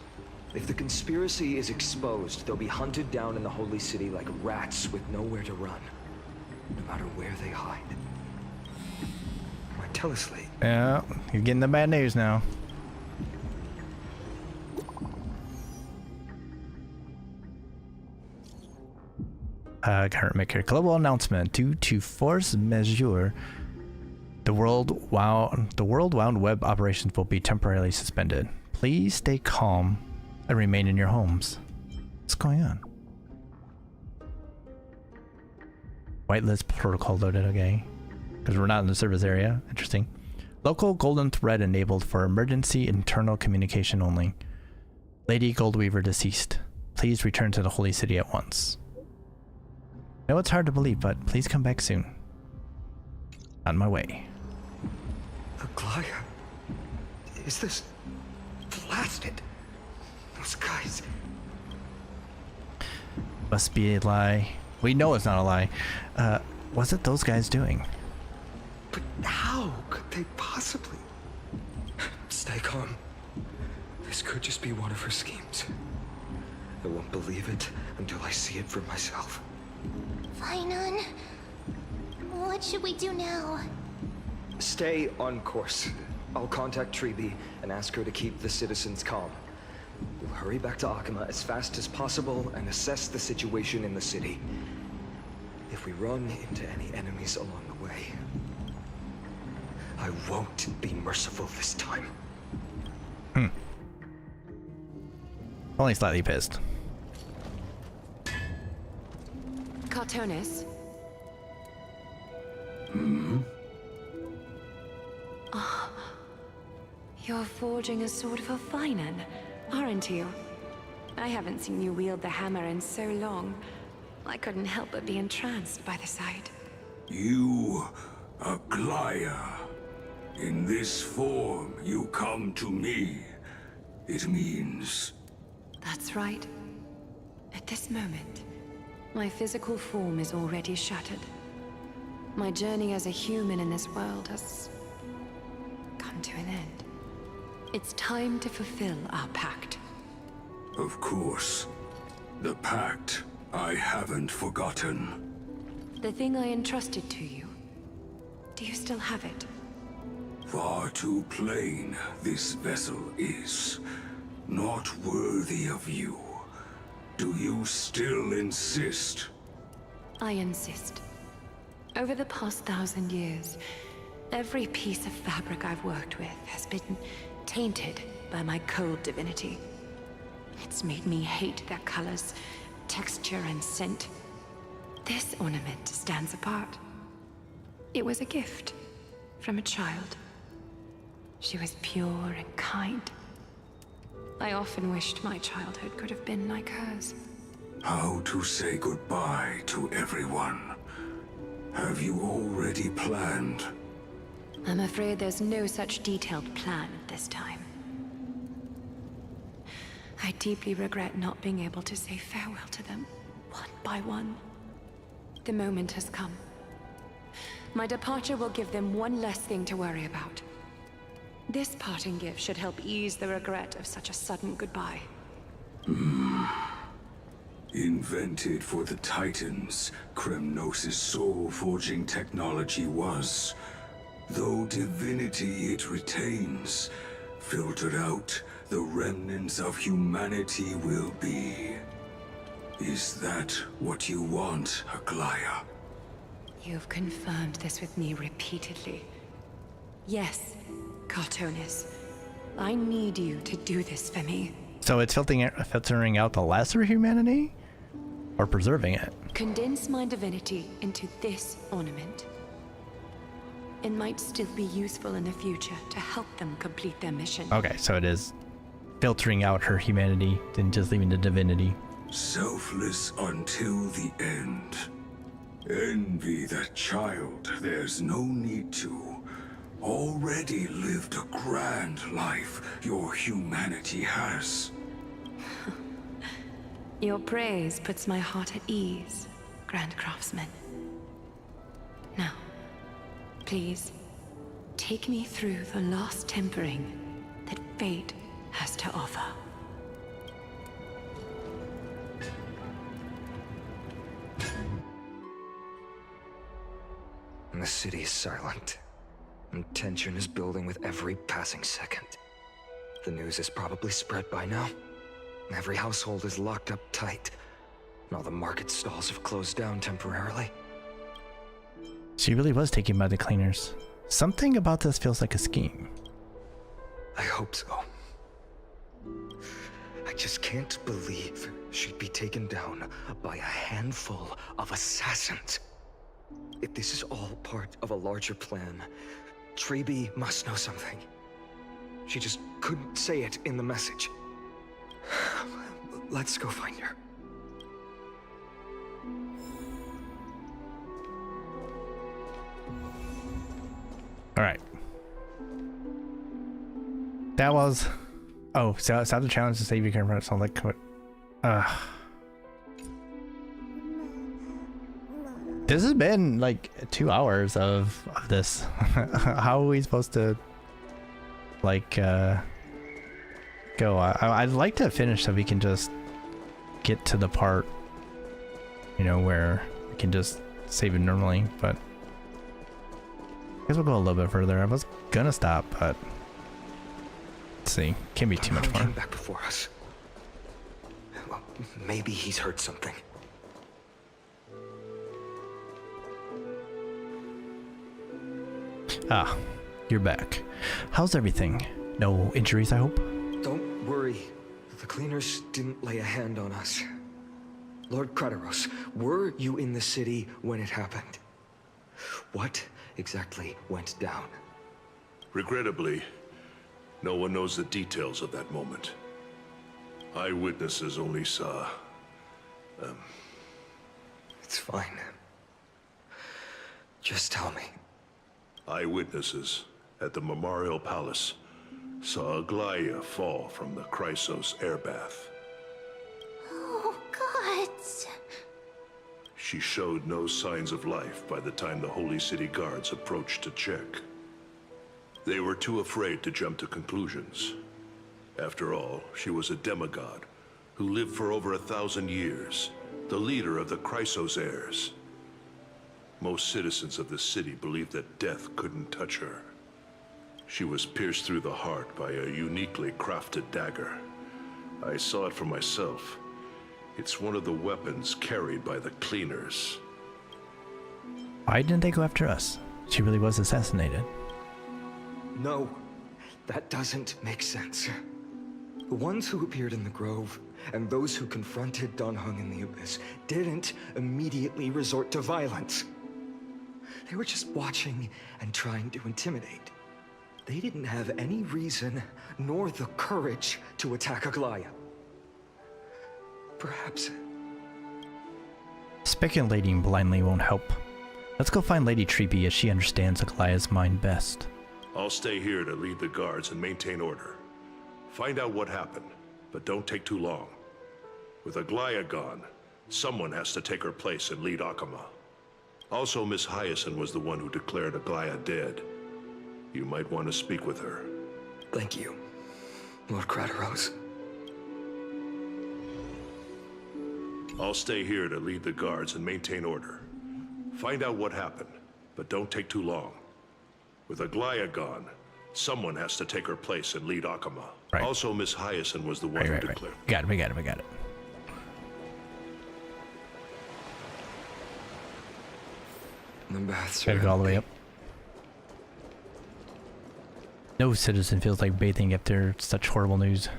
If the conspiracy is exposed, they'll be hunted down in the Holy City like rats with nowhere to run, no matter where they hide. My teleslate. Yeah, you're getting the bad news now. Current maker global announcement due to force majeure. The World Wide Web operations will be temporarily suspended. Please stay calm and remain in your homes. What's going on? Whitelist protocol loaded, okay. Because we're not in the service area. Interesting. Local golden thread enabled for emergency internal communication only. Lady Goldweaver deceased. Please return to the Holy City at once. I know it's hard to believe, but please come back soon. On my way. Aglaya, is this blasted? Those guys. Must be a lie. We know it's not a lie. What's it those guys doing? But how could they possibly? Stay calm. This could just be one of her schemes. I won't believe it until I see it for myself. Finan, what should we do now? Stay on course. I'll contact Treeby and ask her to keep the citizens calm. We'll hurry back to Akima as fast as possible and assess the situation in the city. If we run into any enemies along the way, I won't be merciful this time. Only slightly pissed. Cartonis? Oh, you're forging a sword for Finan, aren't you? I haven't seen you wield the hammer in so long. I couldn't help but be entranced by the sight. You, Aglaya. In this form, you come to me. It means... That's right. At this moment, my physical form is already shattered. My journey as a human in this world has come to an end. It's time to fulfill our pact. Of course. The pact I haven't forgotten. The thing I entrusted to you. Do you still have it? Far too plain this vessel is. Not worthy of you. Do you still insist? I insist. Over the past 1,000 years, every piece of fabric I've worked with has been tainted by my cold divinity. It's made me hate their colors, texture, and scent. This ornament stands apart. It was a gift from a child. She was pure and kind. I often wished my childhood could have been like hers. How to say goodbye to everyone? Have you already planned? I'm afraid there's no such detailed plan at this time. I deeply regret not being able to say farewell to them, one by one. The moment has come. My departure will give them one less thing to worry about. This parting gift should help ease the regret of such a sudden goodbye. Invented for the Titans, Kremnos' soul-forging technology was though divinity it retains, filtered out, the remnants of humanity will be. Is that what you want, Aglaya? You've confirmed this with me repeatedly. Yes, Castorice. I need you to do this for me. So it's filtering out the lesser humanity? Or preserving it? Condense my divinity into this ornament. It might still be useful in the future to help them complete their mission. Okay, so it is filtering out her humanity and just leaving the divinity. Selfless until the end. Envy that child, there's no need to. Already lived a grand life your humanity has. Your praise puts my heart at ease, Grand Craftsman. Now, please, take me through the last tempering that fate has to offer. The city is silent, and tension is building with every passing second. The news is probably spread by now. Every household is locked up tight, and all the market stalls have closed down temporarily. She really was taken by the cleaners. Something about this feels like a scheme. I hope so. I just can't believe she'd be taken down by a handful of assassins. If this is all part of a larger plan, Trailblaze must know something. She just couldn't say it in the message. Let's go find her. All right. That was. Oh, so it's not the challenge to save your camera. It sounds like. This has been like 2 hours of this. How are we supposed to like go? I'd like to finish so we can just get to the part, you know, where we can just save it normally, but I guess we'll go a little bit further. I was gonna stop, but let's see. Can't be too much more. Came back before us. Well, maybe he's heard something. Ah, you're back. How's everything? No injuries, I hope? Don't worry. The cleaners didn't lay a hand on us. Lord Castorice, were you in the city when it happened? What exactly went down? Regrettably, no one knows the details of that moment. Eyewitnesses only saw... It's fine. Just tell me. Eyewitnesses at the Memorial Palace saw Aglaya fall from the Chrysos airbath. Oh, gods. She showed no signs of life by the time the Holy City Guards approached to check. They were too afraid to jump to conclusions. After all, she was a demigod who lived for over 1,000 years, the leader of the Chrysos heirs. Most citizens of the city believed that death couldn't touch her. She was pierced through the heart by a uniquely crafted dagger. I saw it for myself. It's one of the weapons carried by the cleaners. Why didn't they go after us? She really was assassinated. No, that doesn't make sense. The ones who appeared in the Grove and those who confronted Dan Heng in the Abyss didn't immediately resort to violence. They were just watching and trying to intimidate. They didn't have any reason nor the courage to attack Aglaya. Perhaps... Speculating blindly won't help. Let's go find Lady Trailblaze as she understands Aglaya's mind best. I'll stay here to lead the guards and maintain order. Find out what happened, but don't take too long. With Aglaya gone, someone has to take her place and lead Akama. Also, Miss Hyacine was the one who declared Aglaya dead. You might want to speak with her. Thank you, Lord Castorice. I'll stay here to lead the guards and maintain order. Find out what happened, but don't take too long. With Aglaya gone, someone has to take her place and lead Akama. Right. Also, Miss Hyacin was the one who declared. Got it. We got it. The baths Gotta are go all the way empty. up. No citizen feels like bathing after such horrible news.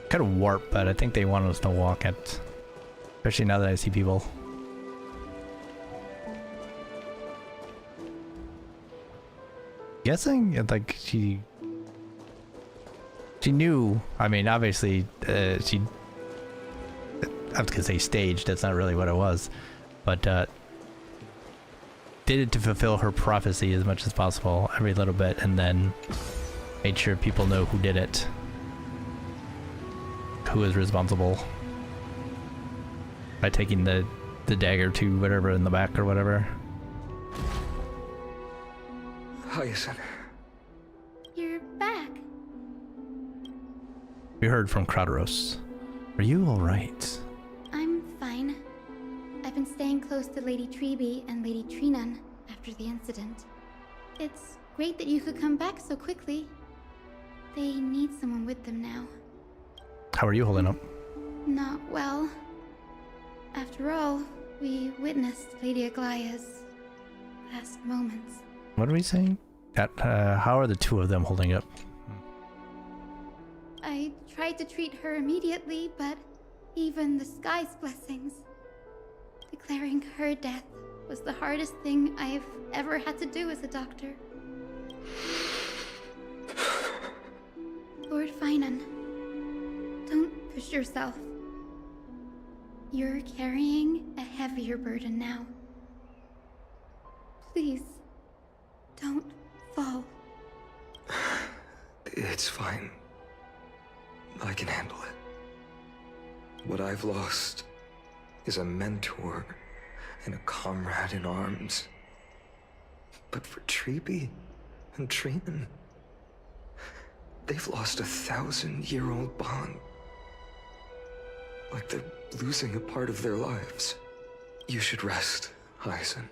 Kind of warp, but I think they want us to walk it. Especially now that I see people. Guessing, like, she knew, I mean, obviously, I was gonna say staged, that's not really what it was, but, did it to fulfill her prophecy as much as possible, every little bit, and then made sure people know who did it. Who is responsible. By taking the dagger to whatever in the back or whatever. Hyacin. You're back. We heard from Crowderos. Are you alright? I'm fine. I've been staying close to Lady Treeby and Lady Trinan after the incident. It's great that you could come back so quickly. They need someone with them now. How are you holding up? Not well. After all, we witnessed Lady Aglaya's last moments. What are we saying? That, how are the two of them holding up? I tried to treat her immediately, but even the sky's blessings. Declaring her death was the hardest thing I've ever had to do as a doctor. Lord Finan, don't push yourself. You're carrying a heavier burden now. Please, don't fall. It's fine. I can handle it. What I've lost is a mentor and a comrade in arms. But for Treeby and Trinan, they've lost a 1,000-year-old bond. Like they're losing a part of their lives. You should rest, Hyacin.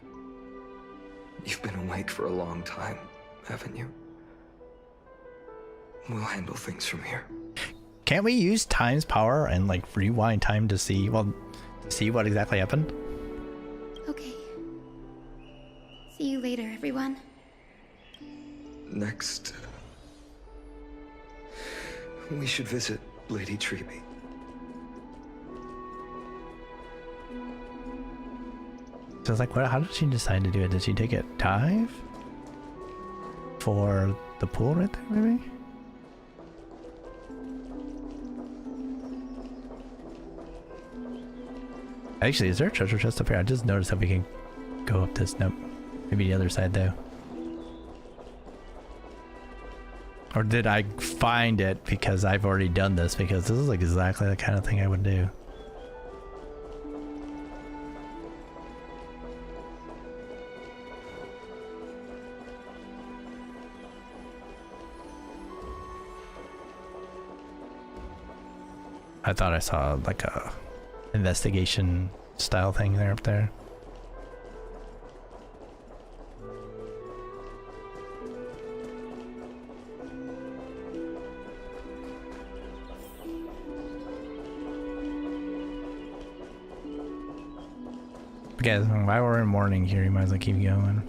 You've been awake for a long time, haven't you? We'll handle things from here. Can't we use time's power and like rewind time to see, well, see what exactly happened? Okay. See you later, everyone. Next, we should visit Lady Treeby. So it's like, what? How did she decide to do it? Did she take a dive for the pool right there, maybe? Actually, is there a treasure chest up here? I just noticed that we can go up this. Nope. Maybe the other side though. Or did I find it because I've already done this? Because this is like exactly the kind of thing I would do. I thought I saw like a investigation style thing there up there. Guys, while we're in morning here, you might as well keep going.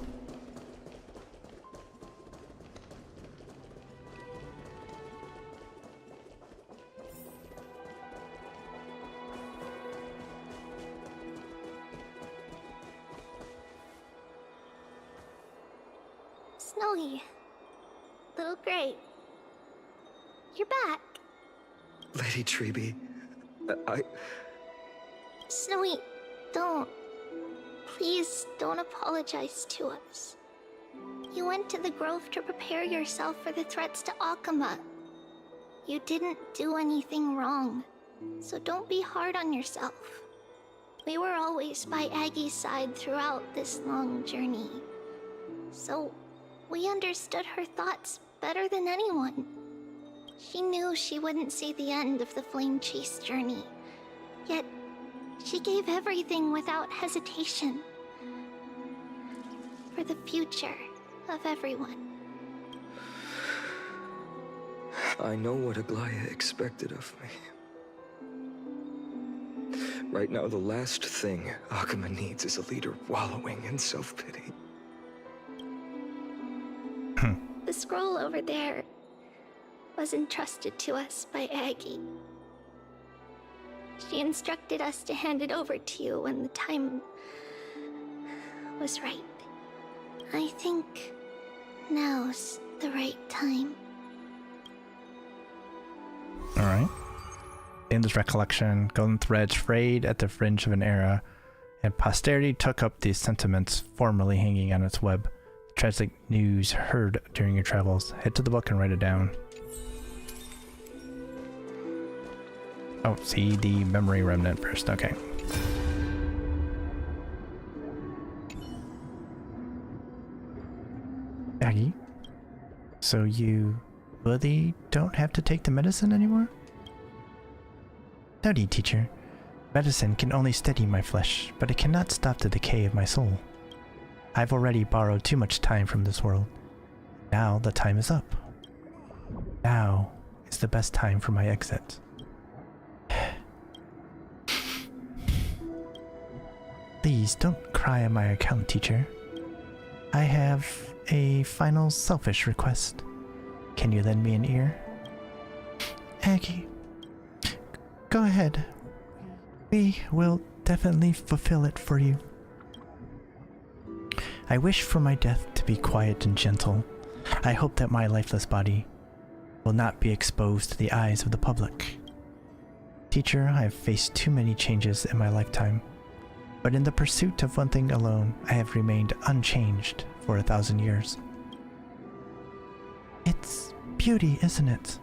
Snowy. Little Gray. You're back. Lady Treeby, Snowy, don't. Please don't apologize to us. You went to the grove to prepare yourself for the threats to Akama. You didn't do anything wrong, so don't be hard on yourself. We were always by Aggie's side throughout this long journey. So, we understood her thoughts better than anyone. She knew she wouldn't see the end of the Flame Chase journey. Yet, she gave everything without hesitation. for the future of everyone. I know what Aglaya expected of me. Right now, the last thing Akuma needs is a leader wallowing in self-pity. The scroll over there was entrusted to us by Aggie. She instructed us to hand it over to you when the time was right. I think now's the right time. Alright. In this recollection, golden threads frayed at the fringe of an era, and posterity took up these sentiments formerly hanging on its web. Tragic news heard during your travels. Head to the book and write it down. Oh, see the memory remnant first. Okay. Aggie, so you really don't have to take the medicine anymore? Howdy, teacher. Medicine can only steady my flesh, but it cannot stop the decay of my soul. I've already borrowed too much time from this world. Now the time is up. Now is the best time for my exit. Please don't cry on my account, teacher. I have a final selfish request. Can you lend me an ear? Aggie, go ahead. We will definitely fulfill it for you. I wish for my death to be quiet and gentle. I hope that my lifeless body will not be exposed to the eyes of the public. Teacher, I have faced too many changes in my lifetime, but in the pursuit of one thing alone, I have remained unchanged for 1,000 years. It's beauty, isn't it?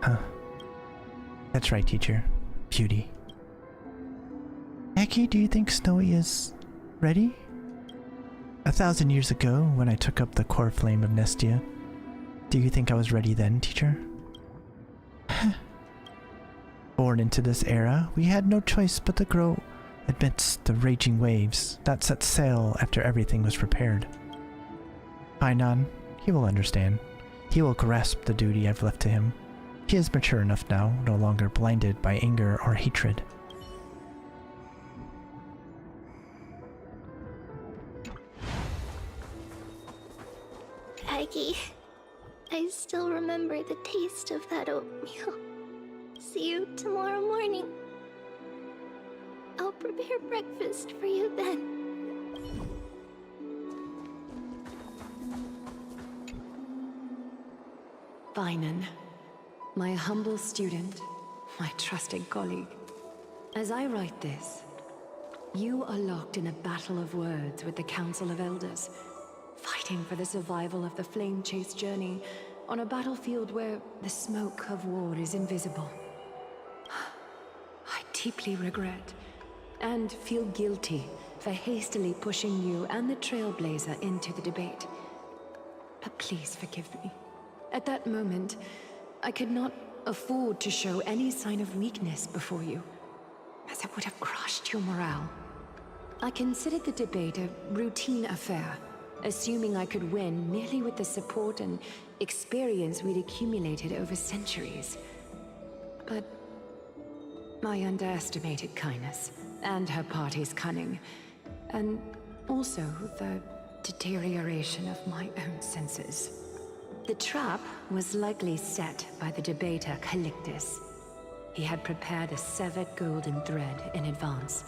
Huh. That's right, teacher. Beauty. Aggie, do you think Snowy is ready? 1,000 years ago, when I took up the core flame of Nestia, do you think I was ready then, teacher? Born into this era, we had no choice but to grow amidst the raging waves that set sail after everything was prepared. Ainan, he will understand. He will grasp the duty I've left to him. He is mature enough now, no longer blinded by anger or hatred. Aggie, I still remember the taste of that oatmeal. See you tomorrow morning. I'll prepare breakfast for you then. Ainan, my humble student, my trusted colleague. As I write this, you are locked in a battle of words with the Council of Elders, fighting for the survival of the flame-chased journey on a battlefield where the smoke of war is invisible. I deeply regret and feel guilty for hastily pushing you and the Trailblazer into the debate. But please forgive me. At that moment, I could not afford to show any sign of weakness before you, as it would have crushed your morale. I considered the debate a routine affair, assuming I could win merely with the support and experience we'd accumulated over centuries. But I underestimated Kindness and her party's cunning, and also the deterioration of my own senses. The trap was likely set by the debater Calictus. He had prepared a severed golden thread in advance,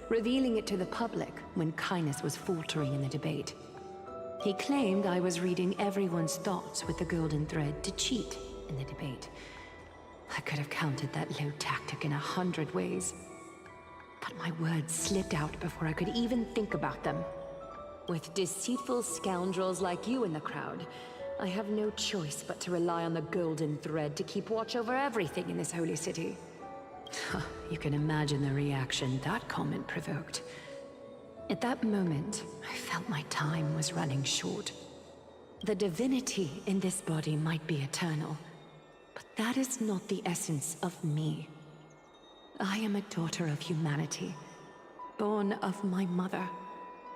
revealing it to the public when Kindness was faltering in the debate. He claimed I was reading everyone's thoughts with the golden thread to cheat in the debate. I could have countered that low tactic in 100 ways, but my words slipped out before I could even think about them. With deceitful scoundrels like you in the crowd, I have no choice but to rely on the golden thread to keep watch over everything in this holy city. You can imagine the reaction that comment provoked. At that moment, I felt my time was running short. The divinity in this body might be eternal, but that is not the essence of me. I am a daughter of humanity, born of my mother,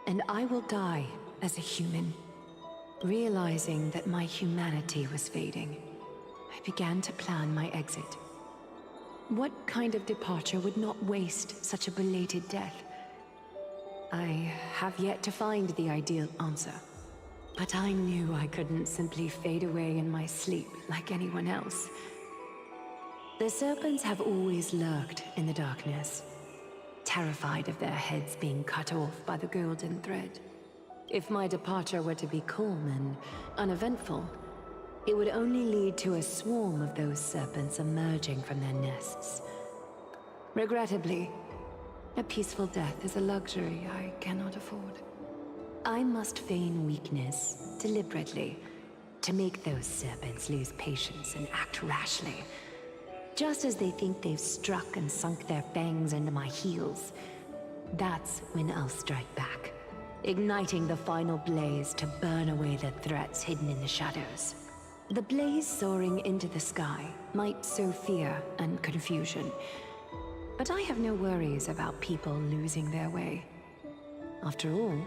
and I will die as a human. Realizing that my humanity was fading, I began to plan my exit. What kind of departure would not waste such a belated death? I have yet to find the ideal answer. But I knew I couldn't simply fade away in my sleep like anyone else. The serpents have always lurked in the darkness, terrified of their heads being cut off by the golden thread. If my departure were to be calm and uneventful, it would only lead to a swarm of those serpents emerging from their nests. Regrettably, a peaceful death is a luxury I cannot afford. I must feign weakness deliberately to make those serpents lose patience and act rashly. Just as they think they've struck and sunk their fangs into my heels, that's when I'll strike back, igniting the final blaze to burn away the threats hidden in the shadows. The blaze soaring into the sky might sow fear and confusion, but I have no worries about people losing their way. After all,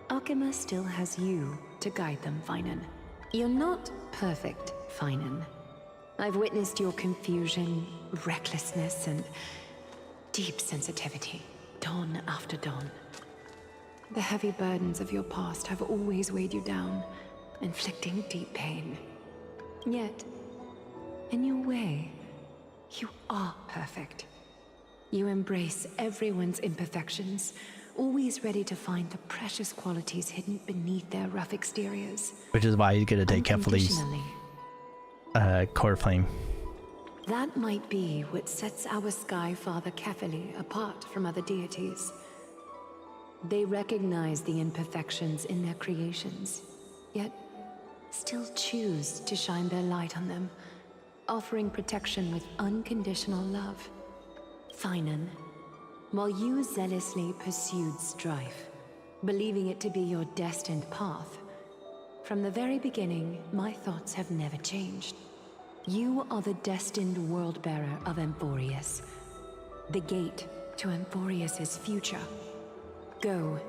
Alchema still has you to guide them, Finan. You're not perfect, Finan. I've witnessed your confusion, recklessness, and deep sensitivity, dawn after dawn. The heavy burdens of your past have always weighed you down, inflicting deep pain. Yet, in your way, you are perfect. You embrace everyone's imperfections, always ready to find the precious qualities hidden beneath their rough exteriors. Which is why you gotta take Kefali's core flame. That might be what sets our Sky Father Kefali apart from other deities. They recognize the imperfections in their creations, yet still choose to shine their light on them, offering protection with unconditional love. Finan, while you zealously pursued strife, believing it to be your destined path, from the very beginning, my thoughts have never changed. You are the destined world-bearer of Amphorius, the gate to Amphorius's future. Go,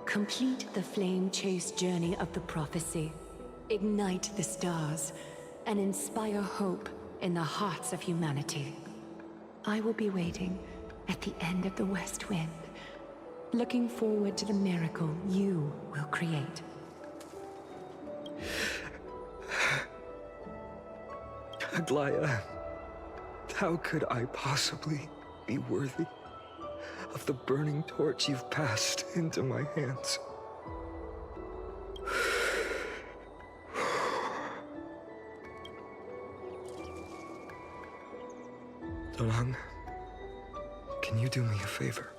complete the flame-chased journey of the prophecy, ignite the stars, and inspire hope in the hearts of humanity. I will be waiting at the end of the West Wind, looking forward to the miracle you will create. Aglaya, how could I possibly be worthy of the burning torch you've passed into my hands? Donhong, can you do me a favor?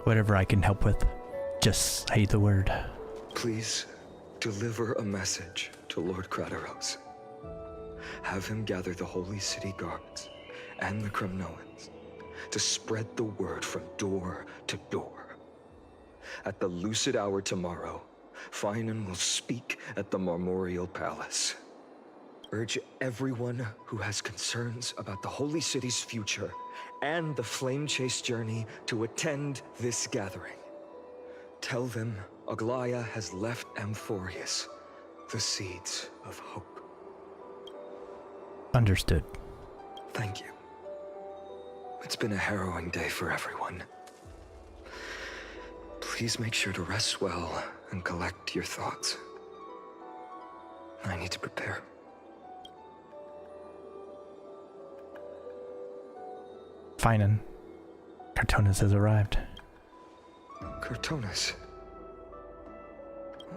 Whatever I can help with, just say the word. Please deliver a message to Lord Crateros. Have him gather the Holy City guards and the Kremnoans to spread the word from door to door. At the lucid hour tomorrow, Finan will speak at the Marmorial Palace. Urge everyone who has concerns about the Holy City's future and the Flame Chase journey to attend this gathering. Tell them Aglaya has left Amphorius the seeds of hope. Understood. Thank you. It's been a harrowing day for everyone. Please make sure to rest well and collect your thoughts. I need to prepare. Finan, Cartonis has arrived. Cartonis?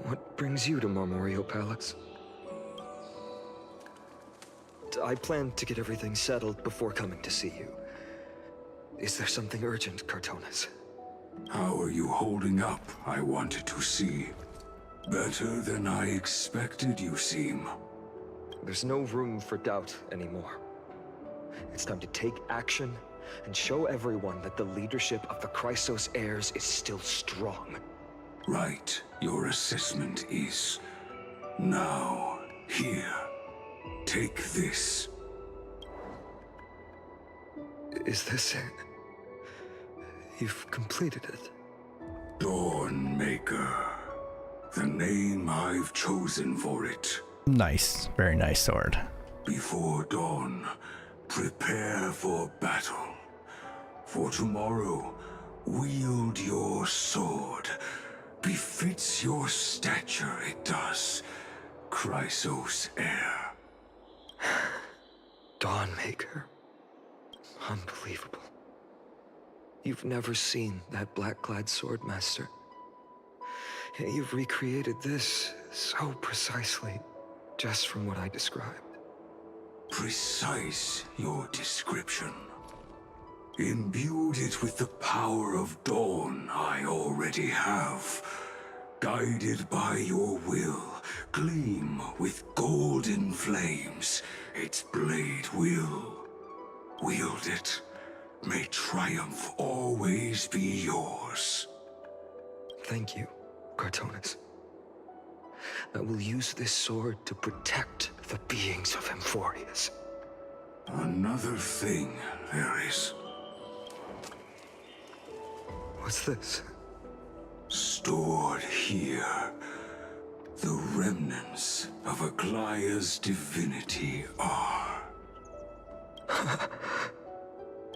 What brings you to Marmorial Palace? I plan to get everything settled before coming to see you. Is there something urgent, Cartonis? How are you holding up, I wanted to see. Better than I expected, you seem. There's no room for doubt anymore. It's time to take action and show everyone that the leadership of the Chrysos heirs is still strong. Right. Your assessment is... Now, here. Take this. Is this it? You've completed it. Dawnmaker. The name I've chosen for it. Nice. Very nice sword. Before dawn, prepare for battle. For tomorrow, wield your sword. Befits your stature, it does. Chrysos heir. Dawnmaker. Unbelievable. You've never seen that black-clad swordmaster. You've recreated this so precisely, just from what I described. Precise, your description. Imbued it with the power of dawn I already have. Guided by your will, gleam with golden flames. Its blade will. Wield it. May triumph always be yours. Thank you, Cartonis. I will use this sword to protect the beings of Emphorius. Another thing there is. What's this? Stored here, the remnants of Aglaya's divinity are.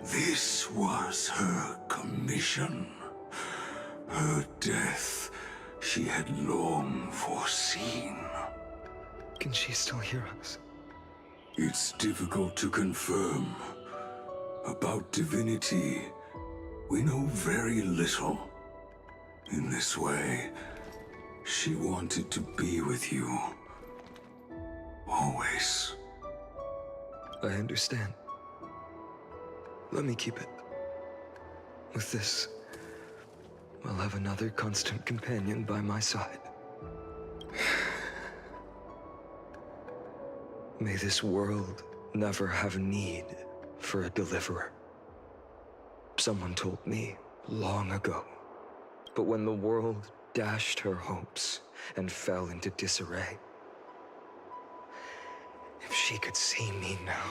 This was her commission. Her death she had long foreseen. Can she still hear us? It's difficult to confirm. About divinity, we know very little. In this way, she wanted to be with you. Always. I understand. Let me keep it. With this, I'll have another constant companion by my side. May this world never have need for a deliverer. Someone told me long ago. But when the world dashed her hopes and fell into disarray, if she could see me now,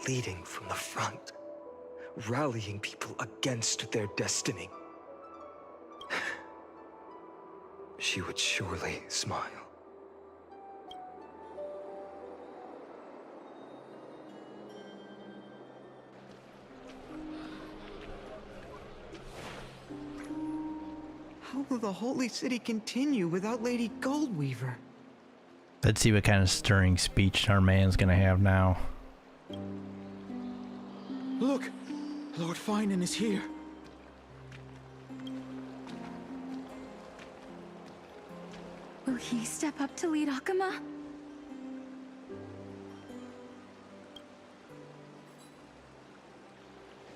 leading from the front, rallying people against their destiny, she would surely smile. How will the Holy City continue without Lady Goldweaver? Let's see what kind of stirring speech our man's gonna have now. Look! Lord Finan is here. Will he step up to lead Akama?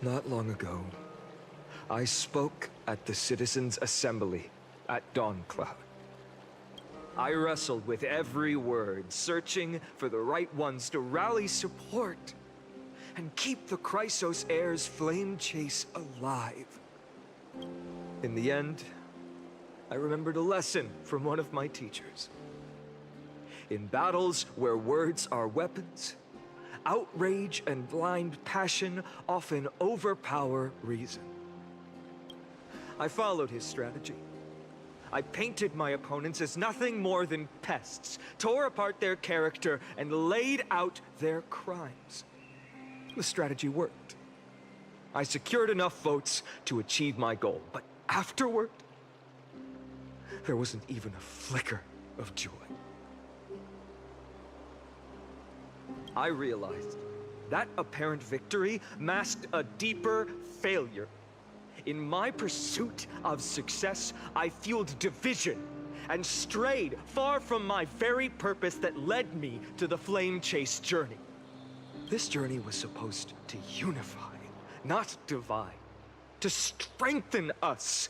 Not long ago, I spoke at the Citizens' Assembly at Dawncloud. I wrestled with every word, searching for the right ones to rally support and keep the Chrysos heir's flame chase alive. In the end, I remembered a lesson from one of my teachers. In battles where words are weapons, outrage and blind passion often overpower reason. I followed his strategy. I painted my opponents as nothing more than pests, tore apart their character, and laid out their crimes. The strategy worked. I secured enough votes to achieve my goal, but afterward, there wasn't even a flicker of joy. I realized that apparent victory masked a deeper failure. In my pursuit of success, I fueled division and strayed far from my very purpose that led me to the flame chase journey. This journey was supposed to unify, not divide. To strengthen us,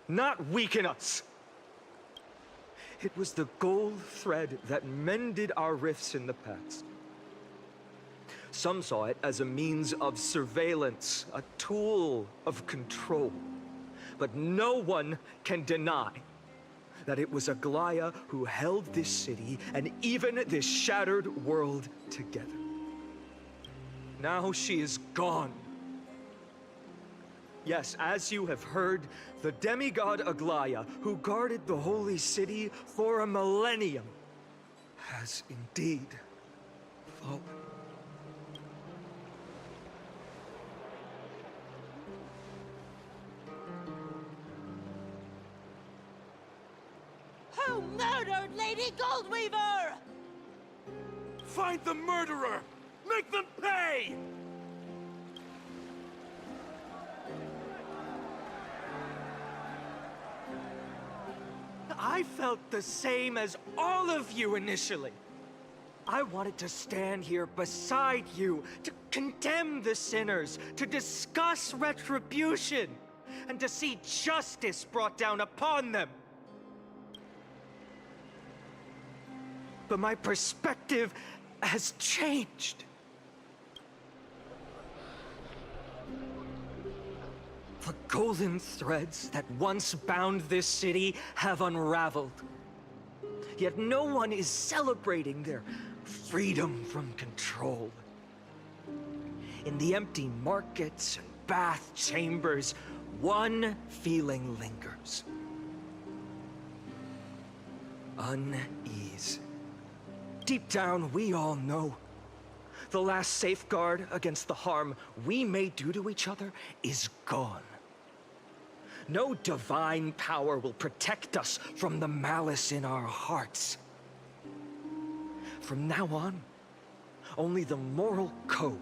not weaken us. It was the gold thread that mended our rifts in the past. Some saw it as a means of surveillance, a tool of control. But no one can deny that it was Aglaya who held this city and even this shattered world together. Now she is gone. Yes, as you have heard, the demigod Aglaya, who guarded the holy city for a millennium, has indeed fallen. Who murdered Lady Goldweaver? Find the murderer! Make them pay! I felt the same as all of you initially. I wanted to stand here beside you, to condemn the sinners, to discuss retribution, and to see justice brought down upon them. But my perspective has changed. The golden threads that once bound this city have unraveled. Yet no one is celebrating their freedom from control. In the empty markets and bath chambers, one feeling lingers. Unease. Deep down, we all know the last safeguard against the harm we may do to each other is gone. No divine power will protect us from the malice in our hearts. From now on, only the moral code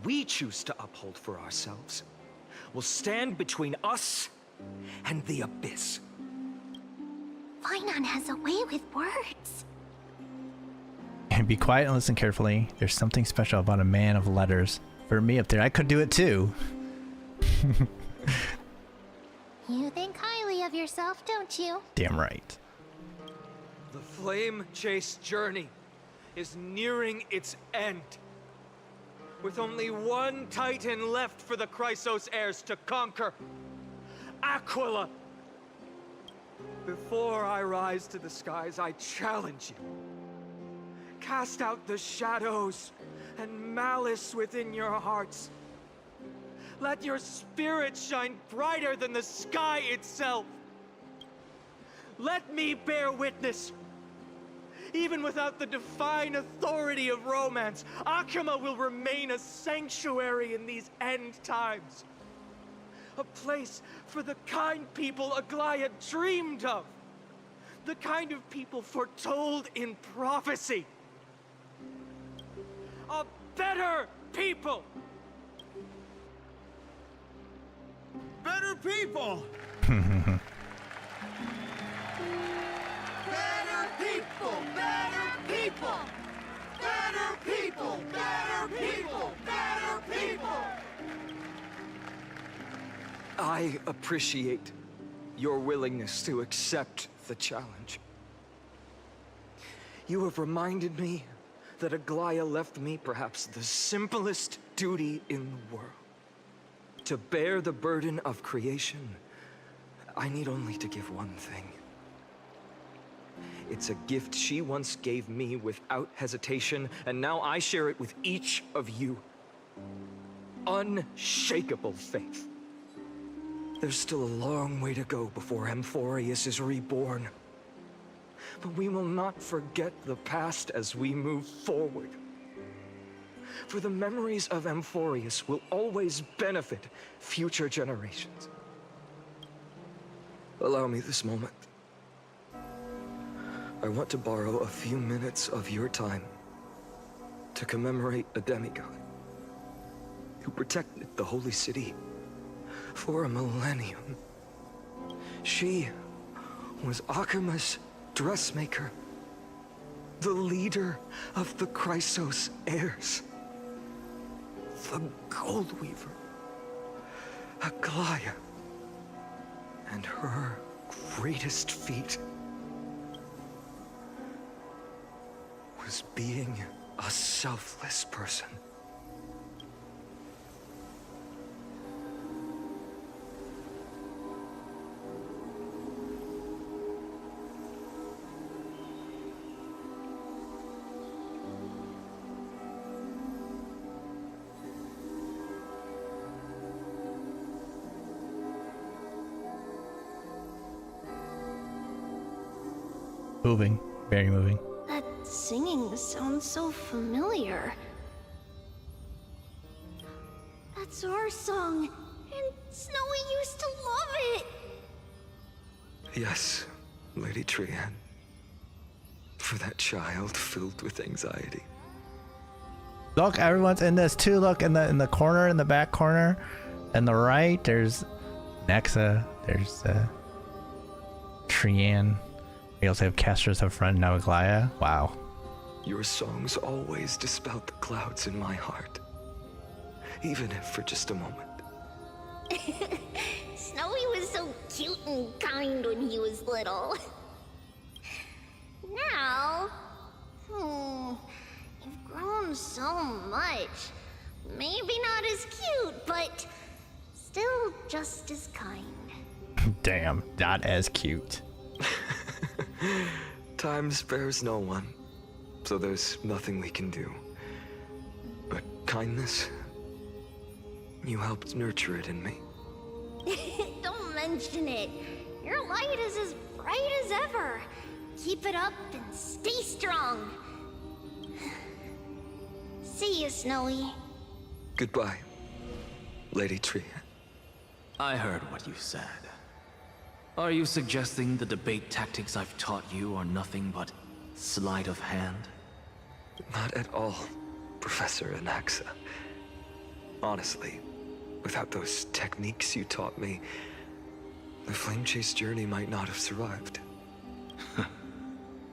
we choose to uphold for ourselves will stand between us and the abyss. Fainan has a way with words. And be quiet and listen carefully. There's something special about a man of letters. For me up there, I could do it too. You think highly of yourself, don't you? Damn right. The flame-chased journey is nearing its end. With only one Titan left for the Chrysos heirs to conquer. Aquila! Before I rise to the skies, I challenge you. Cast out the shadows and malice within your hearts. Let your spirit shine brighter than the sky itself. Let me bear witness. Even without the divine authority of romance, Akama will remain a sanctuary in these end times. A place for the kind people Aglaya dreamed of. The kind of people foretold in prophecy. A better people! Better people! Better people! Better people! Better people! Better people! Better people! I appreciate your willingness to accept the challenge. You have reminded me that Aglaya left me perhaps the simplest duty in the world. To bear the burden of creation, I need only to give one thing. It's a gift she once gave me without hesitation, and now I share it with each of you. Unshakable faith. There's still a long way to go before Amphorius is reborn. But we will not forget the past as we move forward. For the memories of Amphorius will always benefit future generations. Allow me this moment. I want to borrow a few minutes of your time to commemorate a demigod who protected the holy city for a millennium. She was Akama's dressmaker, the leader of the Chrysos heirs, the Goldweaver, Aglaya, and her greatest feat was being a selfless person. Moving. Very moving. That singing sounds so familiar. That's our song, and Snowy used to love it. Yes, Lady Trian. For that child filled with anxiety. Look, everyone's in this too. Look in the corner, in the back corner, and the right. There's Nexa. There's Trian. We also have Castorice up front. Now Aglaya. Wow. Your songs always dispelled the clouds in my heart, even if for just a moment. Snowy was so cute and kind when he was little. Now, you've grown so much. Maybe not as cute, but still just as kind. Damn, not as cute. Time spares no one, so there's nothing we can do. But kindness, you helped nurture it in me. Don't mention it. Your light is as bright as ever. Keep it up and stay strong. See you, Snowy. Goodbye, Lady Trian. I heard what you said. Are you suggesting the debate tactics I've taught you are nothing but sleight of hand? Not at all, Professor Anaxa. Honestly, without those techniques you taught me, the Flame Chase journey might not have survived.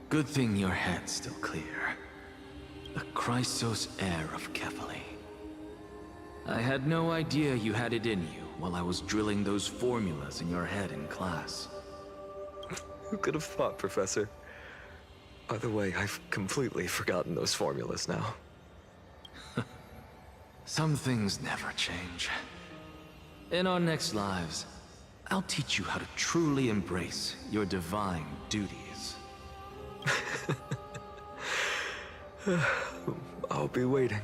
Good thing your head's still clear. The Chrysos heir of Kefali. I had no idea you had it in you while I was drilling those formulas in your head in class. Who could have thought, Professor? By the way, I've completely forgotten those formulas now. Some things never change. In our next lives, I'll teach you how to truly embrace your divine duties. I'll be waiting.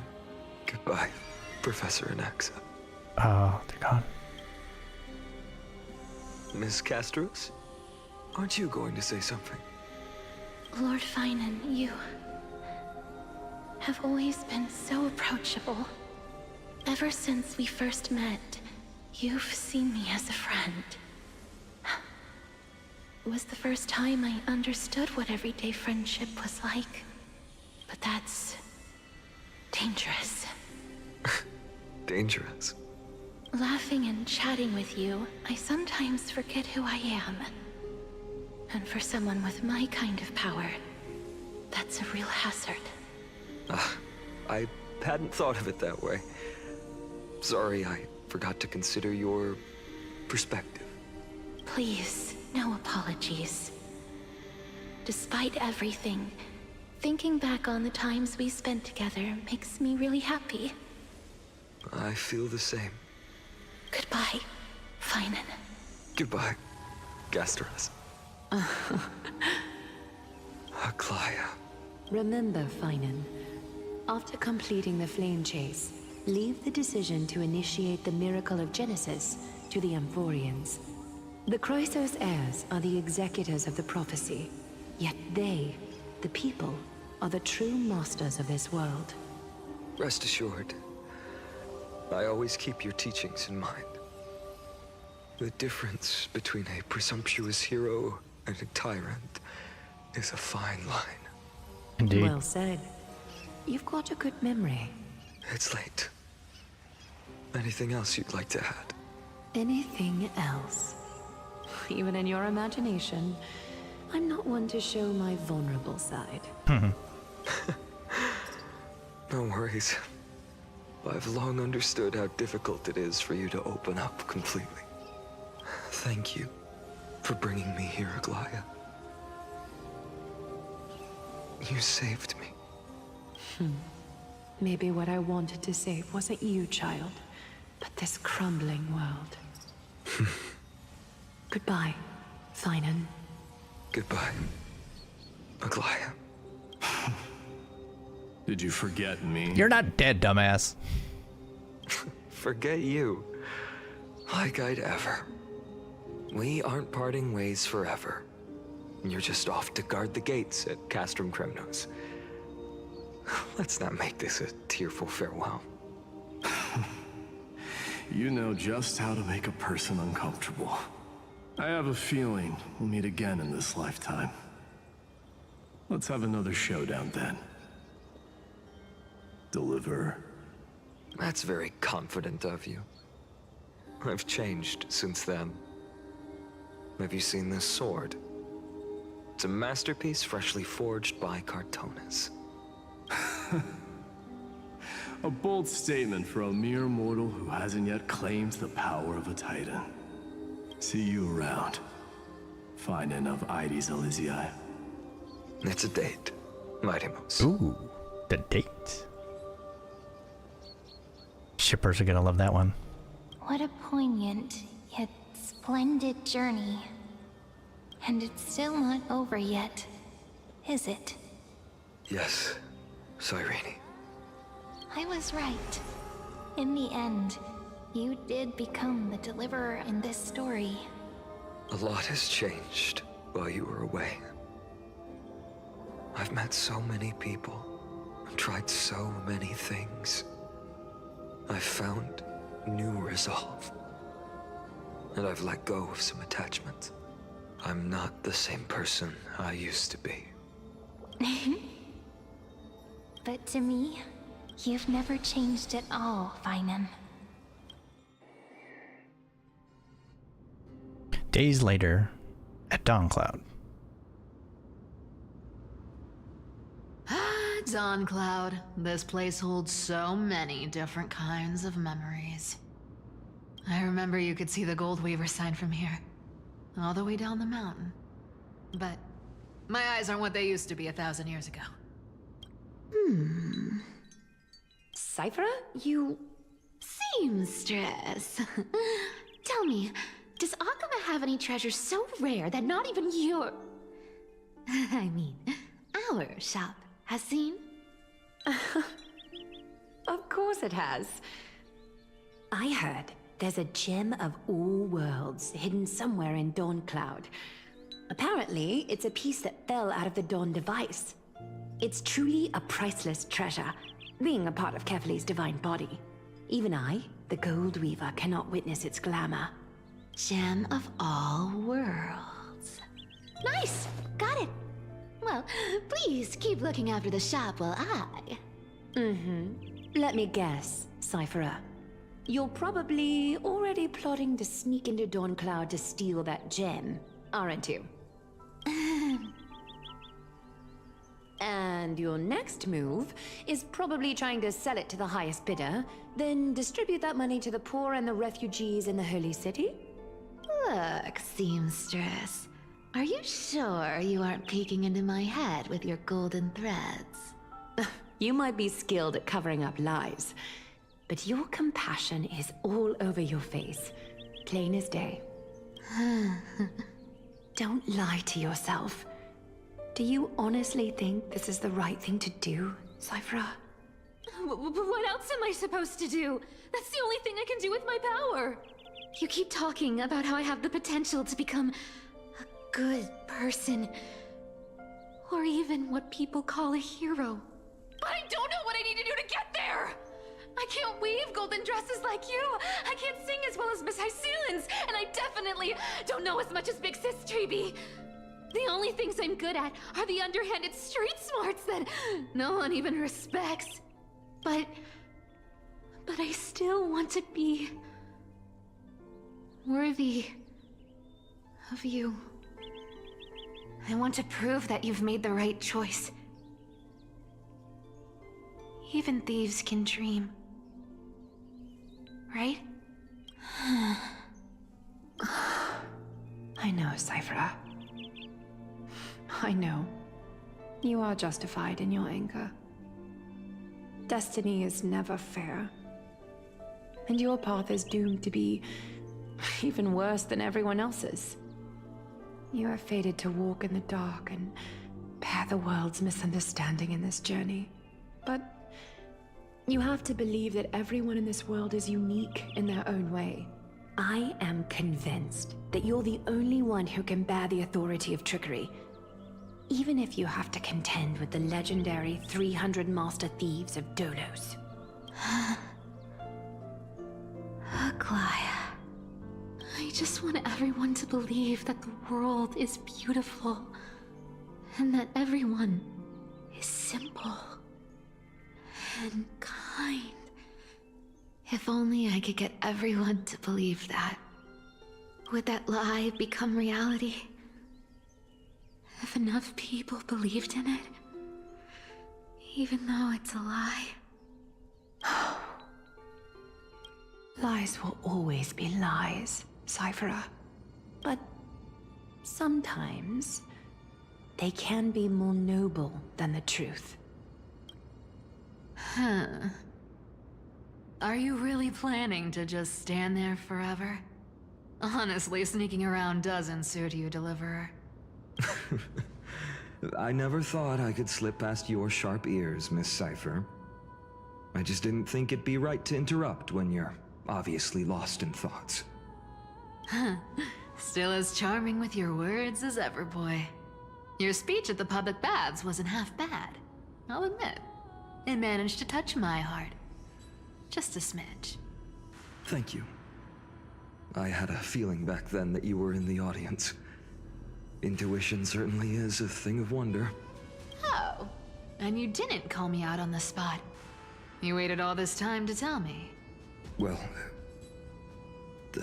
Goodbye, Professor Anaxa. Oh, they're gone. Miss Castorice, aren't you going to say something? Lord Finan, you have always been so approachable. Ever since we first met, you've seen me as a friend. It was the first time I understood what everyday friendship was like. But that's dangerous. Dangerous? Laughing and chatting with you, I sometimes forget who I am. And for someone with my kind of power, that's a real hazard. I hadn't thought of it that way. Sorry, I forgot to consider your perspective. Please, no apologies. Despite everything, thinking back on the times we spent together makes me really happy. I feel the same. Goodbye, Finan. Goodbye, Castorice. Aglaya. Remember, Finan, after completing the flame chase, leave the decision to initiate the miracle of Genesis to the Amphorians. The Chrysos heirs are the executors of the prophecy, yet they, the people, are the true masters of this world. Rest assured, I always keep your teachings in mind. The difference between a presumptuous hero and a tyrant is a fine line. Indeed. Well said. You've got a good memory. It's late. Anything else you'd like to add? Anything else? Even in your imagination, I'm not one to show my vulnerable side. No worries. I've long understood how difficult it is for you to open up completely. Thank you for bringing me here, Aglaya. You saved me. Maybe what I wanted to save wasn't you, child, but this crumbling world. Goodbye, Finan. Goodbye, Aglaya. Did you forget me? You're not dead, dumbass. Forget you. Like I'd ever. We aren't parting ways forever. You're just off to guard the gates at Castrum Kremnos. Let's not make this a tearful farewell. You know just how to make a person uncomfortable. I have a feeling we'll meet again in this lifetime. Let's have another showdown then. Deliver. That's very confident of you. I've changed since then. Have you seen this sword? It's a masterpiece freshly forged by Cartonis. A bold statement for a mere mortal who hasn't yet claimed the power of a titan. See you around. Find enough Ides Elysiae. It's a date, Mightymouse. Ooh, the date. Shippers are gonna love that one. What a poignant, yet splendid journey. And it's still not over yet, is it? Yes, Cyrene. I was right. In the end, you did become the deliverer in this story. A lot has changed while you were away. I've met so many people, I've tried so many things. I've found new resolve. And I've let go of some attachments. I'm not the same person I used to be. But to me, you've never changed at all, Feynman. Days later, at Dawncloud. Dawncloud. This place holds so many different kinds of memories. I remember you could see the Goldweaver sign from here, all the way down the mountain. But my eyes aren't what they used to be 1,000 years ago. Cipher, you... seamstress. Tell me, does Akuma have any treasures so rare that not even your... I mean, our shop has seen? Of course it has. I heard there's a gem of all worlds hidden somewhere in Dawncloud. Apparently, it's a piece that fell out of the Dawn device. It's truly a priceless treasure, being a part of Kefali's divine body. Even I, the Gold Weaver, cannot witness its glamour. Gem of all worlds. Nice! Got it! Well, please keep looking after the shop while I... Let me guess, Cypherer. You're probably already plotting to sneak into Dawncloud to steal that gem, aren't you? And your next move is probably trying to sell it to the highest bidder, then distribute that money to the poor and the refugees in the Holy City? Look, seamstress. Are you sure you aren't peeking into my head with your golden threads? You might be skilled at covering up lies, but your compassion is all over your face, plain as day. Don't lie to yourself. Do you honestly think this is the right thing to do, Cypher? What else am I supposed to do? That's the only thing I can do with my power. You keep talking about how I have the potential to become a good person, or even what people call a hero. But I don't know what I need to do to get there! I can't weave golden dresses like you! I can't sing as well as Miss Hyacine, and I definitely don't know as much as Big Sis Treeby. The only things I'm good at are the underhanded street smarts that no one even respects. But I still want to be worthy of you. I want to prove that you've made the right choice. Even thieves can dream. Right? I know, Cypher. I know. You are justified in your anger. Destiny is never fair. And your path is doomed to be even worse than everyone else's. You are fated to walk in the dark and bear the world's misunderstanding in this journey. But you have to believe that everyone in this world is unique in their own way. I am convinced that you're the only one who can bear the authority of trickery, even if you have to contend with the legendary 300 master thieves of Dolos. Aglaya. I just want everyone to believe that the world is beautiful and that everyone is simple and kind. If only I could get everyone to believe that. Would that lie become reality? If enough people believed in it, even though it's a lie. Lies will always be lies, Cyphera. But sometimes they can be more noble than the truth. Huh. Are you really planning to just stand there forever? Honestly, sneaking around doesn't suit you, Deliverer. I never thought I could slip past your sharp ears, Miss Cipher. I just didn't think it'd be right to interrupt when you're obviously lost in thoughts. Still as charming with your words as ever, boy. Your speech at the public baths wasn't half bad. I'll admit. It managed to touch my heart. Just a smidge. Thank you. I had a feeling back then that you were in the audience. Intuition certainly is a thing of wonder. Oh, and you didn't call me out on the spot. You waited all this time to tell me. Well,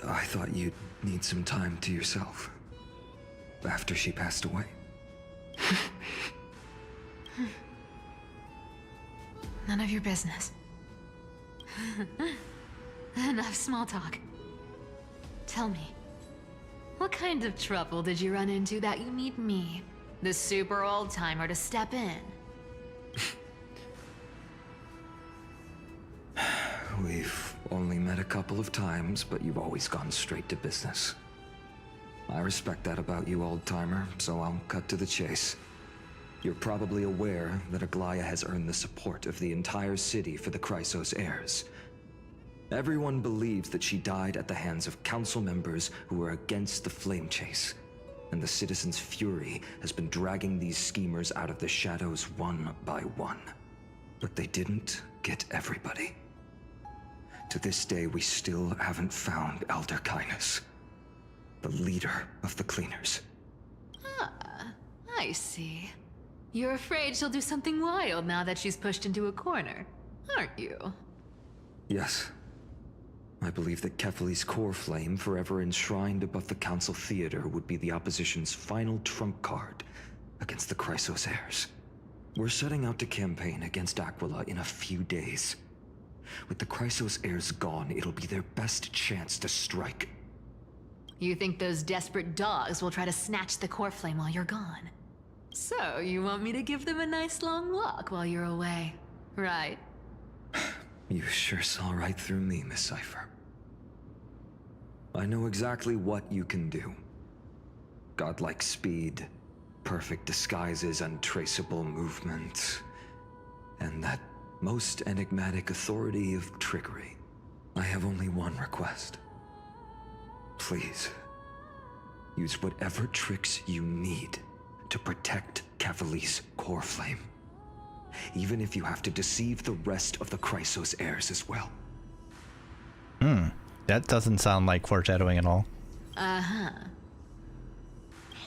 I thought you'd need some time to yourself. After she passed away. None of your business. Enough small talk. Tell me, what kind of trouble did you run into that you need me, the super old-timer, to step in? We've only met a couple of times, but you've always gone straight to business. I respect that about you, old-timer, so I'll cut to the chase. You're probably aware that Aglaya has earned the support of the entire city for the Chrysos heirs. Everyone believes that she died at the hands of council members who were against the flame chase, and the citizens' fury has been dragging these schemers out of the shadows one by one. But they didn't get everybody. To this day, we still haven't found Elder Kynus, the leader of the cleaners. Ah, I see. You're afraid she'll do something wild now that she's pushed into a corner, aren't you? Yes. I believe that Kefali's core flame, forever enshrined above the council theater, would be the opposition's final trump card against the Chrysos heirs. We're setting out to campaign against Aquila in a few days. With the Chrysos heirs gone, it'll be their best chance to strike. You think those desperate dogs will try to snatch the core flame while you're gone? So, you want me to give them a nice long walk while you're away, right? You sure saw right through me, Miss Cipher. I know exactly what you can do. Godlike speed, perfect disguises, untraceable movement, and that most enigmatic authority of trickery. I have only one request. Please, use whatever tricks you need to protect Kefali's core flame. Even if you have to deceive the rest of the Chrysos heirs as well. That doesn't sound like foreshadowing at all. Uh-huh.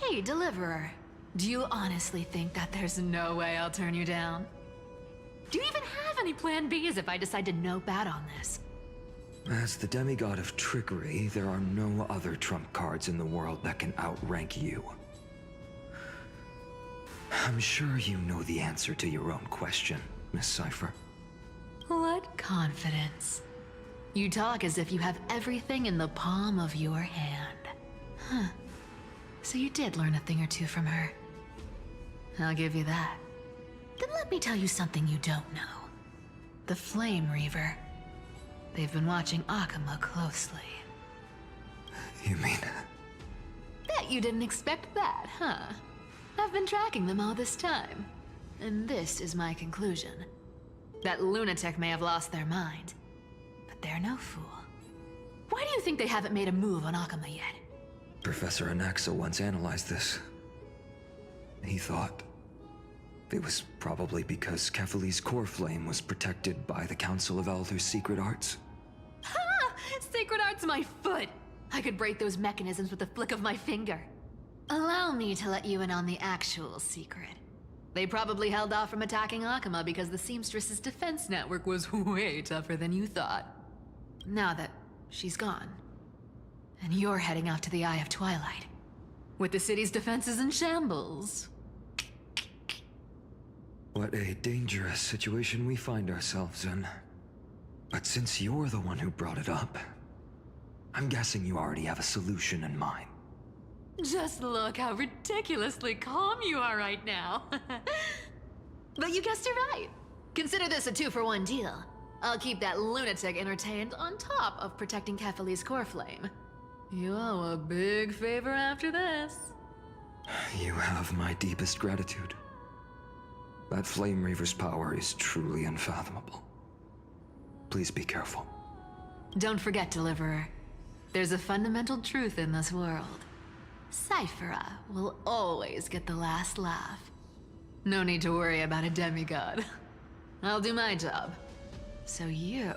Hey, Deliverer. Do you honestly think that there's no way I'll turn you down? Do you even have any plan Bs if I decide to nope out on this? As the demigod of trickery, there are no other trump cards in the world that can outrank you. I'm sure you know the answer to your own question, Miss Cipher. What confidence. You talk as if you have everything in the palm of your hand. Huh. So you did learn a thing or two from her. I'll give you that. Then let me tell you something you don't know. The Flame Reaver. They've been watching Akama closely. You mean... Bet you didn't expect that, huh? I've been tracking them all this time. And this is my conclusion. That lunatic may have lost their mind, but they're no fool. Why do you think they haven't made a move on Akama yet? Professor Anaxa once analyzed this. He thought It was probably because Kefali's core flame was protected by the Council of Elders' secret arts. Ha! Sacred art's my foot! I could break those mechanisms with the flick of my finger. Allow me to let you in on the actual secret. They probably held off from attacking Akama because the Seamstress's defense network was way tougher than you thought. Now that she's gone, and you're heading out to the Eye of Twilight, with the city's defenses in shambles. What a dangerous situation we find ourselves in. But since you're the one who brought it up, I'm guessing you already have a solution in mind. Just look how ridiculously calm you are right now. But you guessed it right. Consider this a 2-for-1 deal. I'll keep that lunatic entertained on top of protecting Kefali's core flame. You owe a big favor after this. You have my deepest gratitude. That Flame Reaver's power is truly unfathomable. Please be careful. Don't forget, Deliverer. There's a fundamental truth in this world. Cyphera will always get the last laugh. No need to worry about a demigod. I'll do my job. So you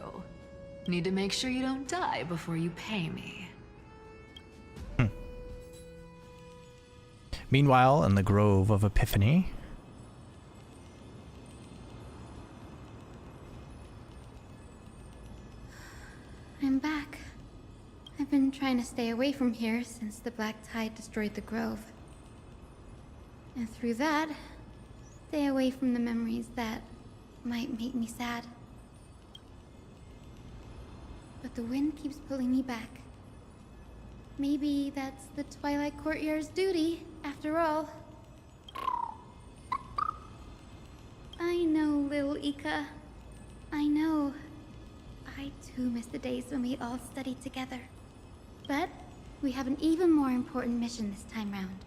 need to make sure you don't die before you pay me. Meanwhile, in the Grove of Epiphany, I'm back. I've been trying to stay away from here since the Black Tide destroyed the Grove. And through that, stay away from the memories that might make me sad. But the wind keeps pulling me back. Maybe that's the Twilight Courtyard's duty, after all. I know, little Ika. I know. I too miss the days when we all studied together. But we have an even more important mission this time round.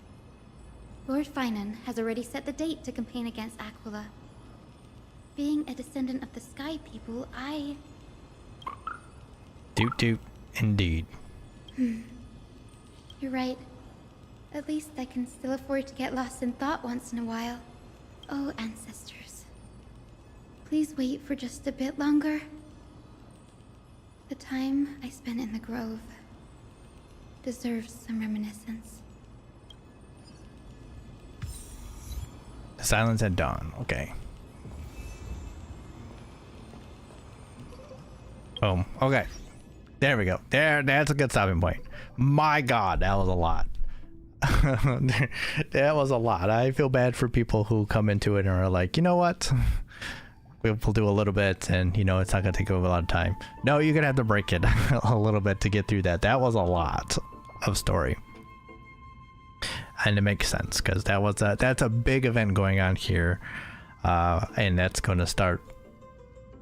Lord Finan has already set the date to campaign against Aquila. Being a descendant of the Sky People, I... Doot doot, indeed. You're right. At least I can still afford to get lost in thought once in a while. Oh, ancestors. Please wait for just a bit longer. The time I spent in the Grove deserves some reminiscence. Silence at dawn. Okay. Boom. Okay. There we go. That's a good stopping point. My God, that was a lot. That was a lot. I feel bad for people who come into it and are like, you know what? We'll do a little bit and, you know, it's not going to take over a lot of time. No, you're going to have to break it a little bit to get through that. That was a lot of story. And it makes sense because that's a big event going on here. And that's going to start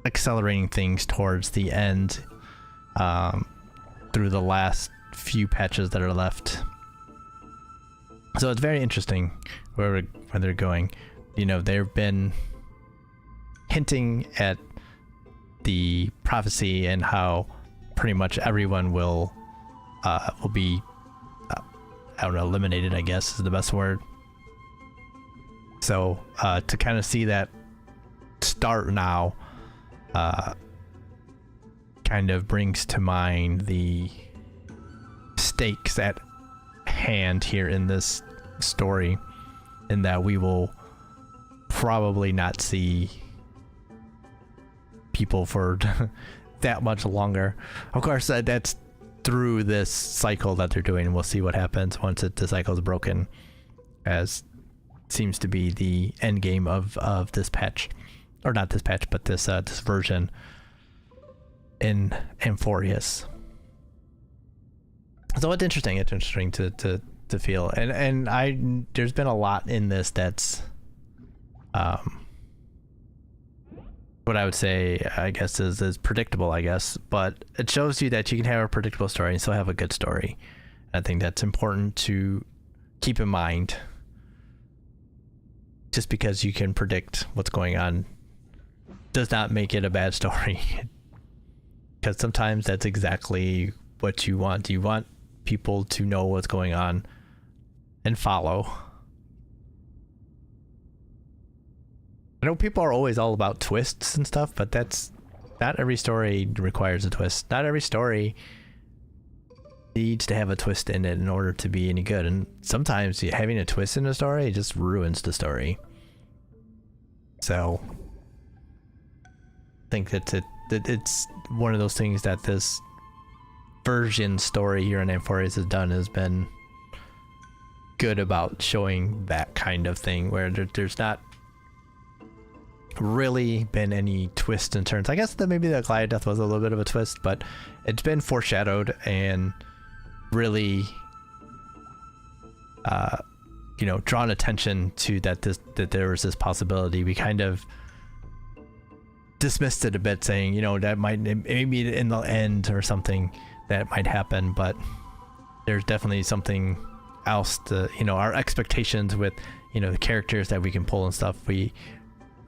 accelerating things towards the end through the last few patches that are left. So it's very interesting where they're going. You know, they've been hinting at the prophecy and how pretty much everyone will be I don't know, eliminated, I guess is the best word. So to kind of see that start now kind of brings to mind the stakes at hand here in this story, in that we will probably not see people for that much longer. Of course, that's through this cycle that they're doing, and we'll see what happens once the cycle is broken, as seems to be the end game of this patch, or not this patch, but this version in Amphorius. So it's interesting. It's interesting to feel, and there's been a lot in this that's what I would say, I guess, is predictable, I guess, but it shows you that you can have a predictable story and still have a good story. I think that's important to keep in mind. Just because you can predict what's going on does not make it a bad story. Because sometimes that's exactly what you want. You want people to know what's going on and follow. I know people are always all about twists and stuff, but that's not every story requires a twist. Not every story needs to have a twist in it in order to be any good. And sometimes having a twist in a story just ruins the story. So I think that it's one of those things that this version story here in Amphorius has done, has been good about showing that kind of thing where there's not really been any twists and turns. I guess that maybe the Goliath death was a little bit of a twist, but it's been foreshadowed and really you know, drawn attention to that there was this possibility. We kind of dismissed it a bit, saying, you know, that might maybe in the end or something that might happen, but there's definitely something else to, you know, our expectations with, you know, the characters that we can pull and stuff. We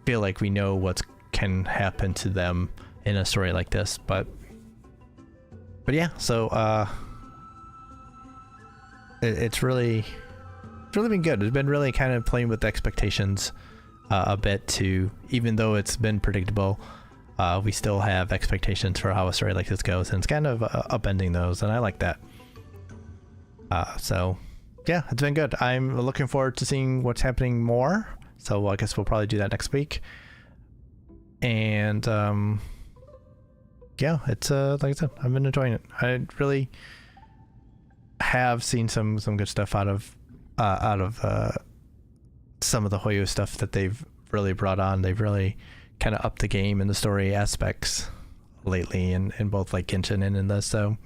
feel like we know what can happen to them in a story like this, but yeah, so it's really been good. It's been really kind of playing with expectations a bit too. Even though it's been predictable, we still have expectations for how a story like this goes, and it's kind of upending those, and I like that. So yeah, it's been good. I'm looking forward to seeing what's happening more, so I guess we'll probably do that next week. And yeah, it's like I said, I've been enjoying it. I really have seen some good stuff out of some of the Hoyo stuff that they've really brought on. They've really kind of upped the game in the story aspects lately, in both like Genshin and in this, so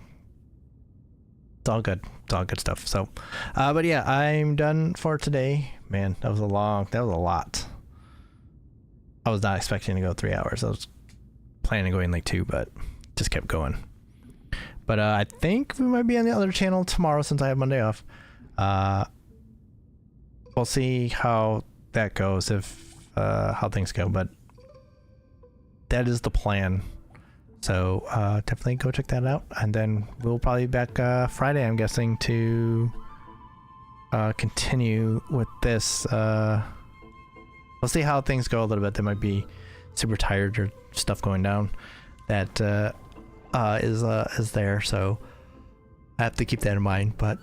it's all good. It's all good stuff. So but yeah, I'm done for today. Man, that was a lot. I was not expecting to go 3 hours. I was planning on going like 2, but just kept going. But I think we might be on the other channel tomorrow since I have Monday off. We'll see how that goes, if how things go, but that is the plan. So definitely go check that out, and then we'll probably be back Friday, I'm guessing, to continue with this. We'll see how things go a little bit. They might be super tired or stuff going down that is there, so I have to keep that in mind. But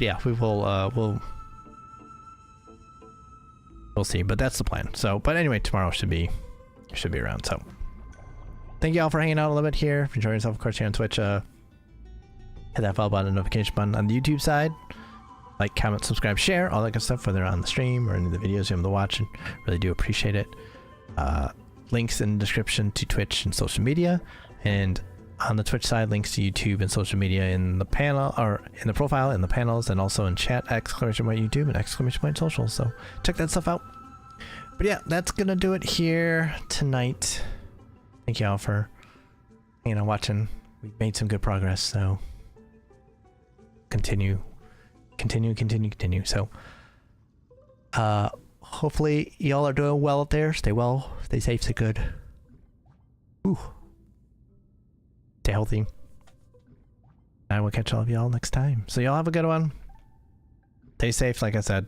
yeah, we will we'll see, but that's the plan. So but anyway, tomorrow should be around. So thank you all for hanging out a little bit here. If you enjoy yourself, of course, here on Twitch, hit that follow button and notification button on the YouTube side. Like, comment, subscribe, share, all that good stuff, whether on the stream or in the videos you're able to watch, and really do appreciate it. Links in the description to Twitch and social media, and on the Twitch side, links to YouTube and social media in the panel, or in the profile, in the panels, and also in chat, ! YouTube and ! Social. So check that stuff out. But yeah, that's gonna do it here tonight. Thank you all for, you know, watching. We've made some good progress, so continue. So hopefully y'all are doing well out there. Stay well, stay safe, stay good. Stay healthy. I will catch all of y'all next time. So y'all have a good one. Stay safe, like I said.